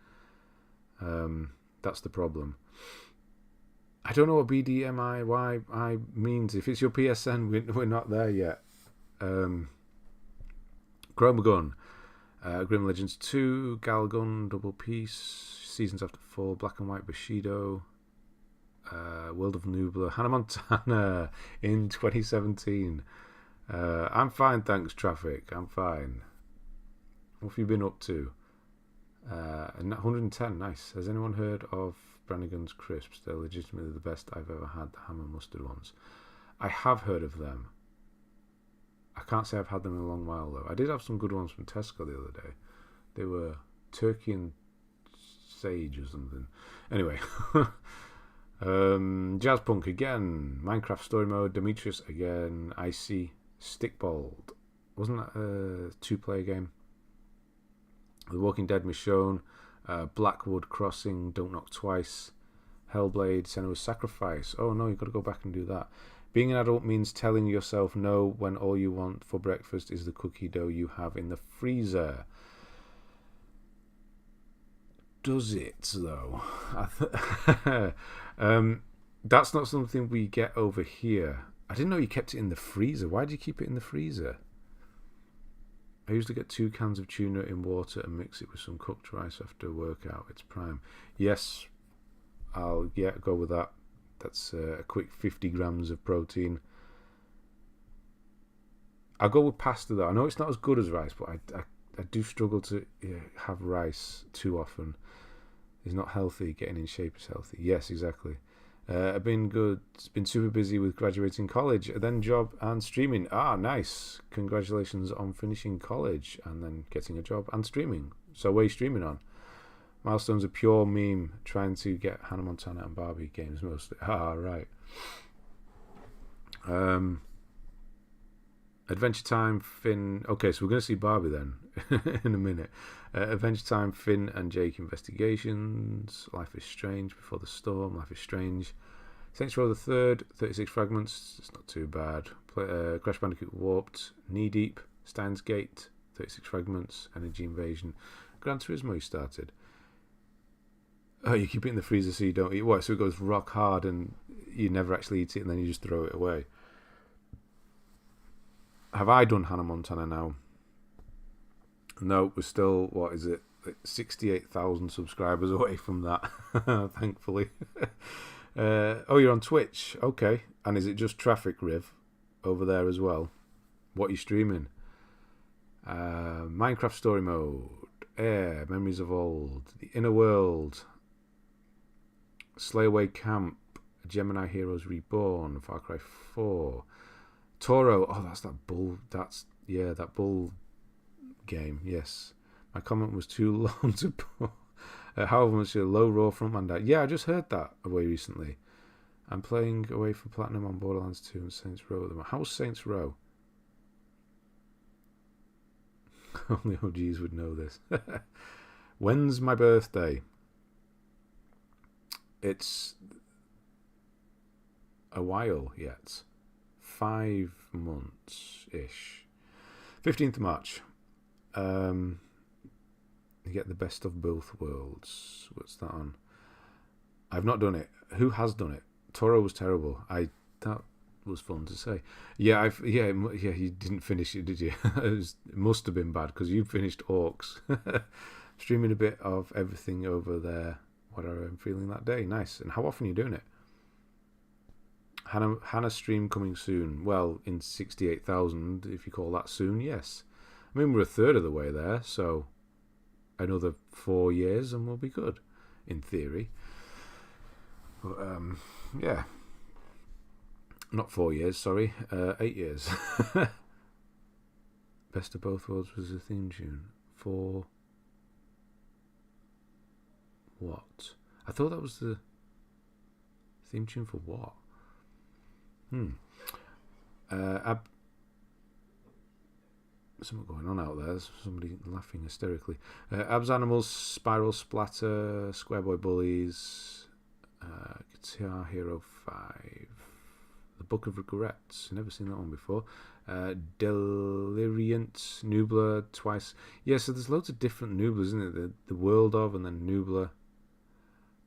That's the problem. I don't know what BDMIY means. If it's your PSN, we're not there yet. Chromagun, Grim Legends 2, Galgun, Double Peace, Seasons After Fall, Black and White Bushido, World of Nubla, Hannah Montana in 2017. I'm fine, thanks, Traffic. I'm fine. What have you been up to? 110, nice. Has anyone heard of Brannigan's Crisps? They're legitimately the best I've ever had, the ham and mustard ones. I have heard of them. I can't say I've had them in a long while, though. I did have some good ones from Tesco the other day. They were turkey and sage or something. Anyway. Jazzpunk again. Minecraft Story Mode. Demetrius again. Icy. Stickballed. Wasn't that a 2-player game? The Walking Dead Michonne. Blackwood Crossing. Don't Knock Twice. Hellblade. Senua's Sacrifice. Oh no, you've got to go back and do that. Being an adult means telling yourself no when all you want for breakfast is the cookie dough you have in the freezer. Does it, though? That's not something we get over here. I didn't know you kept it in the freezer. Why do you keep it in the freezer? I usually get 2 cans of tuna in water and mix it with some cooked rice after a workout. It's prime. Yes, I'll go with that. That's a quick 50 grams of protein. I'll go with pasta, though. I know it's not as good as rice, but I do struggle to have rice too often. He's not healthy. Getting in shape is healthy. Yes, exactly. I've been good. Been super busy with graduating college, then job and streaming. Ah, nice. Congratulations on finishing college and then getting a job and streaming. So what are you streaming on? Milestone's a pure meme trying to get Hannah Montana and Barbie games mostly. Ah, right. Adventure Time, Finn. Okay, so we're going to see Barbie then in a minute. Adventure Time, Finn and Jake Investigations. Life is Strange, Before the Storm. Life is Strange. Saints Row the Third, 36 fragments. It's not too bad. Crash Bandicoot Warped. Knee Deep. Steins Gate, 36 fragments. Energy Invasion. Gran Turismo you started. Oh, you keep it in the freezer so you don't eat. What? So it goes rock hard and you never actually eat it and then you just throw it away. Have I done Hannah Montana now? No, we're still, what is it, like 68,000 subscribers away from that, thankfully. Oh, you're on Twitch. Okay. And is it just Traffic Riv over there as well? What are you streaming? Minecraft Story Mode. Air. Memories of Old. The Inner World. Slayaway Camp. Gemini Heroes Reborn. Far Cry 4. Toro, oh, that's that bull. That bull game. Yes, my comment was too long to put. However much a low raw frontman died. Yeah, I just heard that away recently. I'm playing away for platinum on Borderlands 2 and Saints Row. How's Saints Row? Only OGs would know this. When's my birthday? It's a while yet. 5 months-ish. 15th of March. You get the best of both worlds. What's that on? I've not done it. Who has done it? Toro was terrible. That was fun to say. Yeah, you didn't finish it, did you? It must have been bad because you finished Orcs. Streaming a bit of everything over there. Whatever I'm feeling that day. Nice. And how often are you doing it? Hannah stream coming soon. Well, in 68,000, if you call that soon, yes. I mean, we're a third of the way there, so another 4 years and we'll be good, in theory. But, yeah. Not 4 years, sorry. 8 years. Best of Both Worlds was the theme tune. For what? I thought that was the theme tune for what? Something going on out there. There's somebody laughing hysterically. Abs Animals, Spiral Splatter, Squareboy Bullies, Guitar Hero 5, The Book of Regrets. Never seen that one before. Deliriant, Nubler, twice. Yeah, so there's loads of different Nublers, isn't it? The World of and then Nubler.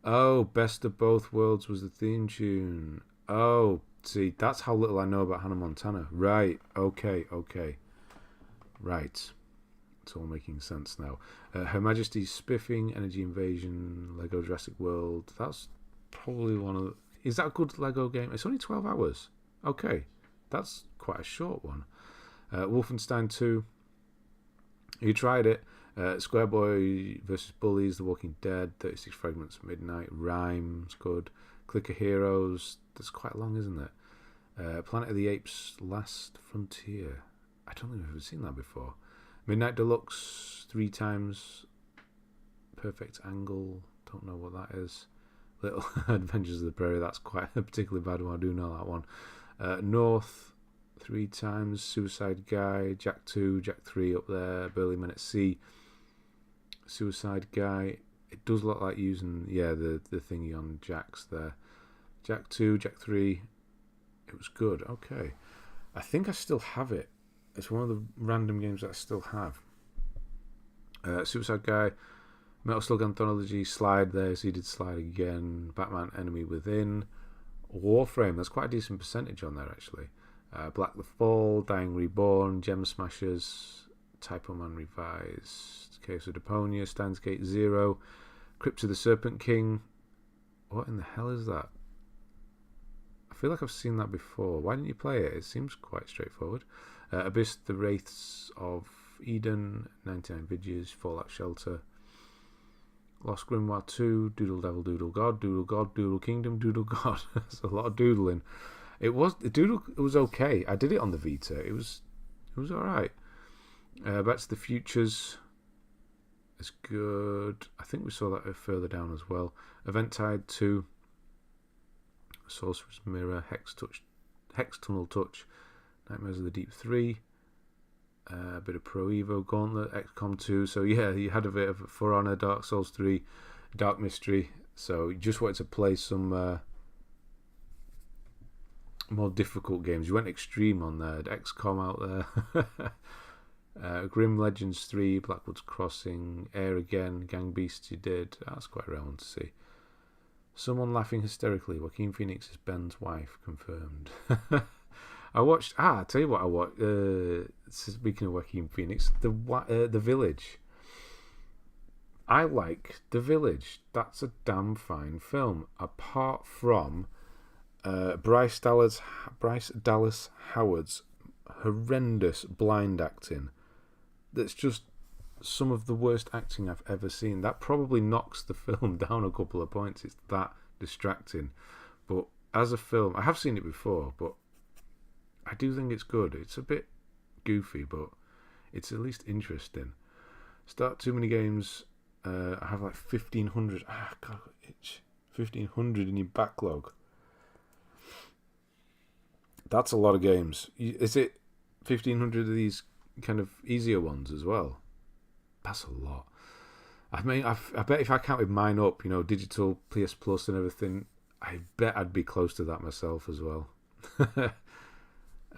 Oh, Best of Both Worlds was the theme tune. Oh, see, that's how little I know about Hannah Montana. Right, okay. Right. It's all making sense now. Her Majesty's Spiffing, Energy Invasion, Lego Jurassic World. That's probably one of the... Is that a good Lego game? It's only 12 hours. Okay. That's quite a short one. Wolfenstein 2. You tried it. Squareboy vs. Bullies, The Walking Dead, 36 Fragments, Midnight, Rhymes, good. Clicker Heroes, that's quite long, isn't it? Planet of the Apes, Last Frontier. I don't think I've ever seen that before. Midnight Deluxe, 3 times. Perfect Angle, don't know what that is. Little Adventures of the Prairie, that's quite a particularly bad one, I do know that one. North, 3 times. Suicide Guy, Jack 2, Jack 3 up there. Burly Men at Sea. Suicide Guy. It does look like using, the thingy on Jack's there. Jack 2, Jack 3. It was good. Okay. I think I still have it. It's one of the random games that I still have. Suicide Guy. Metal Slug Anthology. Slide there. So he did Slide again. Batman Enemy Within. Warframe. There's quite a decent percentage on there, actually. Black the Fall. Dying Reborn. Gem Smashers. Typo Man Revised. Chaos of Deponia. Steins Gate 0. Crypt of the Serpent King. What in the hell is that? I feel like I've seen that before. Why didn't you play it? It seems quite straightforward. Abyss, The Wraiths of Eden. 99 Vidges. Fallout Shelter. Lost Grimoire 2, Doodle Devil, Doodle God, Doodle God, Doodle Kingdom, Doodle God. There's a lot of doodling. It was okay. I did it on the Vita. It was alright. Back to the Futures is good. I think we saw that further down as well. Eventide 2, Sorcerer's Mirror, Hex Tunnel Touch, Nightmares of the Deep 3, a bit of Pro Evo Gauntlet, XCOM 2. So yeah, you had a bit of For Honor, Dark Souls 3, Dark Mystery. So you just wanted to play some more difficult games. You went extreme on there. XCOM out there. Grim Legends 3, Blackwood's Crossing, Air Again, Gang Beasts you did. That's quite a rare one to see. Someone laughing hysterically. Joaquin Phoenix is Ben's wife, confirmed. I watched. I'll tell you what I watched. Speaking of Joaquin Phoenix, the Village. I like The Village. That's a damn fine film. Apart from Bryce Dallas Howard's horrendous blind acting. That's just some of the worst acting I've ever seen. That probably knocks the film down a couple of points. It's that distracting. But as a film, I have seen it before, but I do think it's good. It's a bit goofy, but it's at least interesting. Start too many games. I have like 1,500. God, itch. 1,500 in your backlog. That's a lot of games. Is it 1,500 of these kind of easier ones as well? That's a lot. I mean, I bet if I counted mine up, digital, PS Plus and everything, I bet I'd be close to that myself as well.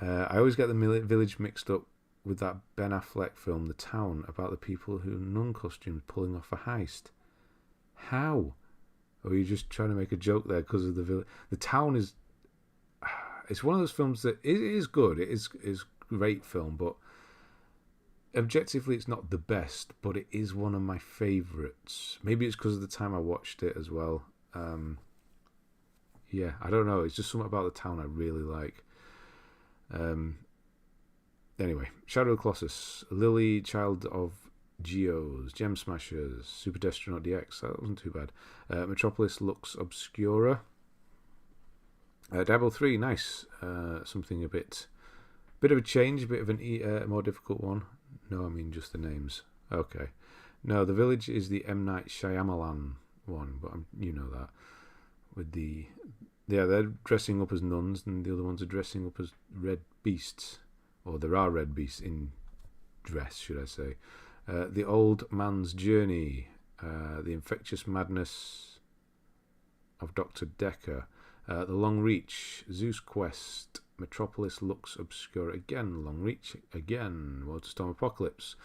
I always get the Village mixed up with that Ben Affleck film, The Town, about the people who in nun costumes pulling off a heist. How? Or are you just trying to make a joke there because of the Village? The Town is... It's one of those films that it is good. It is a great film, but objectively it's not the best, but it is one of my favourites. Maybe it's because of the time I watched it as well. Yeah, I don't know. It's just something about The Town I really like. Anyway, Shadow of the Colossus, Lily, Child of Geos, Gem Smashers, Super Destronaut DX. That wasn't too bad. Metropolis Lux Obscura. Diablo 3, nice. Something a bit of a change, a bit of a more difficult one. No, I mean just the names. Okay. No, The Village is the M. Night Shyamalan one, but you know that. With they're dressing up as nuns, and the other ones are dressing up as red beasts. Or there are red beasts in dress, should I say. The Old Man's Journey, The Infectious Madness of Dr. Decker, The Long Reach, Zeus Quest, Metropolis Lux Obscura, again, Long Reach, again, Motorstorm Apocalypse.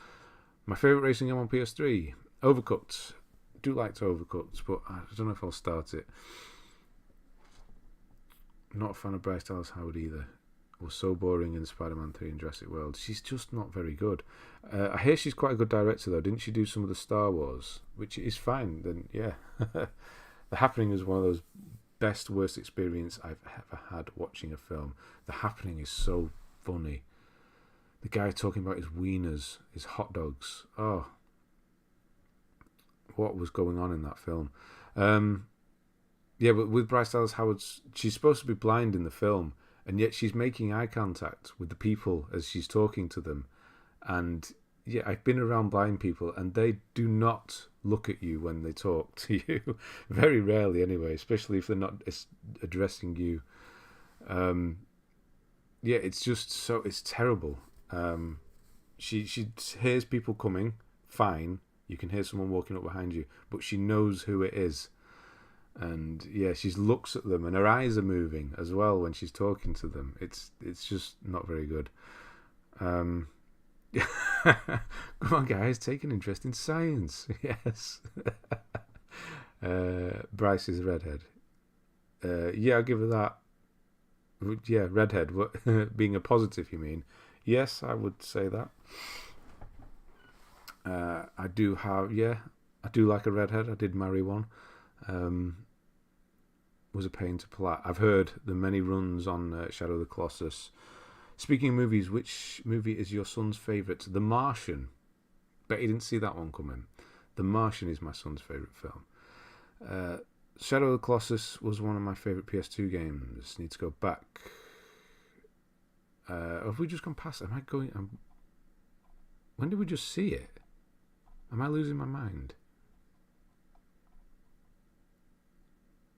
My favourite racing game on PS3, Overcooked. Do like to Overcooked, but I don't know if I'll start it. Not a fan of Bryce Dallas Howard either. Was so boring in Spider-Man 3 and Jurassic World. She's just not very good. I hear she's quite a good director though. Didn't she do some of the Star Wars? Which is fine. Then yeah. The Happening is one of those best worst experience I've ever had watching a film. The Happening is so funny. The guy talking about his wieners, his hot dogs. Oh, what was going on in that film? Yeah, but with Bryce Dallas Howard, she's supposed to be blind in the film, and yet she's making eye contact with the people as she's talking to them. And yeah, I've been around blind people, and they do not look at you when they talk to you. Very rarely, anyway, especially if they're not addressing you. Yeah, it's just so... It's terrible. She hears people coming, fine. You can hear someone walking up behind you, but she knows who it is. And yeah, she looks at them, and her eyes are moving as well when she's talking to them. It's just not very good. Come on, guys, take an interest in science. Yes. Bryce is a redhead. Yeah, I'll give her that. Yeah, redhead. Being a positive, you mean? Yes, I would say that. I do like a redhead. I did marry one. Was a pain to plot. I've heard the many runs on Shadow of the Colossus. Speaking of movies, which movie is your son's favourite? The Martian. Bet you didn't see that one coming. The Martian is my son's favourite film. Shadow of the Colossus was one of my favourite PS2 games. Need to go back. Have we just gone past? When did we just see it? Am I losing my mind?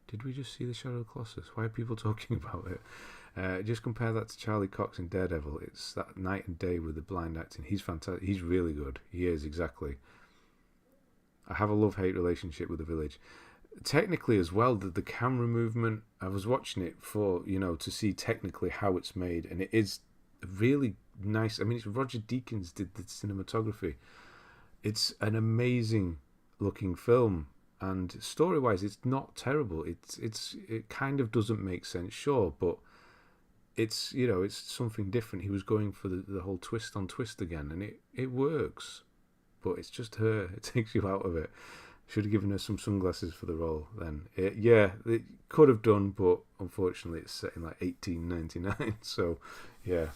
Did we just see the Shadow of the Colossus? Why are people talking about it? Just compare that to Charlie Cox in Daredevil. It's that night and day with the blind acting. He's fantastic. He's really good. He is, exactly. I have a love-hate relationship with The Village. Technically as well, the camera movement, I was watching it for, to see technically how it's made, and it is really nice. I mean, it's Roger Deakins did the cinematography. It's an amazing looking film, and story-wise, it's not terrible. It kind of doesn't make sense, sure, but it's something different. He was going for the whole twist on twist again, and it works, but it's just her. It takes you out of it. Should have given her some sunglasses for the role then. It could have done, but unfortunately it's set in like 1899, so yeah.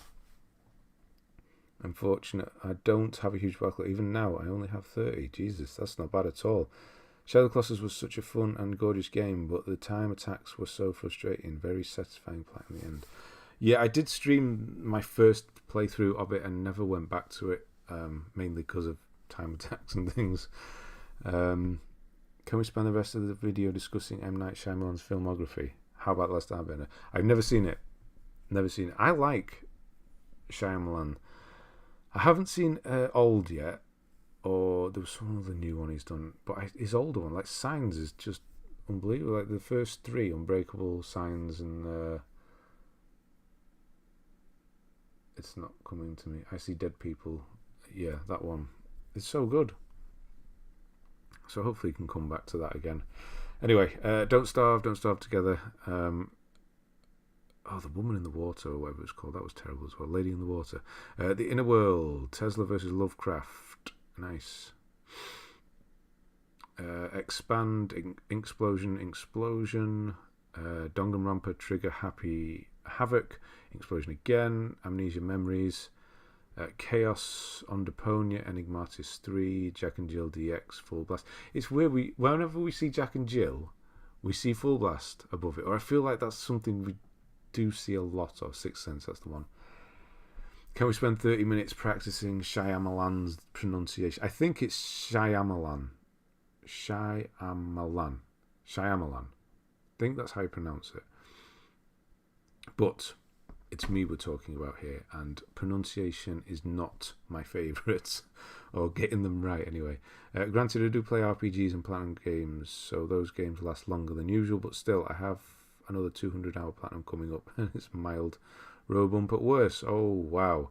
Unfortunate. I don't have a huge backlog. Even now, I only have 30. Jesus, that's not bad at all. Shadow of the Colossus was such a fun and gorgeous game, but the time attacks were so frustrating. Very satisfying play in the end. Yeah, I did stream my first playthrough of it and never went back to it, mainly because of time attacks and things. Can we spend the rest of the video discussing M. Night Shyamalan's filmography? How about Last Airbender? I've never seen it. I like Shyamalan. I haven't seen Old yet, or there was some other new one he's done, but his older one, like Signs, is just unbelievable. Like the first three, Unbreakable, Signs, and it's not coming to me. I See Dead People. Yeah, that one. It's so good. So hopefully you can come back to that again. Anyway, Don't Starve Together. The Woman in the Water, or whatever it's called. That was terrible as well. Lady in the Water. The Inner World. Tesla versus Lovecraft. Nice. Expand. Explosion. Danganronpa. Trigger. Happy. Havoc. Explosion again. Amnesia Memories. Chaos, Ondeponia, Enigmatis 3, Jack and Jill DX, Full Blast. It's weird, whenever we see Jack and Jill, we see Full Blast above it, or I feel like that's something we do see a lot of. Sixth Sense, that's the one. Can we spend 30 minutes practicing Shyamalan's pronunciation? I think it's Shyamalan. Shyamalan. I think that's how you pronounce it. But it's me we're talking about here, and pronunciation is not my favourite, or getting them right anyway. Granted, I do play RPGs and platinum games, so those games last longer than usual, but still, I have another 200-hour platinum coming up, and it's mild row bump at worse. Oh, wow.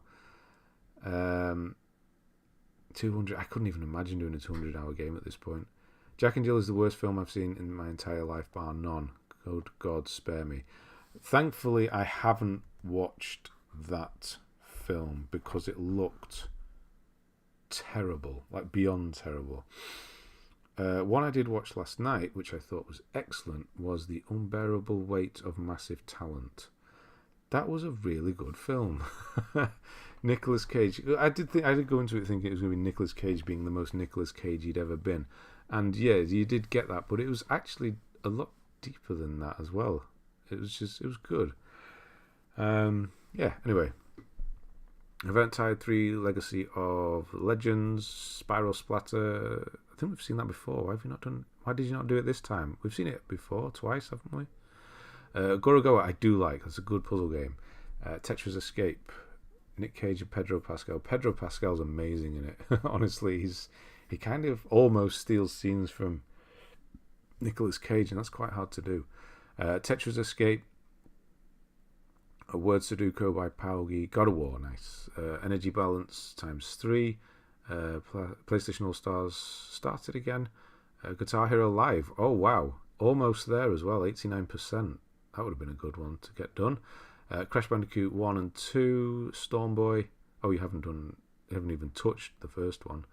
200, I couldn't even imagine doing a 200-hour game at this point. Jack and Jill is the worst film I've seen in my entire life, bar none. Good God, spare me. Thankfully, I haven't watched that film because it looked terrible, like beyond terrible. One I did watch last night, which I thought was excellent, was The Unbearable Weight of Massive Talent. That was a really good film. Nicolas Cage. I did go into it thinking it was going to be Nicolas Cage being the most Nicolas Cage he'd ever been, and yeah, you did get that, but it was actually a lot deeper than that as well. It was good. Anyway. Eventide 3, Legacy of Legends, Spiral Splatter. I think we've seen that before. Why did you not do it this time? We've seen it before, twice, haven't we? Gorogoa, I do like. That's a good puzzle game. Tetris Escape, Nick Cage and Pedro Pascal. Pedro Pascal's amazing in it. Honestly, he kind of almost steals scenes from Nicolas Cage, and that's quite hard to do. Tetris Escape, a Word Sudoku by Paugi. God of War, nice. Energy Balance ×3. PlayStation All Stars started again. Guitar Hero Live. Oh wow, almost there as well. 89%. That would have been a good one to get done. Crash Bandicoot 1 and 2. Stormboy. Oh, you haven't even touched the first one.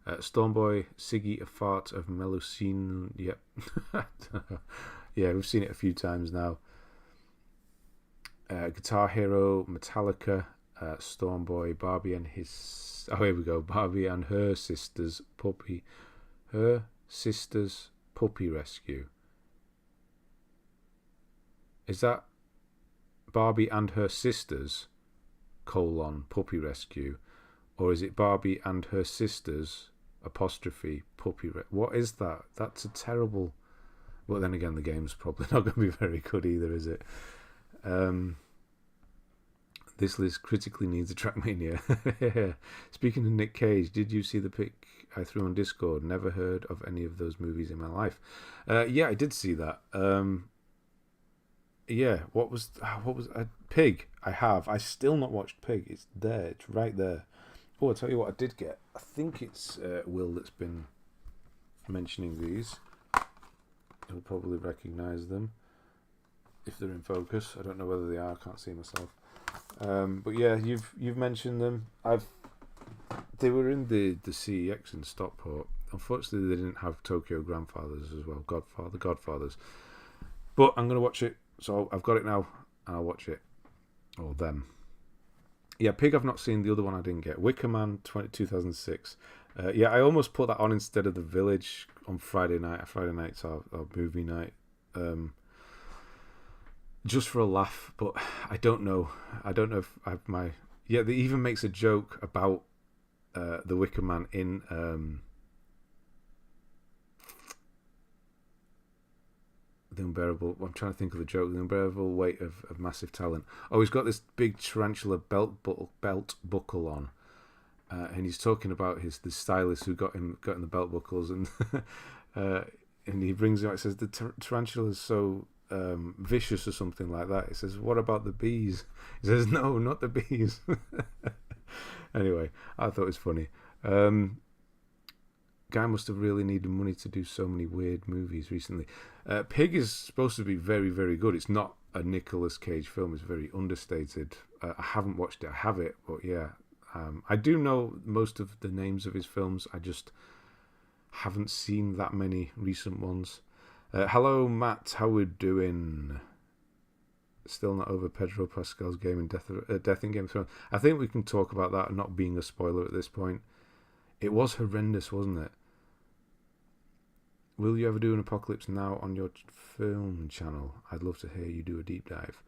Stormboy, Siggy, A Fart of Melusine. Yep. Yeah, we've seen it a few times now. Guitar Hero, Metallica, Stormboy, Barbie and his... Oh, here we go. Barbie and her sisters, Puppy. Her sister's puppy rescue. Is that Barbie and her sisters, puppy rescue? Or is it Barbie and her sisters, apostrophe, puppy what is that? That's a terrible... Well, then again, the game's probably not going to be very good either, is it? This list critically needs a Trackmania. Speaking of Nick Cage, did you see the pic I threw on Discord? Never heard of any of those movies in my life. Yeah, I did see that. Yeah, what was Pig? I have. I still not watched Pig. It's there. It's right there. Oh, I'll tell you what I did get. I think it's Will that's been mentioning these. He'll probably recognise them if they're in focus. I don't know whether they are. I can't see myself. But yeah, you've mentioned them. They were in the CEX in Stockport. Unfortunately, they didn't have Tokyo Grandfathers as well. Godfathers. But I'm gonna watch it. So I've got it now, and I'll watch it. Or them. Yeah, Pig I've not seen. The other one I didn't get. Wicker Man 2006. Yeah, I almost put that on instead of The Village on Friday night. Friday night's our movie night. Just for a laugh, but I don't know. I don't know if I have my... Yeah, they even makes a joke about the Wicker Man in... The Unbearable... I'm trying to think of the joke. The Unbearable Weight of Massive Talent. Oh, he's got this big tarantula belt buckle on. And he's talking about the stylist who got him the belt buckles, and and he brings it out. He says the tarantula is so vicious or something like that. He says, "What about the bees?" He says, "No, not the bees." Anyway, I thought it was funny. Guy must have really needed money to do so many weird movies recently. Pig is supposed to be very, very good. It's not a Nicolas Cage film. It's very understated. I haven't watched it. I have it, but yeah. I do know most of the names of his films. I just haven't seen that many recent ones. Hello, Matt. How we doing? Still not over Pedro Pascal's game in Death in Game of Thrones. I think we can talk about that not being a spoiler at this point. It was horrendous, wasn't it? Will you ever do an Apocalypse Now on your film channel? I'd love to hear you do a deep dive.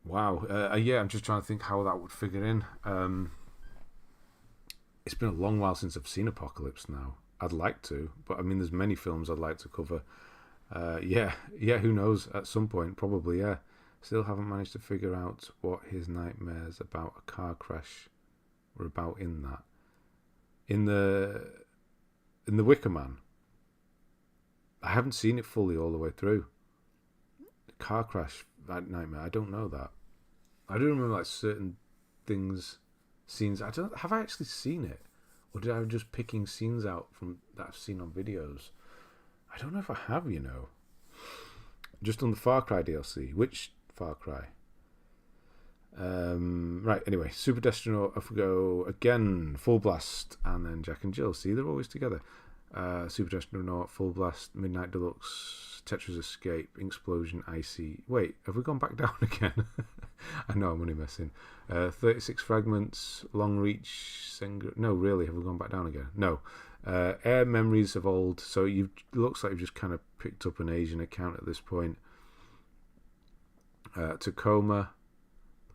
Wow. Yeah, I'm just trying to think how that would figure in. It's been a long while since I've seen Apocalypse Now. I'd like to, but I mean, there's many films I'd like to cover. Yeah, who knows? At some point, probably, yeah. Still haven't managed to figure out what his nightmares about a car crash were about in that. In the Wicker Man. I haven't seen it fully all the way through. Car crash, that nightmare, I don't know that. I do remember like certain scenes. Have I actually seen it? Or did I just picking scenes out from that I've seen on videos? I don't know if I have, you know. Just on the Far Cry DLC. Which Far Cry? Right, anyway. Super Destronaut, off we go again. Full Blast, and then Jack and Jill. See, they're always together. Super Destronaut, Full Blast, Midnight Deluxe, Tetris Escape, Explosion, Icy. Wait, have we gone back down again? I know I'm only messing. 36 Fragments, Long Reach, Senga. No, really, have we gone back down again? No. Air Memories of Old. So it looks like you've just kind of picked up an Asian account at this point. Tacoma,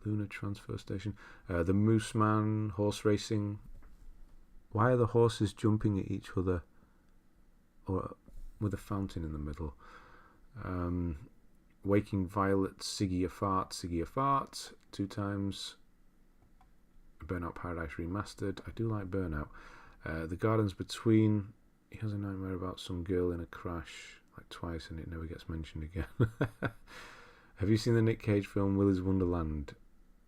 Lunar Transfer Station, The Moose Man, Horse Racing. Why are the horses jumping at each other? Or with a fountain in the middle. Waking Violet, Siggy a Fart, 2 times. Burnout Paradise Remastered. I do like Burnout. The Gardens Between. He has a nightmare about some girl in a crash, like twice, and it never gets mentioned again. Have you seen the Nick Cage film Willy's Wonderland?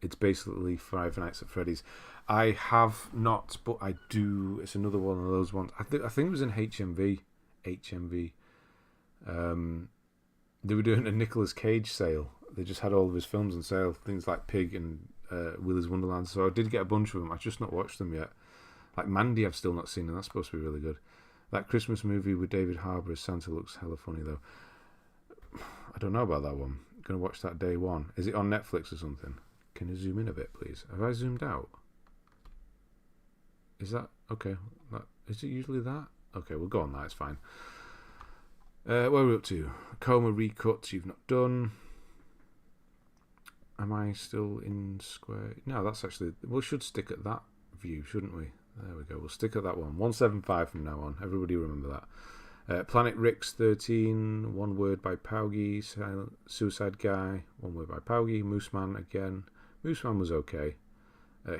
It's basically Five Nights at Freddy's. I have not, but I do. It's another one of those ones. I think it was in HMV. They were doing a Nicolas Cage sale. They just had all of his films on sale, things like Pig and Willy's Wonderland. So I did get a bunch of them. I've just not watched them yet. Like Mandy, I've still not seen, and that's supposed to be really good. That Christmas movie with David Harbour as Santa looks hella funny though. I don't know about that one. I'm gonna watch that day one. Is it on Netflix or something? Can you zoom in a bit, please? Have I zoomed out? Is that okay? Is it usually that? Okay, we'll go on that. It's fine. Where are we up to? Coma recuts you've not done. Am I still in square? No, that's actually... We should stick at that view, shouldn't we? There we go. We'll stick at that one. 175 from now on. Everybody remember that. Planet Rick's 13. One word by Paugi. Suicide Guy. One word by Paugi. Mooseman again. Mooseman was okay.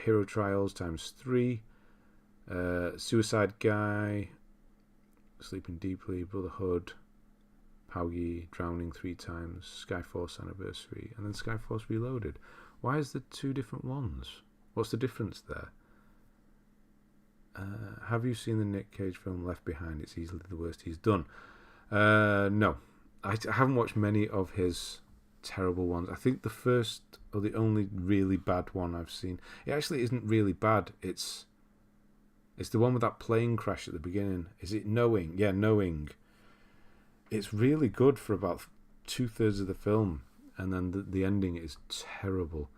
Hero Trials times 3. Suicide Guy. Sleeping Deeply. Brotherhood. Paugi, Drowning 3 times, Skyforce Anniversary, and then Skyforce Reloaded. Why is there 2 different ones? What's the difference there? Have you seen the Nick Cage film Left Behind? It's easily the worst he's done. No. I haven't watched many of his terrible ones. I think the first, or the only really bad one I've seen, it actually isn't really bad. It's the one with that plane crash at the beginning. Is it Knowing? Yeah, Knowing. It's really good for about 2/3 of the film, and then the ending is terrible.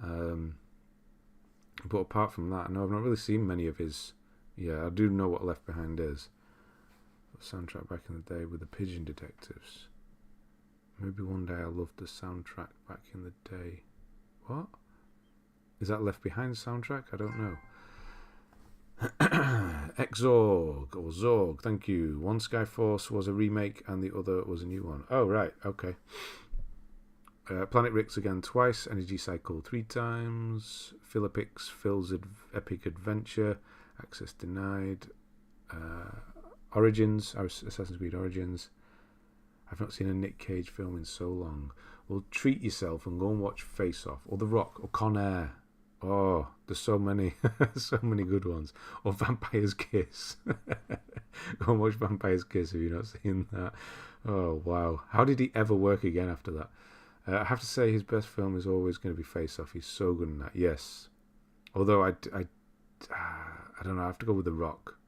But apart from that, no, I've not really seen many of his. Yeah, I do know what Left Behind is. The soundtrack back in the day with the Pigeon Detectives. Maybe one day I loved the soundtrack back in the day. What? Is that Left Behind soundtrack? I don't know. Exorg or Zorg, thank you. One Skyforce was a remake and the other was a new one. Oh, right, okay. Planet Rick's again twice. Energy Cycle 3 times. Philippix, Phil's Epic Adventure. Access denied. Origins, Assassin's Creed Origins. I've not seen a Nick Cage film in so long. Well, treat yourself and go and watch Face Off or The Rock or Con Air. Oh, there's so many, so many good ones. Or Vampire's Kiss. Go and watch Vampire's Kiss if you've not seen that. Oh, wow. How did he ever work again after that? I have to say his best film is always going to be Face Off. He's so good in that. Yes. Although I don't know. I have to go with The Rock.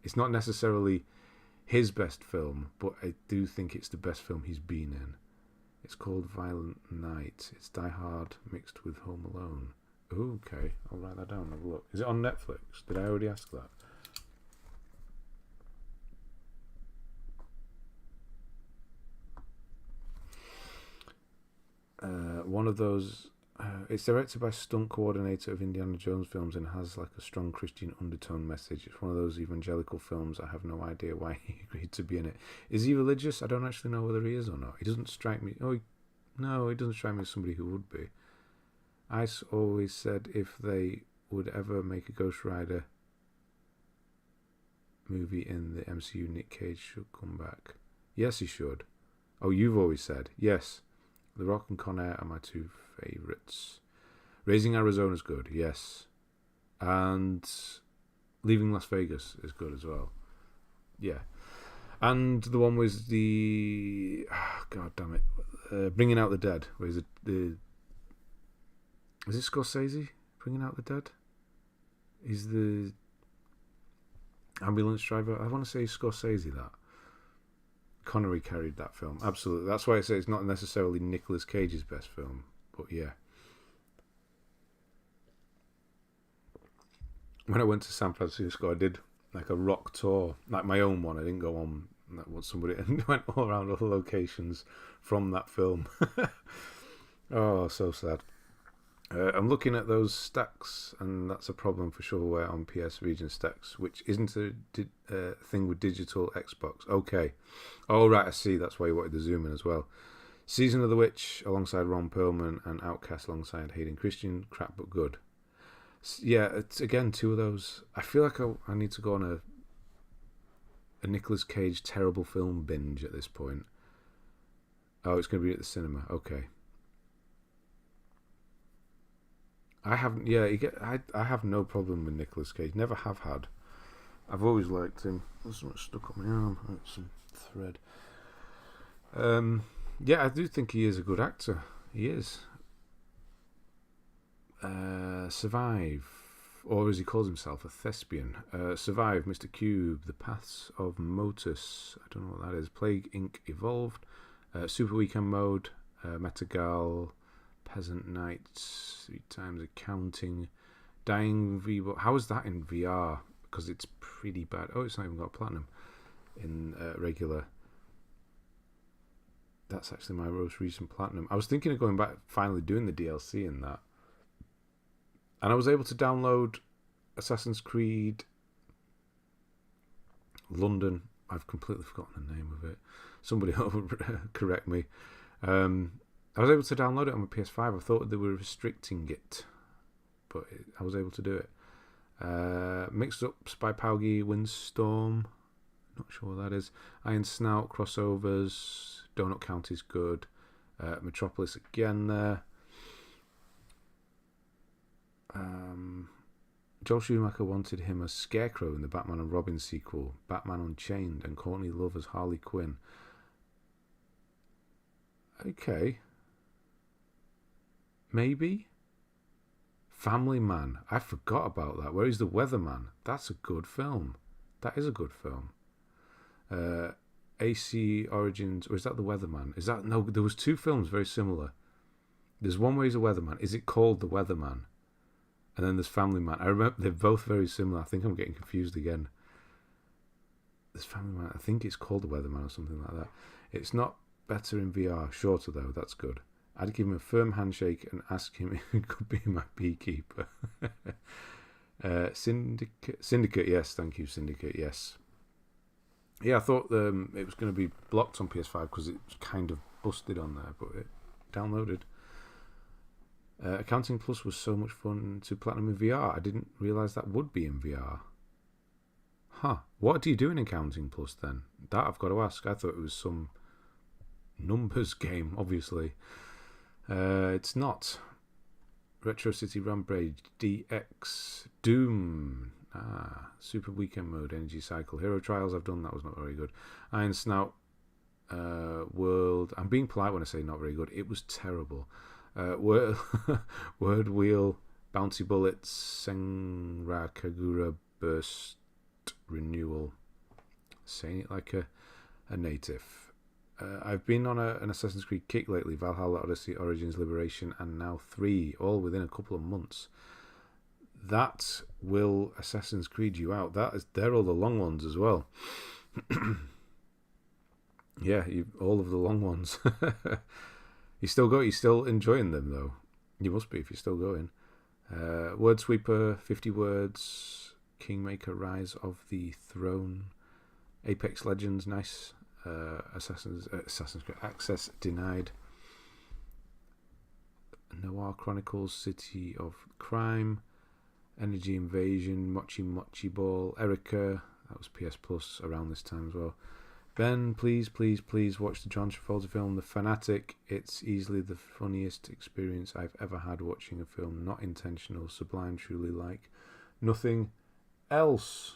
It's not necessarily his best film, but I do think it's the best film he's been in. It's called Violent Night. It's Die Hard mixed with Home Alone. Okay, I'll write that down and have a look. Is it on Netflix? Did I already ask that? One of those... it's directed by stunt coordinator of Indiana Jones films and has like a strong Christian undertone message. It's one of those evangelical films. I have no idea why he agreed to be in it. Is he religious? I don't actually know whether he is or not. He doesn't strike me... No, he doesn't strike me as somebody who would be. I always said if they would ever make a Ghost Rider movie in the MCU, Nick Cage should come back. Yes, he should. Oh, you've always said. Yes. The Rock and Con Air are my 2 favourites. Raising Arizona's good, yes. And Leaving Las Vegas is good as well. Yeah. And the one was the... Oh, God damn it. Bringing Out the Dead. Where is it? Is it Scorsese? Bringing Out the Dead? He's the ambulance driver. I want to say Scorsese, that. Connery carried that film. Absolutely. That's why I say it's not necessarily Nicolas Cage's best film. But yeah. When I went to San Francisco, I did like a rock tour. Like my own one. I didn't go on like what somebody... and went all around other locations from that film. Oh, so sad. I'm looking at those stacks, and that's a problem for shovelware on PS Region stacks, which isn't a thing with digital Xbox. Okay. Oh, right, I see. That's why you wanted the zoom in as well. Season of the Witch alongside Ron Perlman and Outcast alongside Hayden Christian. Crap, but good. Yeah, it's again 2 of those. I feel like I need to go on a Nicolas Cage terrible film binge at this point. Oh, it's going to be at the cinema. Okay. I haven't. Yeah, I have no problem with Nicolas Cage. Never have had. I've always liked him. There's something stuck on my arm. It's some thread. Yeah, I do think he is a good actor. He is. Survive, or as he calls himself, a thespian. Survive, Mr. Cube, The Paths of Motus. I don't know what that is. Plague Inc. Evolved. Super Weekend Mode. Metagal. Peasant Knights, 3 times Accounting, Dying V. How is that in VR? Because it's pretty bad. Oh, it's not even got platinum in regular. That's actually my most recent platinum. I was thinking of going back, finally doing the DLC in that. And I was able to download Assassin's Creed London. I've completely forgotten the name of it. Somebody will correct me. I was able to download it on my PS5. I thought they were restricting it, but I was able to do it. Mixed Ups by Paugi, Windstorm. Not sure what that is. Iron Snout, Crossovers. Donut County's good. Metropolis again there. Joel Schumacher wanted him as Scarecrow in the Batman and Robin sequel, Batman Unchained, and Courtney Love as Harley Quinn. Okay. Maybe? Family Man. I forgot about that. Where is the Weatherman? That's a good film. That is a good film. AC Origins, or is that the Weatherman? Is that no? There was two films very similar. There's one where he's a weatherman. Is it called the Weatherman? And then there's Family Man. I remember they're both very similar. I think I'm getting confused again. There's Family Man. I think it's called the Weatherman or something like that. It's not better in VR. Shorter though. That's good. I'd give him a firm handshake and ask him if he could be my beekeeper. Syndicate, yes, thank you, Syndicate, yes. Yeah, I thought it was going to be blocked on PS5 because it's kind of busted on there, but it downloaded. Accounting Plus was so much fun to platinum in VR. I didn't realise that would be in VR. Huh. What do you do in Accounting Plus then? That I've got to ask. I thought it was some numbers game, obviously. It's not. Retro City Rampage, DX, Doom, Super Weekend Mode, Energy Cycle, Hero Trials I've done, that was not very good. Iron Snout, World, I'm being polite when I say not very good, it was terrible. Word Wheel, Bouncy Bullets, Senra Kagura Burst Renewal, saying it like a native. I've been on an Assassin's Creed kick lately, Valhalla, Odyssey, Origins, Liberation, and now 3, all within a couple of months. That will Assassin's Creed you out. They're all the long ones as well. Yeah, all of the long ones. You're still enjoying them though. You must be if you're still going. Word Sweeper, 50 Words, Kingmaker, Rise of the Throne, Apex Legends, nice. Assassin's Creed Access denied. Noir Chronicles, City of Crime, Energy Invasion, Mochi Mochi Ball, Erica, that was PS Plus around this time as well. Ben, please watch the John Travolta film The Fanatic. It's easily the funniest experience I've ever had watching a film, not intentional, sublime, truly like nothing else.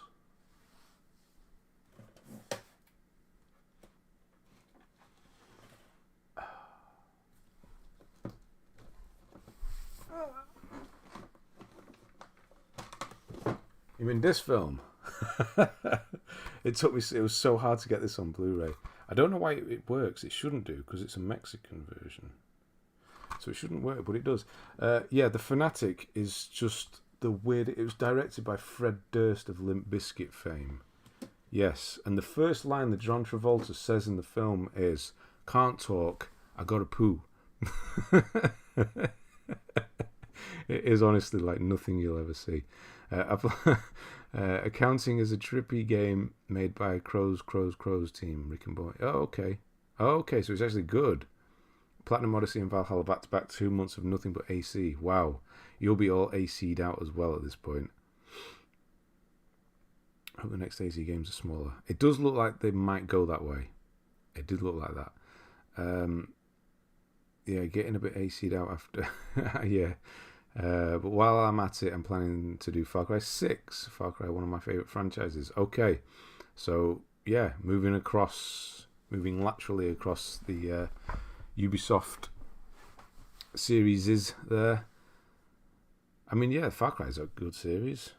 You mean this film? It was so hard to get this on Blu-ray. I don't know why it works. It shouldn't do because it's a Mexican version. So it shouldn't work, but it does. Yeah, The Fanatic is just the weird... It was directed by Fred Durst of Limp Bizkit fame. Yes, and the first line that John Travolta says in the film is, "Can't talk, I gotta poo." It is honestly like nothing you'll ever see. Accounting is a trippy game made by Crow's team, Rick and Boy. Oh, okay, so it's actually good. Platinum Odyssey and Valhalla back-to-back, 2 months of nothing but AC. Wow, you'll be all AC'd out as well at this point. I hope the next AC games are smaller. It does look like they might go that way. It did look like that. Yeah, getting a bit AC'd out after. Yeah. But while I'm at it, I'm planning to do Far Cry 6. Far Cry, one of my favourite franchises. Okay, so yeah, moving laterally across the Ubisoft series is there. I mean, yeah, Far Cry is a good series.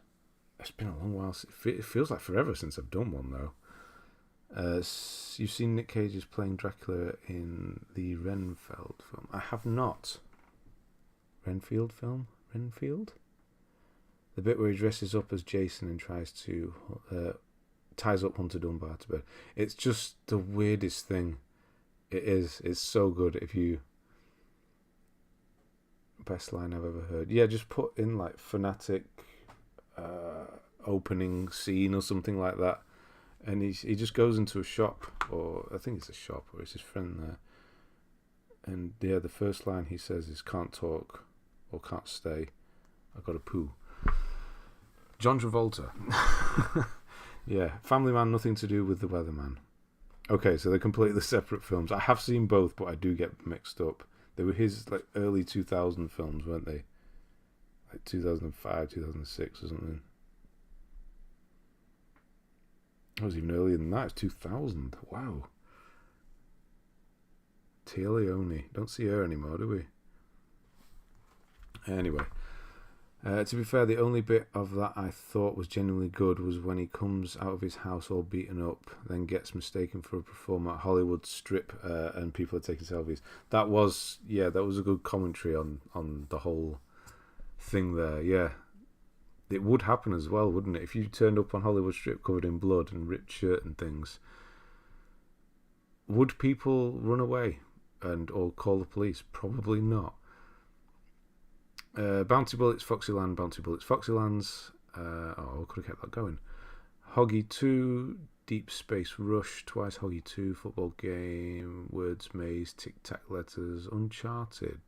It's been a long while. It feels like forever since I've done one though. You've seen Nick Cage's playing Dracula in the Renfield film. I have not. Renfield film? Renfield? The bit where he dresses up as Jason and ties up Hunter Dunbar to bed. It's just the weirdest thing. It is. It's so good. Best line I've ever heard. Yeah, just put in like fanatic opening scene or something like that. And he just goes into a shop, or I think it's a shop, or it's his friend there. And yeah, the first line he says is "Can't talk" or "Can't stay. I got a poo." John Travolta. Yeah, Family Man, nothing to do with The Weatherman. Okay, so they're completely separate films. I have seen both, but I do get mixed up. They were his like early 2000 films, weren't they? Like 2005, 2006 or something. It was even earlier than that. It was 2000. Wow. Tia Leone. Don't see her anymore, do we? Anyway. To be fair, the only bit of that I thought was genuinely good was when he comes out of his house all beaten up, then gets mistaken for a performer at Hollywood Strip, and people are taking selfies. That was a good commentary on the whole thing there. Yeah. It would happen as well, wouldn't it? If you turned up on Hollywood Strip covered in blood and ripped shirt and things, would people run away or call the police? Probably not. Bounty Bullets, Foxyland, Bounty Bullets, Foxylands. I could have kept that going. Hoggy 2, Deep Space Rush, twice Hoggy 2, Football Game, Words Maze, Tic Tac Letters, Uncharted.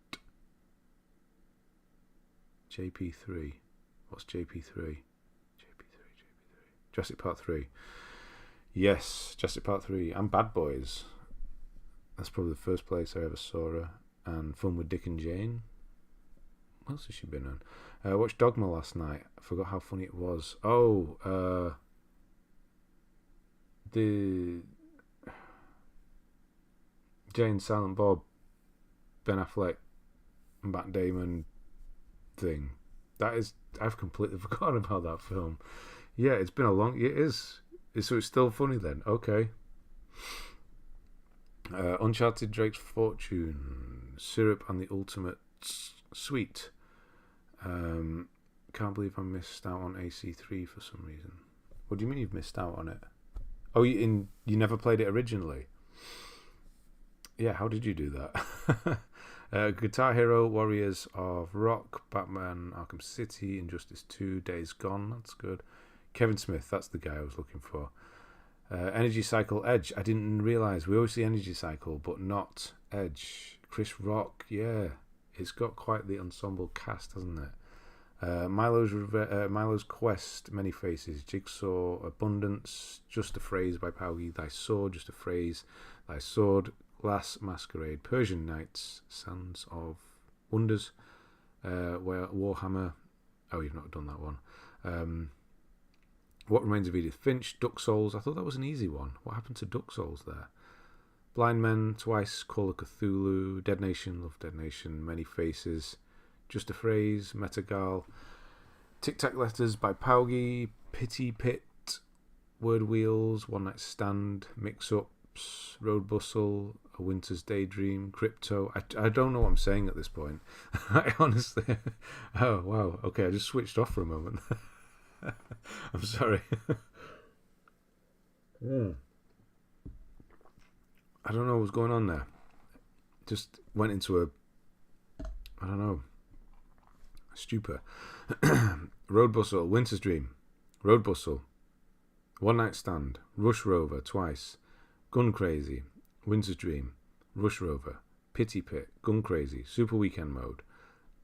JP3. What's JP3? Jurassic Park 3. Yes, Jurassic Park 3. And Bad Boys. That's probably the first place I ever saw her. And Fun with Dick and Jane. What else has she been on? I watched Dogma last night. I forgot how funny it was. The Jane, Silent Bob, Ben Affleck, Matt Damon thing. I've completely forgotten about that film. Yeah, it's been it is. So it's still funny then. Okay. Uncharted, Drake's Fortune, Syrup and the Ultimate Sweet. Can't believe I missed out on AC3 for some reason. What do you mean you've missed out on it? Oh, you never played it originally? Yeah, how did you do that? Guitar Hero, Warriors of Rock, Batman, Arkham City, Injustice 2, Days Gone, that's good. Kevin Smith, that's the guy I was looking for. Energy Cycle, Edge, I didn't realise. We always see Energy Cycle, but not Edge. Chris Rock, yeah. It's got quite the ensemble cast, hasn't it? Milo's Quest, Many Faces, Jigsaw, Abundance, Just a Phrase by Paugi, Thy Sword, Just a Phrase, Thy Sword, Glass Masquerade, Persian Nights, Sands of Wonders, Warhammer. Oh, you've not done that one. What Remains of Edith Finch, Duck Souls. I thought that was an easy one. What happened to Duck Souls there? Blind Men, Twice, Call of Cthulhu, Dead Nation, Love Dead Nation, Many Faces, Just a Phrase, Metagal, Tic Tac Letters by Paugi, Pity Pit, Word Wheels, One Night Stand, Mix Ups, Road Bustle, A Winter's Daydream, Crypto. I don't know what I'm saying at this point. I honestly... Oh, wow. Okay, I just switched off for a moment. I'm sorry. I don't know what was going on there. Just went into a stupor. Road Bustle, Winter's Dream, Road Bustle, One Night Stand, Rush Rover, Twice, Gun Crazy, Winter's Dream, Rush Rover, Pity Pit, Gun Crazy, Super Weekend Mode,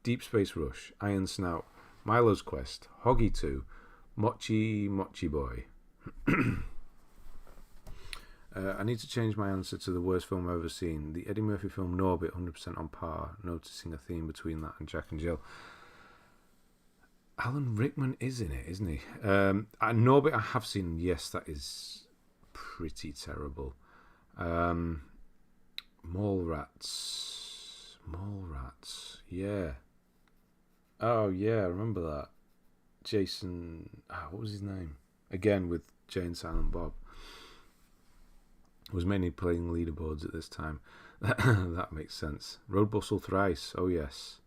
Deep Space Rush, Iron Snout, Milo's Quest, Hoggy 2, Mochi Boy. I need to change my answer to the worst film I've ever seen. The Eddie Murphy film Norbit, 100% on par, noticing a theme between that and Jack and Jill. Alan Rickman is in it, isn't he? Norbit I have seen, yes, that is pretty terrible. Mallrats, yeah. Oh, yeah, I remember that. Jason, what was his name? Again, with Jane, Silent Bob. Was mainly playing leaderboards at this time. That makes sense. Road Bustle Thrice. Oh yes.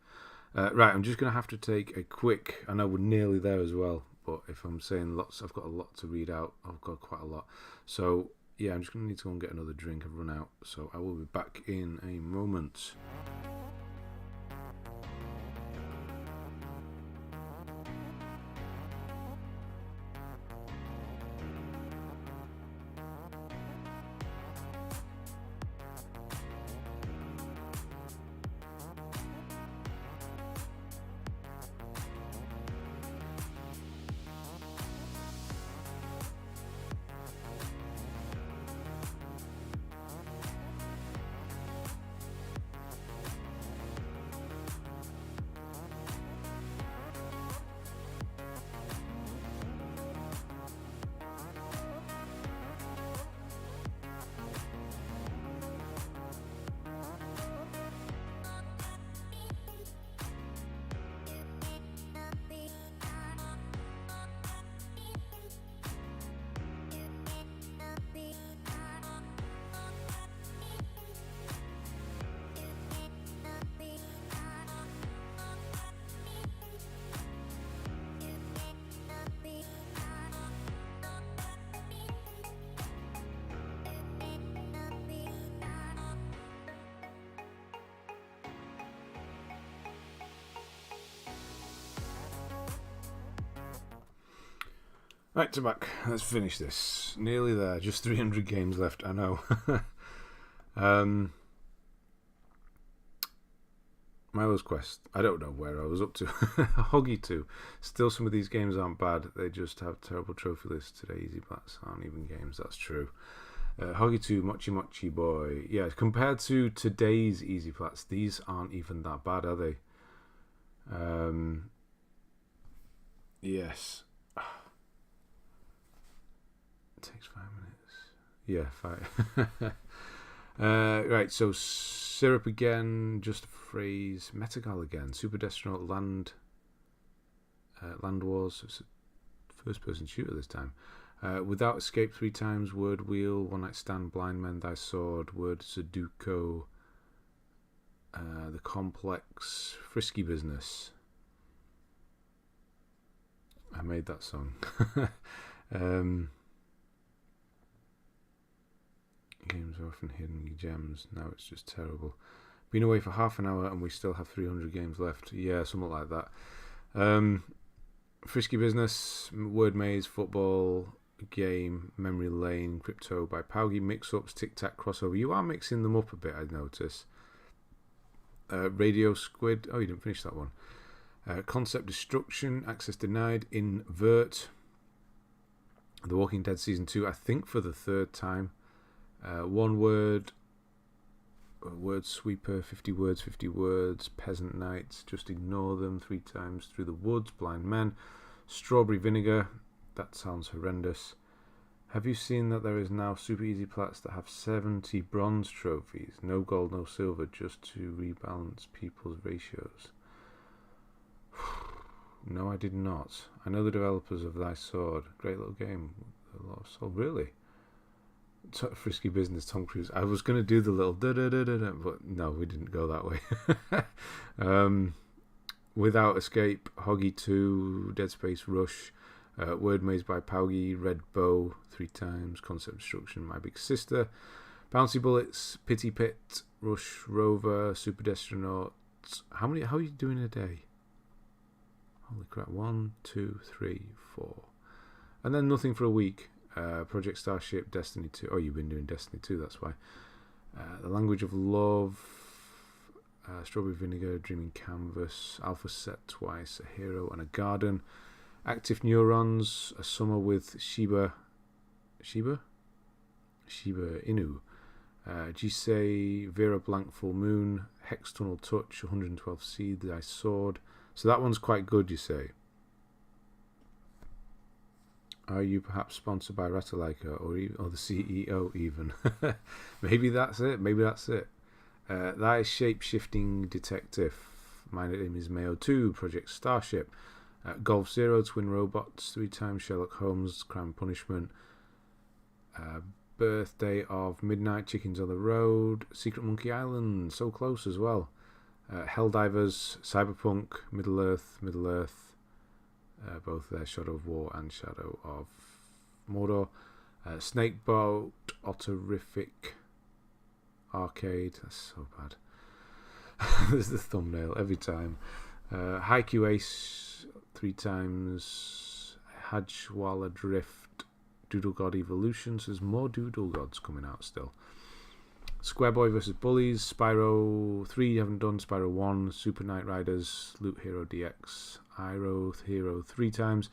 Right, I'm just going to have to take a quick... I know we're nearly there as well, but if I'm saying lots, I've got a lot to read out. I've got quite a lot. So, yeah, I'm just going to need to go and get another drink. I've run out. So I will be back in a moment. Right, to back. Let's finish this. Nearly there. Just 300 games left. I know. Milo's Quest. I don't know where I was up to. Hoggy 2. Still, some of these games aren't bad. They just have terrible trophy lists today. Easy Plats aren't even games. That's true. Hoggy 2, Mochi Mochi Boy. Yeah, compared to today's Easy Plats, these aren't even that bad, are they? Yes. Takes 5 minutes. Yeah, 5. Right, so Syrup again, Just a Phrase, Metagal again, Super Destronaut Land Wars, it's a first person shooter this time. Without Escape 3 times, Word Wheel, One Night Stand, Blind Men, Thy Sword, Word Sudoku, The Complex, Frisky Business. I made that song. Games are often hidden gems. Now it's just terrible. Been away for half an hour and we still have 300 games left. Yeah, something like that. Frisky Business, Word Maze, Football, Game, Memory Lane, Crypto by Paugi, Mix-Ups, Tic Tac Crossover. You are mixing them up a bit, I notice. Radio Squid. Oh, you didn't finish that one. Concept Destruction, Access Denied, Invert. The Walking Dead Season 2, I think for the 3rd time. One Word, Word Sweeper, 50 words, Peasant Nights, Just Ignore Them 3 times, Through the Woods, Blind Men, Strawberry Vinegar, that sounds horrendous. Have you seen that there is now Super Easy Plats that have 70 bronze trophies? No gold, no silver, just to rebalance people's ratios. No, I did not. I know the developers of Thy Sword. Great little game. A lot of soul. Really? Frisky Business, Tom Cruise. I was going to do the little da-da-da-da-da, but no, we didn't go that way. Without Escape, Hoggy 2, Dead Space Rush, Word Maze by Paugi, Red Bow 3 times, Concept Destruction, My Big Sister, Bouncy Bullets, Pity Pit, Rush Rover, Super Destronaut. How are you doing a day? Holy crap, 1, 2, 3, 4. And then nothing for a week. Project Starship, Destiny 2. Oh, you've been doing Destiny 2, that's why. The Language of Love, Strawberry Vinegar, Dreaming Canvas, Alpha Set twice, A Hero and a Garden, Active Neurons, A Summer with Shiba Inu, Jisei, Vera Blank Full Moon, Hex Tunnel Touch, 112 Seed, Thy Sword. So that one's quite good, you say. Are you perhaps sponsored by Ratalaika or the CEO even? Maybe that's it. That is Shape-Shifting Detective. My name is Mayo 2, Project Starship. Golf Zero, Twin Robots, 3 times, Sherlock Holmes, Crime and Punishment. Birthday of Midnight, Chickens on the Road. Secret Monkey Island, so close as well. Helldivers, Cyberpunk, Middle-earth, both there, Shadow of War and Shadow of Mordor. Snakeboat, Otterific, Arcade, that's so bad. There's the thumbnail every time. Haikyuu Ace 3 times. Hajwala Drift, Doodle God Evolution. So there's more Doodle Gods coming out still. Square Boy vs Bullies, Spyro 3 you haven't done, Spyro 1, Super Knight Riders, Loot Hero DX, Iroh Hero 3 times.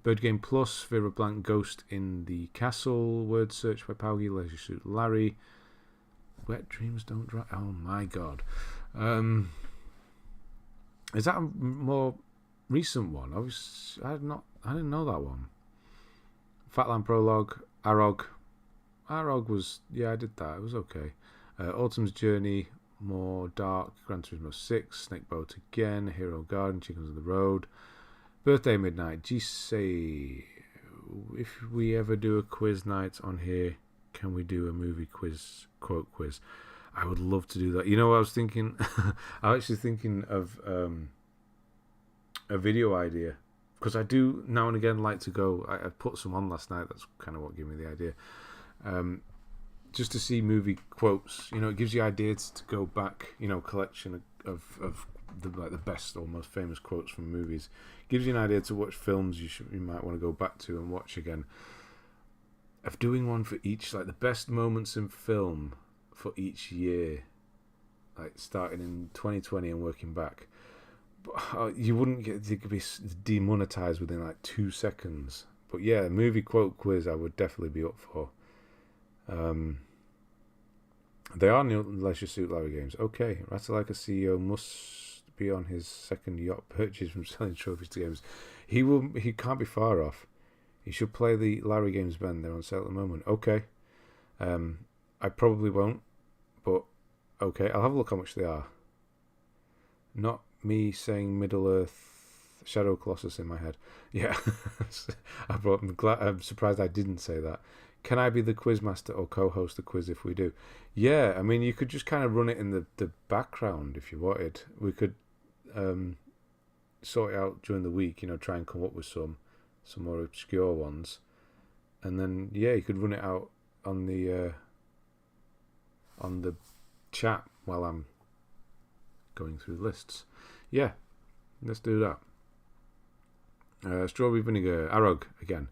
Bird Game Plus, Vera Blank Ghost in the Castle, Word Search by Paugi, Leisure Suit Larry. Wet Dreams Don't Dry. Oh my god. Is that a more recent one? I didn't know that one. Fatland Prologue, Arog. Arog was, yeah, I did that. It was okay. Autumn's Journey, more dark. Gran Turismo 6, Snakeboat again, Hero Garden, Chickens of the Road. Birthday Midnight. Say, if we ever do a quiz night on here, can we do a movie quiz, quote quiz? I would love to do that. You know what I was thinking? I was actually thinking of a video idea, because I do now and again like to go. I put some on last night. That's kind of what gave me the idea. Just to see movie quotes. You know, it gives you ideas to go back. You know, collection of the best or most famous quotes from movies. Gives you an idea to watch films you might want to go back to and watch again. Of doing one for each, like the best moments in film for each year, like starting in 2020 and working back. But you wouldn't get, you could be demonetized within like 2 seconds. But yeah, movie quote quiz I would definitely be up for. They are new Leisure Suit Larry games. Okay, Ratalaika CEO must be on his second yacht purchase from selling trophies to games. He can't be far off. He should play the Larry games, Ben. They're on sale at the moment. Okay. I probably won't, but okay. I'll have a look how much they are. Not me saying Middle-earth Shadow Colossus in my head. Yeah. I'm surprised I didn't say that. Can I be the quiz master or co-host the quiz if we do? Yeah, I mean, you could just kind of run it in the background if you wanted. We could sort it out during the week, you know, try and come up with some more obscure ones. And then, yeah, you could run it out on the chat while I'm going through lists. Yeah, let's do that. Strawberry Vinegar, Arog again.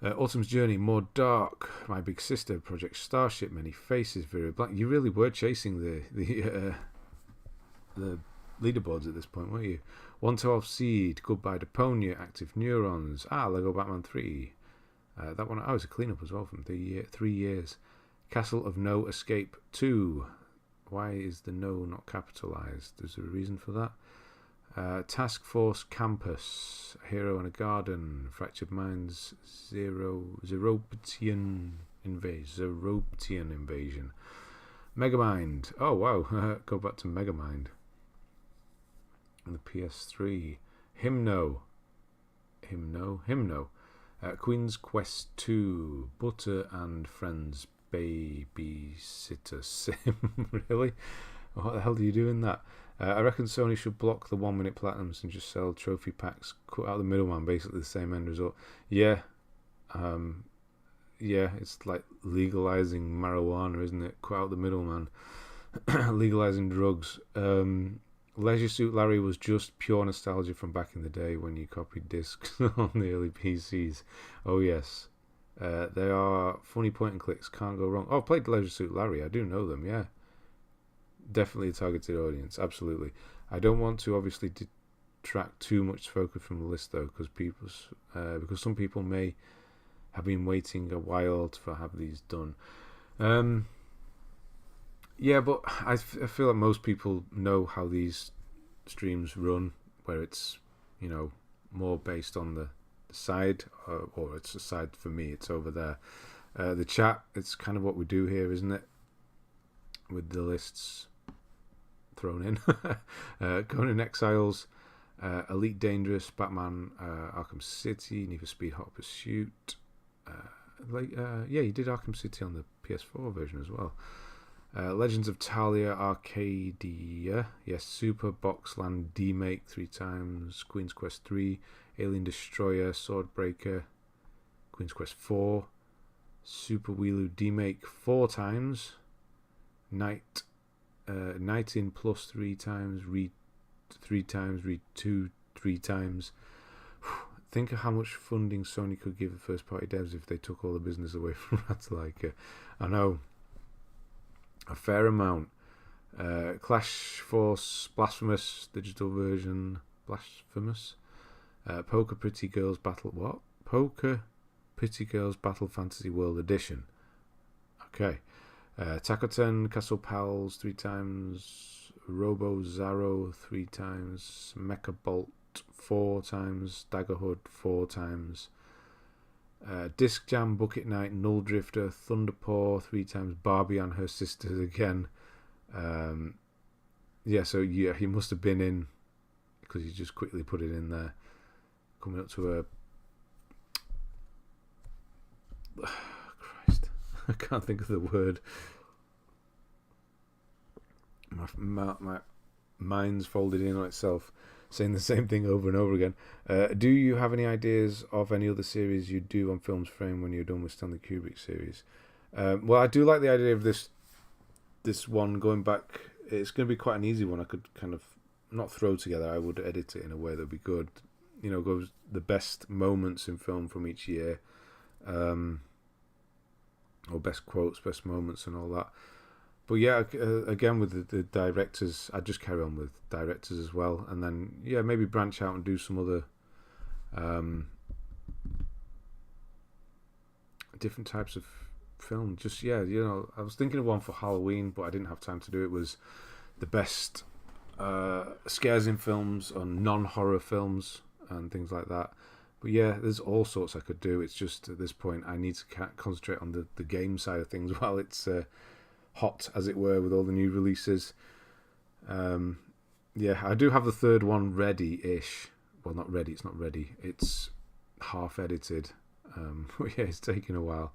Autumn's Journey, More Dark, My Big Sister, Project Starship, Many Faces, Vera Black. You really were chasing the leaderboards at this point, weren't you? 112 Seed, Goodbye Deponia, Active Neurons, Lego Batman 3. That one, was a cleanup as well from 3 years. Castle of No Escape 2. Why is the no not capitalized? There's a reason for that. Task Force Campus, Hero in a Garden, Fractured Minds, Zeroptian Invasion. Megamind. Oh wow, go back to Megamind. And the PS3. Hymno. Queen's Quest 2, Butter and Friends Babysitter Sim. Really? What the hell do you do in that? I reckon Sony should block the 1 minute platinums and just sell trophy packs, cut out the middleman, basically the same end result. Yeah. It's like legalizing marijuana, isn't it? Cut out the middleman. Legalizing drugs. Leisure Suit Larry was just pure nostalgia from back in the day when you copied discs on the early PCs. Oh yes. They are funny point and clicks, can't go wrong. Oh, I've played Leisure Suit Larry, I do know them, yeah. Definitely a targeted audience, absolutely. I don't want to obviously detract too much focus from the list though, because some people may have been waiting a while to have these done. Yeah, but I feel like most people know how these streams run, where it's, you know, more based on the side, or it's a side for me, it's over there. The chat, it's kind of what we do here, isn't it? With the lists thrown in. Conan Exiles, Elite Dangerous, Batman, Arkham City, Need for Speed Hot Pursuit. Yeah, you did Arkham City on the PS4 version as well. Legends of Talia Arcadia. Yes, Super Boxland Demake 3 times. Queen's Quest 3. Alien Destroyer, Swordbreaker. Queen's Quest 4. Super Wheeloo Demake 4 times. Night in plus 3 times. Read 3 times. Read 2 3 times. Think of how much funding Sony could give the first party devs if they took all the business away from Ratalaika. I know. A fair amount. Clash Force Blasphemous digital version. Blasphemous. Poker Pretty Girls Battle. What? Poker Pretty Girls Battle Fantasy World Edition. Okay. Takoten Castle Pals 3 times. Robo Zaro 3 times. Mecha Bolt 4 times. Daggerhood 4 times. Disc Jam Bucket Night Null Drifter Thunderpaw 3 times. Barbie and her sisters again. So he must have been in, because he just quickly put it in there. Coming up to a Christ, I can't think of the word. My mind's folded in on itself, saying the same thing over and over again. Do you have any ideas of any other series you do on Films Frame when you're done with Stanley Kubrick series? Well, I do like the idea of this one going back. It's going to be quite an easy one. I could kind of not throw together. I would edit it in a way that'd be good. Goes the best moments in film from each year, or best quotes, best moments, and all that. But yeah, again with the directors, I'd just carry on with directors as well, and then maybe branch out and do some other different types of film. Just I was thinking of one for Halloween, but I didn't have time to do it. Was the best scares in films or non-horror films and things like that. But there's all sorts I could do. It's just at this point I need to concentrate on the game side of things while it's hot, as it were, with all the new releases. I do have the third one ready-ish. Well, not ready, it's not ready. It's half edited. It's taken a while.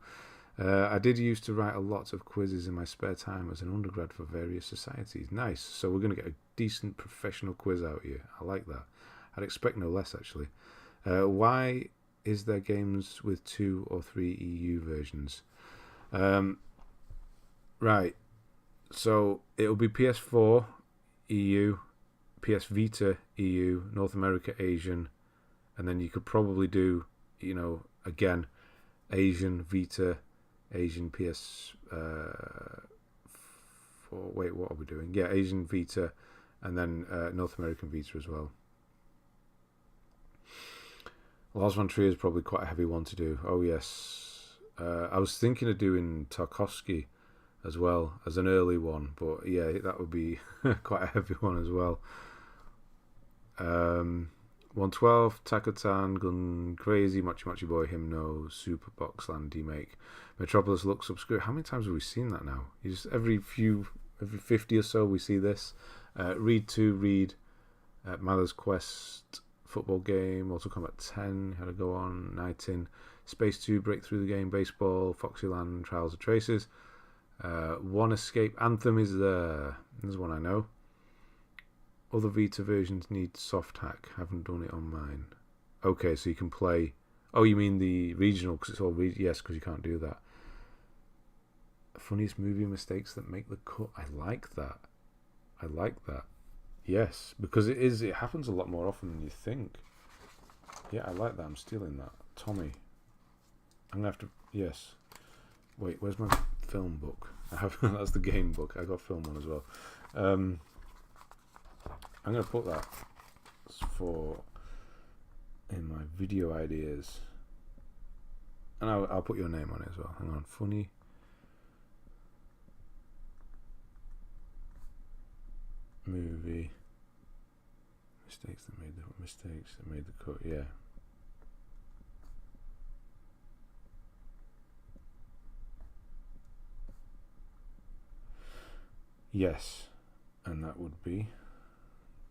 I did used to write a lot of quizzes in my spare time as an undergrad for various societies. Nice. So we're going to get a decent professional quiz out here. I like that. I'd expect no less, actually. Why is there games with 2 or 3 EU versions? Right. So it'll be PS4 EU, PS Vita EU, North America Asian, and then you could probably do, again, Asian Vita, Asian PS. Wait, what are we doing? Yeah, Asian Vita, and then North American Vita as well. Lars von Trier is probably quite a heavy one to do. Oh yes, I was thinking of doing Tarkovsky as well as an early one, but that would be quite a heavy one as well. 112, Takotan, Gun Crazy, Machi Boy, Hymno, Super Boxland Demake, Metropolis Lux Obscure. How many times have we seen that now? Every 50 or so we see this. Read 2, Read, Mother's Quest, Football Game, Mortal Kombat 10, had to go on, Night In, Space 2, Breakthrough the Game, Baseball, Foxyland, Trials of Traces. One Escape, Anthem is there. There's one I know. Other Vita versions need soft hack. Haven't done it on mine. Okay, so you can play. Oh, you mean the regional? Because it's all yes, because you can't do that. Funniest movie mistakes that make the cut. I like that. Yes, because it happens a lot more often than you think. Yeah, I like that. I'm stealing that. Tommy. I'm gonna have to. Yes. Wait, where's my film book? That's the game book. I got film one as well. I'm going to put that in my video ideas, and I'll put your name on it as well. Hang on, funny movie mistakes that made the cut. Yeah. Yes, and that would be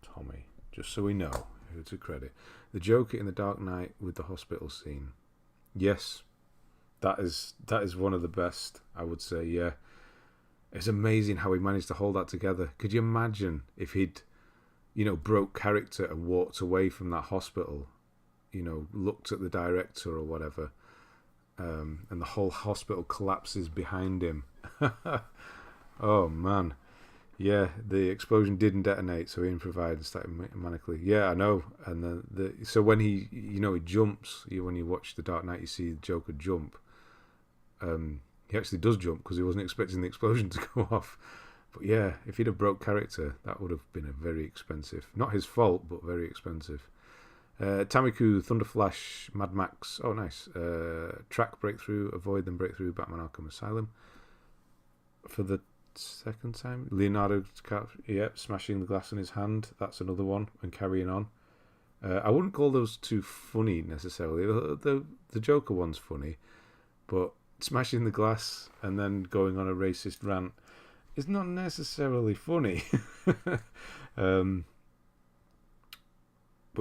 Tommy, just so we know who to credit. The Joker in The Dark Knight with the hospital scene. Yes, that is one of the best, I would say. Yeah, It's amazing how he managed to hold that together. Could you imagine if he'd, broke character and walked away from that hospital, looked at the director or whatever, and the whole hospital collapses behind him. Oh, man. Yeah, the explosion didn't detonate, so he improvised and started manically. Yeah, I know. And so when he jumps, when you watch The Dark Knight, you see the Joker jump. He actually does jump because he wasn't expecting the explosion to go off. But yeah, if he'd have broke character, that would have been a very expensive. Not his fault, but very expensive. Tamiku, Thunderflash, Mad Max. Oh, nice. Track breakthrough, avoid them breakthrough, Batman Arkham Asylum. For the second time, Leonardo DiCaprio, smashing the glass in his hand. That's another one, and carrying on. I wouldn't call those two funny necessarily. The Joker one's funny, but smashing the glass and then going on a racist rant is not necessarily funny. But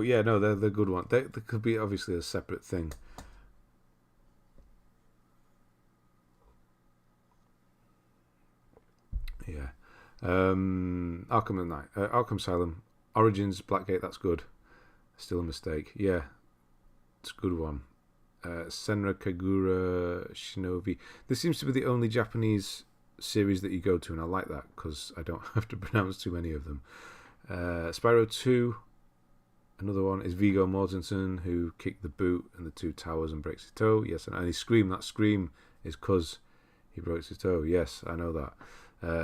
yeah, no, they're good ones. They could be obviously a separate thing. Yeah. Arkham Knight, Arkham Asylum, Origins, Blackgate. That's good. Still a mistake. Yeah, it's a good one. Senra Kagura Shinobi. This seems to be the only Japanese series that you go to, and I like that because I don't have to pronounce too many of them. Spyro 2. Another one is Viggo Mortensen, who kicked the boot in the two towers and breaks his toe. Yes, and he screamed. That scream is because he broke his toe. Yes, I know that.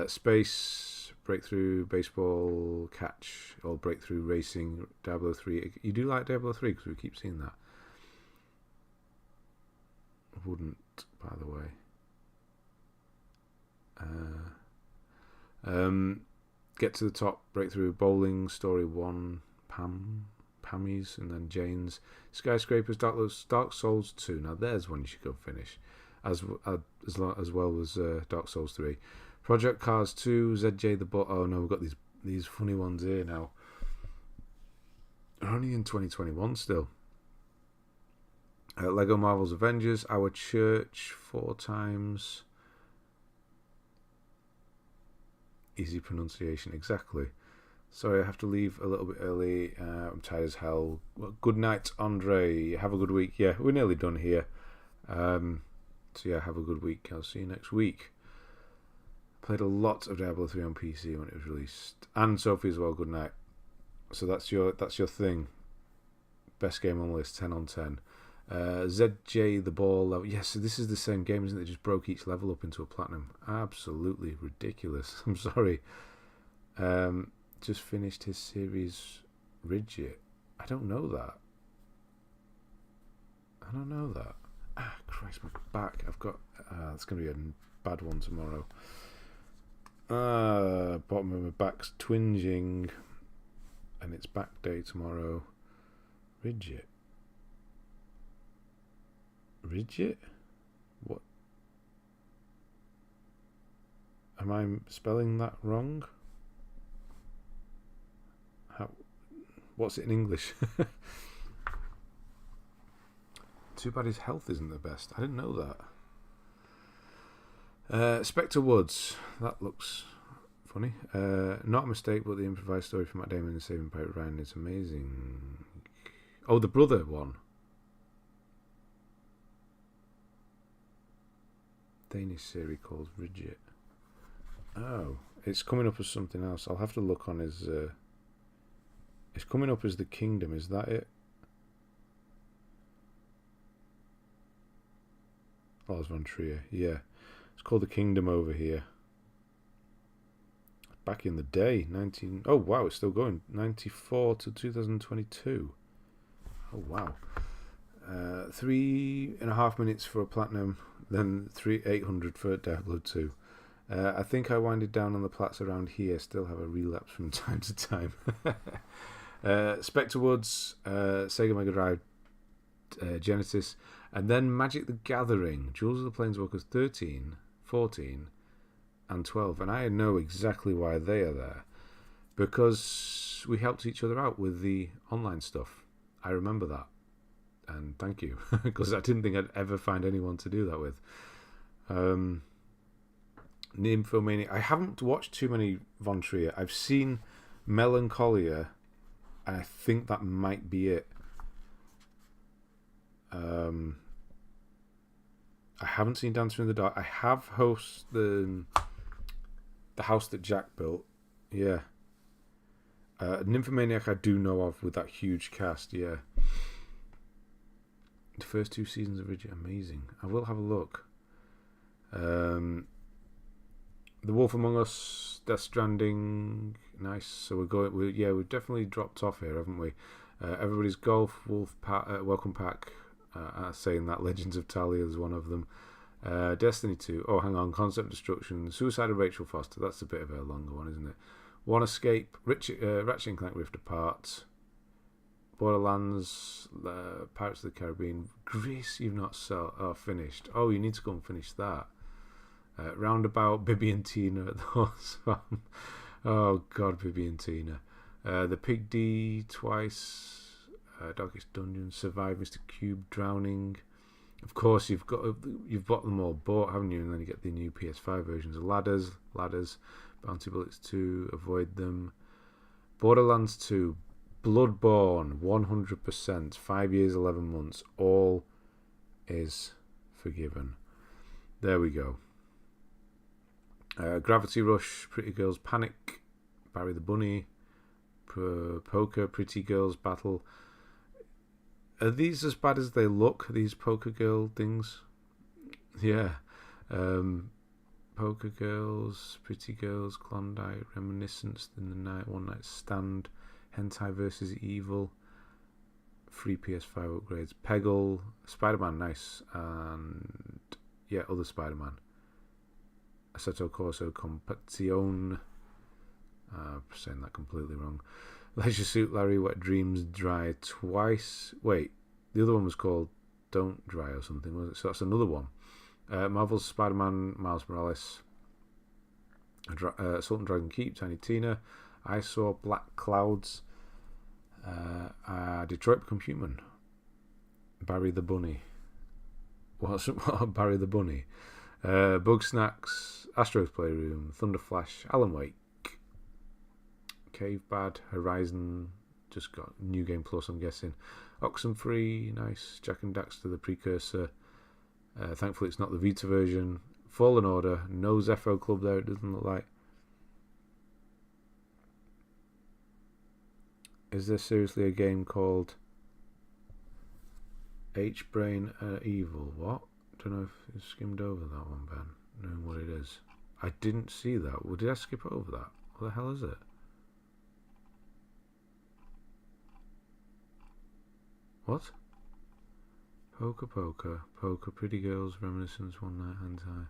Space, Breakthrough, Baseball, Catch, or Breakthrough Racing, Diablo 3. You do like Diablo 3 because we keep seeing that. I wouldn't, by the way. Get to the Top, Breakthrough, Bowling, Story 1, Pammy's, and then Jane's. Skyscrapers, Dark Souls 2. Now there's one you should go finish. As well as Dark Souls 3. Project Cars 2, ZJ the Bot. Oh no, we've got these funny ones here now. They're only in 2021 still. Lego Marvel's Avengers, Our Church 4 times. Easy pronunciation, exactly. Sorry, I have to leave a little bit early. I'm tired as hell. Well, good night, Andre. Have a good week. Yeah, we're nearly done here. So yeah, have a good week. I'll see you next week. Played a lot of Diablo 3 on PC when it was released, and Sophie as well. Good night. So that's your thing. Best game on the list, 10 on 10. ZJ the Ball level. Yes, so this is the same game, isn't it? They just broke each level up into a platinum. Absolutely ridiculous. I'm sorry. Just finished his series Ridget. I don't know that. Ah, Christ, my back. I've got... it's going to be a bad one tomorrow. Bottom of my back's twinging. And it's back day tomorrow. Ridget? What? Am I spelling that wrong? What's it in English? Too bad his health isn't the best. I didn't know that. Spectre Woods. That looks funny. Not a mistake, but the improvised story from Matt Damon and Saving Private Ryan is amazing. Oh, the brother one. Danish series called Ridget. Oh, it's coming up as something else. I'll have to look on his... it's coming up as The Kingdom. Is that it? Lars von Trier. Yeah. It's called The Kingdom over here. Back in the day. Oh, wow. It's still going. 94 to 2022. Oh, wow. 3.5 minutes for a platinum. Then 800 for Diablo 2. I think I winded down on the plats around here. Still have a relapse from time to time. Spectre Woods, Sega Mega Drive, Genesis, and then Magic the Gathering, Jewels of the Planeswalkers 13, 14, and 12. And I know exactly why they are there. Because we helped each other out with the online stuff. I remember that. And thank you. Because I didn't think I'd ever find anyone to do that with. Nymphomania. I haven't watched too many Von Trier. I've seen Melancholia, and I think that might be it. I haven't seen Dancer in the Dark. I have host the house that Jack built. Yeah. Nymphomaniac I do know of with that huge cast. Yeah. The first 2 seasons of Rigid, amazing. I will have a look. The Wolf Among Us, Death Stranding, nice. So we've definitely dropped off here, haven't we? Everybody's Golf, Wolf Pack, Welcome Pack, saying that Legends of Talia is one of them. Destiny 2, oh hang on, Concept Destruction, Suicide of Rachel Foster, that's a bit of a longer one, isn't it? One Escape, Ratchet and Clank Rift Apart, Borderlands, Pirates of the Caribbean, Greece you've not finished. Oh, you need to go and finish that. Roundabout, Bibby and Tina at the Horse Farm. Oh god, Bibby and Tina. The Pig D twice. Darkest Dungeon, Survive, Mr. Cube, Drowning. Of course, you've got them all bought, haven't you? And then you get the new PS5 versions of Ladders, Bounty Bullets 2, Avoid Them, Borderlands 2, Bloodborne, 100%, 5 years, 11 months, all is forgiven. There we go. Gravity Rush, Pretty Girls Panic, Barry the Bunny, Poker, Pretty Girls Battle. Are these as bad as they look, these Poker Girl things? Yeah. Poker Girls, Pretty Girls, Klondike, Reminiscence, In the Night, One Night Stand, Hentai vs. Evil, free PS5 upgrades, Peggle, Spider-Man, nice, and yeah, other Spider-Man. Assetto Corso Competizione, saying that completely wrong. Leisure Suit Larry, Wet Dreams Dry Twice. Wait, the other one was called Don't Dry or something, was it? So that's another one. Marvel's Spider-Man, Miles Morales, Assault and Dragon Keep, Tiny Tina, I Saw, Black Clouds, Detroit Become Human, Barry the Bunny. What's Barry the Bunny? Bug Snacks, Astro's Playroom, Thunder Flash, Alan Wake, Cave Bad, Horizon, just got New Game Plus, I'm guessing. Oxenfree, nice. Jack and Daxter, the precursor. Thankfully, it's not the Vita version. Fallen Order, no Zepho Club there, it doesn't look like. Is there seriously a game called H-Brain Evil? What? Don't know if you skimmed over that one, Ben, knowing what it is. I didn't see that. Well, did I skip over that? What the hell is it? What? Poker, Pretty Girls, Reminiscence, One Night, Hentai.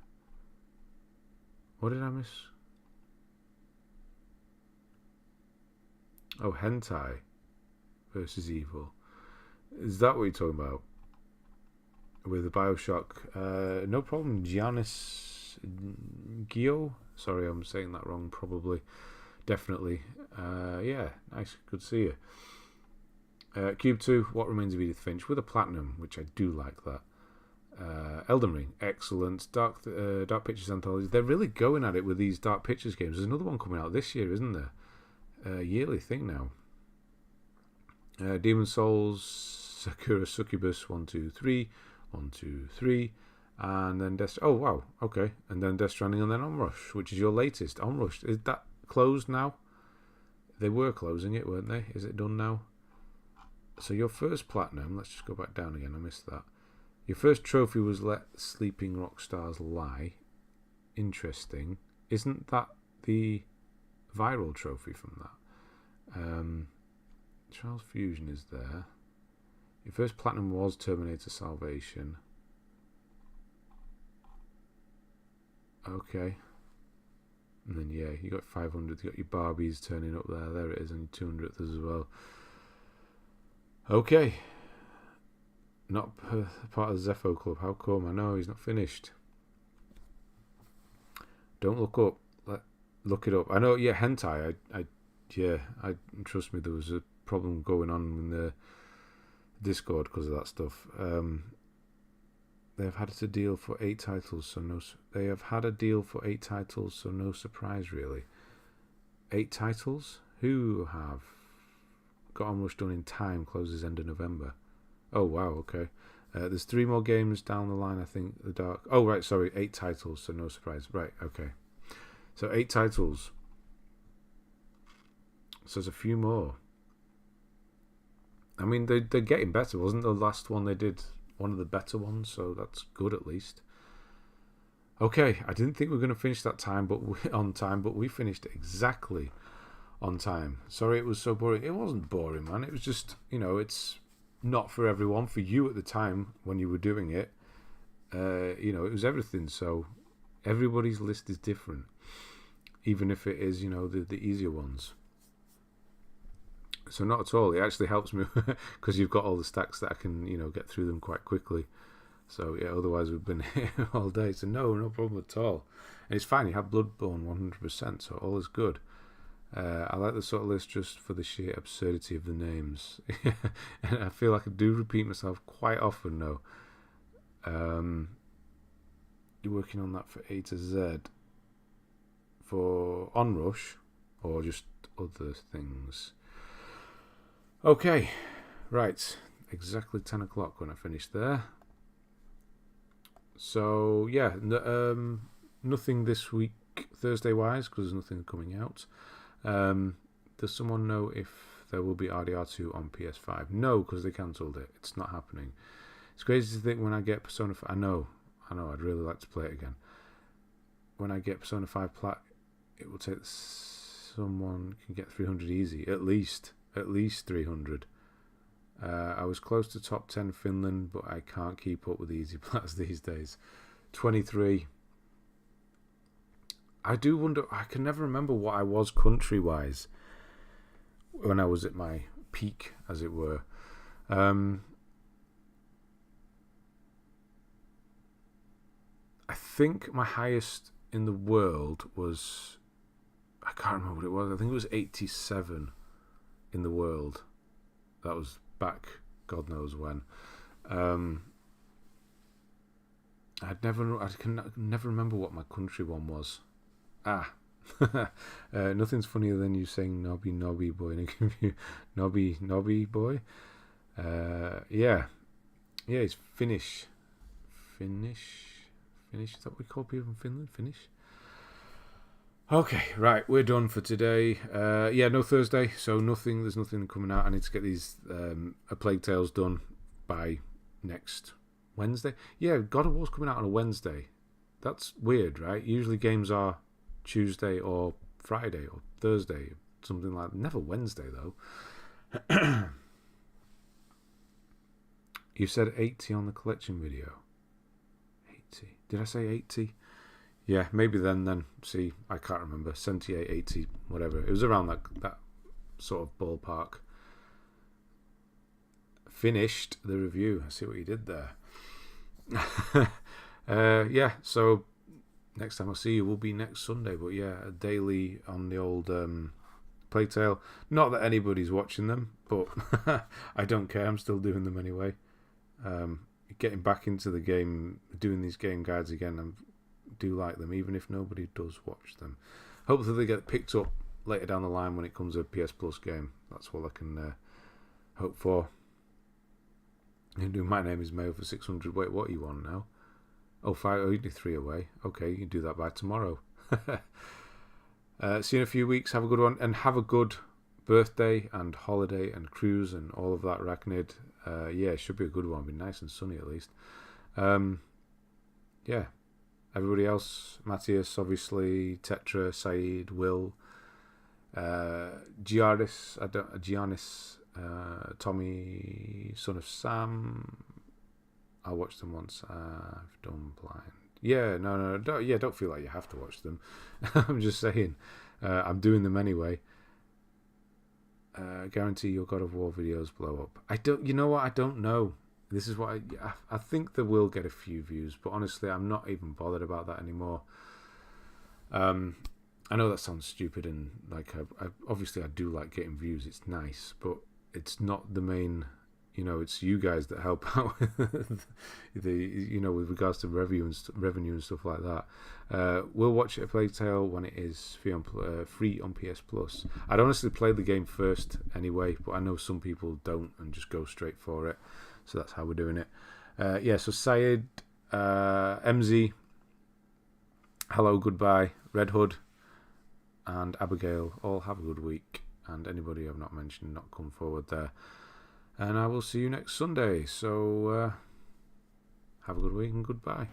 What did I miss? Oh, Hentai versus Evil. Is that what you're talking about? With the Bioshock? No problem, Giannis Gio. Sorry, I'm saying that wrong, probably. Definitely. Yeah, nice, good to see you. Cube 2, What Remains of Edith Finch, with a platinum, which I do like that. Elden Ring, excellent. Dark Pictures Anthology. They're really going at it with these Dark Pictures games. There's another one coming out this year, isn't there? Yearly thing now. Demon Souls, Sakura Succubus, 1, 2, 3, 1, 2, 3, and then oh wow, okay, and then Death Stranding, and then Onrush, which is your latest. Onrush, is that closed now? They were closing it, weren't they? Is it done now? So your first platinum, let's just go back down again, I missed that. Your first trophy was Let Sleeping Rock Stars Lie. Interesting. Isn't that the viral trophy from that? Charles Fusion is there. Your first platinum was Terminator Salvation. Okay. And then yeah, you got 500, you got your Barbies turning up there. There it is, and your 200th as well. Okay. Not part of the Zepho Club. How come? I know he's not finished. Don't look up. Look it up. I know. Yeah, hentai. I trust me. There was a problem going on in the Discord because of that stuff. They have had a deal for 8 titles, so no. They have had a deal for 8 titles, so no surprise really. 8 titles? Who have got Onrush done in time? Closes end of November. Oh wow, okay. There's 3 more games down the line, I think. The Dark. Oh right, sorry, 8 titles, so no surprise. Right, okay. So 8 titles. So there's a few more. I mean, they're getting better. Wasn't the last one they did one of the better ones? So that's good at least. Okay, I didn't think we were going to finish that time, on time, but we finished exactly on time. Sorry it was so boring. It wasn't boring, man. It was just, it's not for everyone. For you at the time when you were doing it, it was everything. So everybody's list is different, even if it is, the easier ones. So not at all. It actually helps me because you've got all the stacks that I can, get through them quite quickly. So yeah, otherwise we've been here all day. So no problem at all. And it's fine. You have Bloodborne 100%, so all is good. I like the sort of list just for the sheer absurdity of the names. And I feel like I do repeat myself quite often though. You're working on that for A to Z for Onrush or just other things? Okay, right, exactly 10 o'clock when I finished there. So, yeah, nothing this week Thursday-wise, because there's nothing coming out. Does someone know if there will be RDR2 on PS5? No, because they cancelled it. It's not happening. It's crazy to think when I get Persona 5... I know, I'd really like to play it again. When I get Persona 5 Plat, it will take... Someone can get 300 easy, at least 300. I was close to top 10 Finland, but I can't keep up with the easy plats these days. 23. I do wonder, I can never remember what I was country-wise when I was at my peak, as it were. I think my highest in the world was... I can't remember what it was. I think it was 87 in the world. That was back God knows when. I can never remember what my country one was. Nothing's funnier than you saying nobby boy and I give you nobby boy. Yeah, it's Finnish. Is that what we call people from Finland? Finnish. Okay, right, we're done for today. No Thursday, so there's nothing coming out. I need to get these A Plague Tales done by next Wednesday. Yeah, God of War's coming out on a Wednesday. That's weird, right? Usually games are Tuesday or Friday or Thursday, something like that. Never Wednesday, though. You said 80 on the collection video. 80. Did I say 80? Yeah, maybe then. See, I can't remember. 78, 80, whatever. It was around that sort of ballpark. Finished the review. I see what you did there. So next time I'll see you will be next Sunday. But yeah, a daily on the old Plague Tale. Not that anybody's watching them, but I don't care. I'm still doing them anyway. Getting back into the game, doing these game guides again, I do like them, even if nobody does watch them. Hopefully they get picked up later down the line when it comes to a PS Plus game. That's all I can hope for. My name is Mayo for 600. Wait, what are you on now? Oh, 5. Oh, you do 3 away. Okay, you can do that by tomorrow. See you in a few weeks. Have a good one, and have a good birthday and holiday and cruise and all of that, Arachnid. It should be a good one. Be nice and sunny at least. Everybody else, Matthias, obviously, Tetra, Saeed, Will, Giannis, Tommy, son of Sam. I watched them once. I've done blind. Yeah, no, don't feel like you have to watch them. I'm just saying, I'm doing them anyway. Guarantee your God of War videos blow up. I don't. You know what? I don't know. This is what I think they will get a few views, but honestly, I'm not even bothered about that anymore. I know that sounds stupid, and like, I obviously I do like getting views. It's nice, but it's not the main you know, it's you guys that help out with the, you know, with regards to revenue and stuff like that. We'll watch it a Plague Tale when it is free on PS Plus. I'd honestly play the game first anyway, but I know some people don't and just go straight for it. So that's how we're doing it. Yeah, so Syed, MZ, hello, goodbye, Red Hood, and Abigail, all have a good week. And anybody I've not mentioned, not come forward there. And I will see you next Sunday. So have a good week and goodbye.